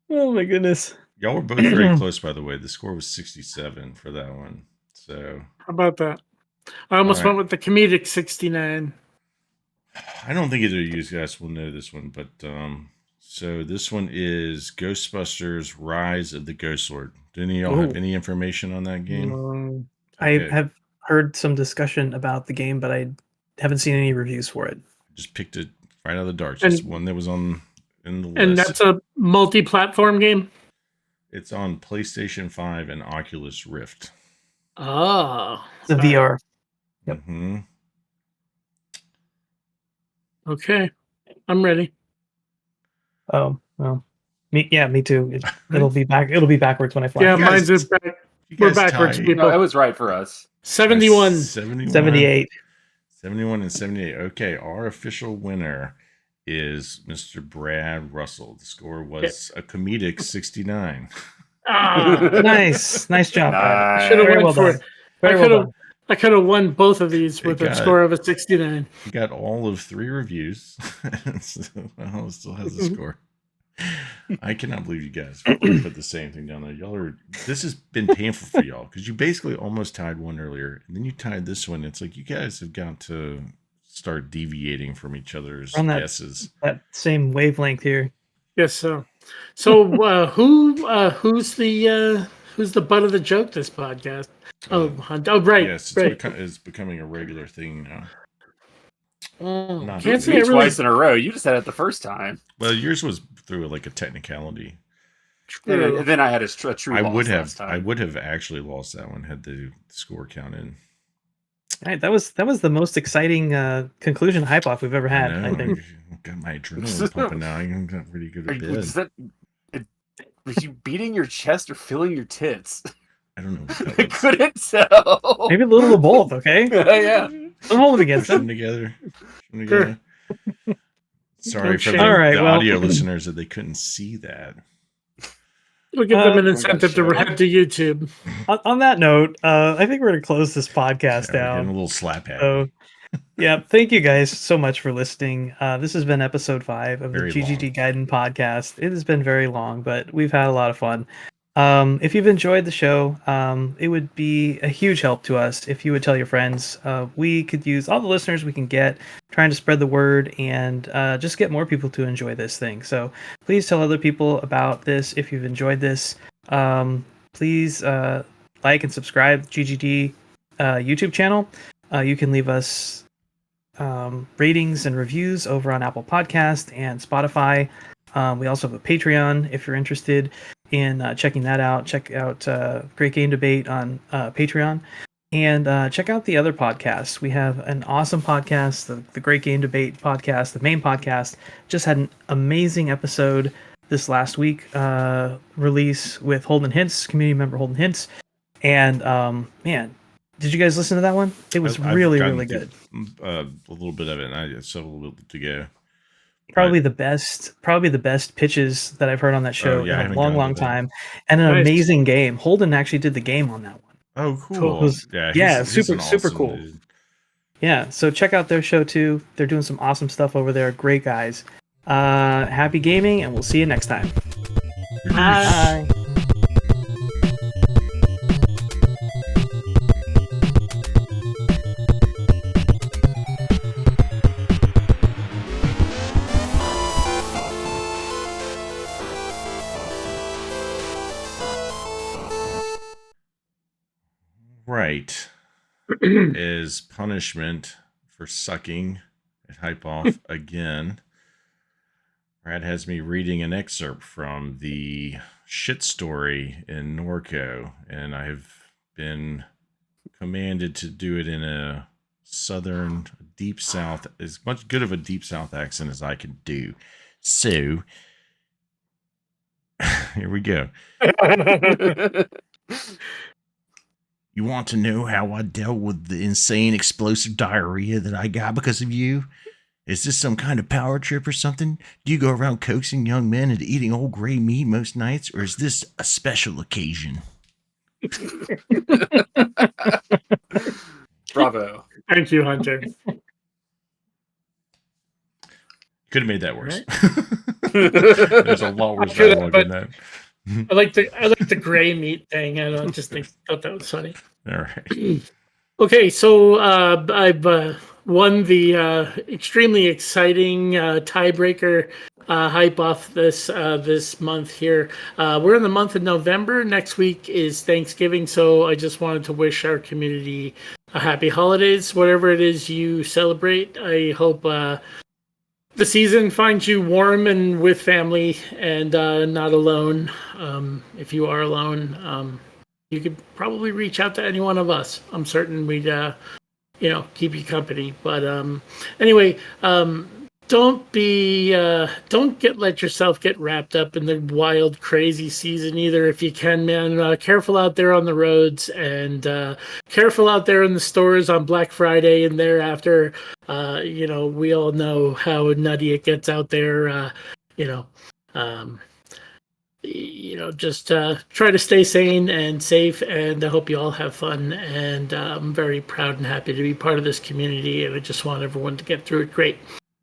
Oh my goodness. Y'all were both very close, by the way. The score was 67 for that one. So how about that? I almost went with the comedic 69. I don't think either of you guys will know this one, but So this one is Ghostbusters: Rise of the Ghost Lord. Do any of y'all have any information on that game? I have heard some discussion about the game, but I haven't seen any reviews for it. Just picked it right out of the dark. Just one that was in the list. And that's a multi-platform game? It's on PlayStation 5 and Oculus Rift. Oh. The VR. Yep. Mm-hmm. Okay. I'm ready. Oh, well. Me too. It'll be back. It'll be backwards when I fly. Yeah, mine's just back. We're backwards, people. No, it was right for us. 71. 78. 71 and 78. Okay, our official winner is Mr. Brad Russell. The score was a comedic 69. Nice job. Brad. I should have went for it. Very I could have won both of these with a score of a 69. He got all of 3 reviews. So, well, it still has a score. I cannot believe you guys put the same thing down there. This has been painful for y'all because you basically almost tied one earlier and then you tied this one. It's like you guys have got to start deviating from each other's guesses. That same wavelength here. Yes, so who's the butt of the joke this podcast? Right. Yes, it's becoming a regular thing now. Can't say twice in a row. You just said it the first time. Well, yours was through like a technicality. And then I had a true. I would have actually lost that one had the score counted. All right, that was the most exciting conclusion hype off we've ever had. I think. Got my adrenaline pumping now. I'm not really good at bed. Was you beating your chest or feeling your tits? I don't know. I couldn't tell. Maybe a little of both. Okay. Yeah. Don't hold it against them. Together. Sorry for the audio listeners that they couldn't see that. We'll give them an incentive to head to YouTube. On that note, I think we're going to close this podcast down. A little slap hat. So, yeah, thank you guys so much for listening. This has been episode 5 of the GGD Gaiden podcast. It has been very long, but we've had a lot of fun. If you've enjoyed the show, it would be a huge help to us if you would tell your friends. We could use all the listeners we can get, trying to spread the word and just get more people to enjoy this thing. So please tell other people about this if you've enjoyed this. Please like and subscribe to GGD YouTube channel. You can leave us ratings and reviews over on Apple Podcast and Spotify. We also have a Patreon if you're interested in checking that out. Check out Great Game Debate on Patreon. And check out the other podcasts. We have an awesome podcast, the Great Game Debate podcast, the main podcast. Just had an amazing episode this last week release with Holden Hintz, community member Holden Hintz. And man, did you guys listen to that one? It was really good. A little bit of it, and I still have a little bit to go. Probably the best pitches that I've heard on that show in a long time, and an amazing game. Holden actually did the game on that one. Oh, cool! Super cool. Dude. Yeah, so check out their show too. They're doing some awesome stuff over there. Great guys. Happy gaming, and we'll see you next time. Bye. Right. As punishment for sucking at Hype Off again, Brad has me reading an excerpt from the shit story in Norco, and I have been commanded to do it in a southern, deep south, as much good of a deep south accent as I can do. So, here we go. You want to know how I dealt with the insane explosive diarrhea that I got because of you? Is this some kind of power trip or something? Do you go around coaxing young men into eating old gray meat most nights, or is this a special occasion? Bravo. Thank you, Hunter. Could have made that worse. Right? There's a lot worse dialogue in that. I like the gray meat thing. I don't just thought that was funny. All right. Okay, so I've won the extremely exciting tiebreaker hype off this month here. We're in the month of November. Next week is Thanksgiving, so I just wanted to wish our community a happy holidays, whatever it is you celebrate. I hope the season finds you warm and with family and not alone. If you are alone, you could probably reach out to any one of us. I'm certain we'd keep you company. But anyway, don't let yourself get wrapped up in the wild, crazy season either. If you can, man, careful out there on the roads and careful out there in the stores on Black Friday and thereafter. We all know how nutty it gets out there. Just try to stay sane and safe, and I hope you all have fun. And I'm very proud and happy to be part of this community, and I just want everyone to get through it great.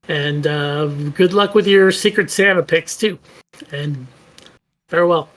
And good luck with your Secret Santa picks, too. And farewell.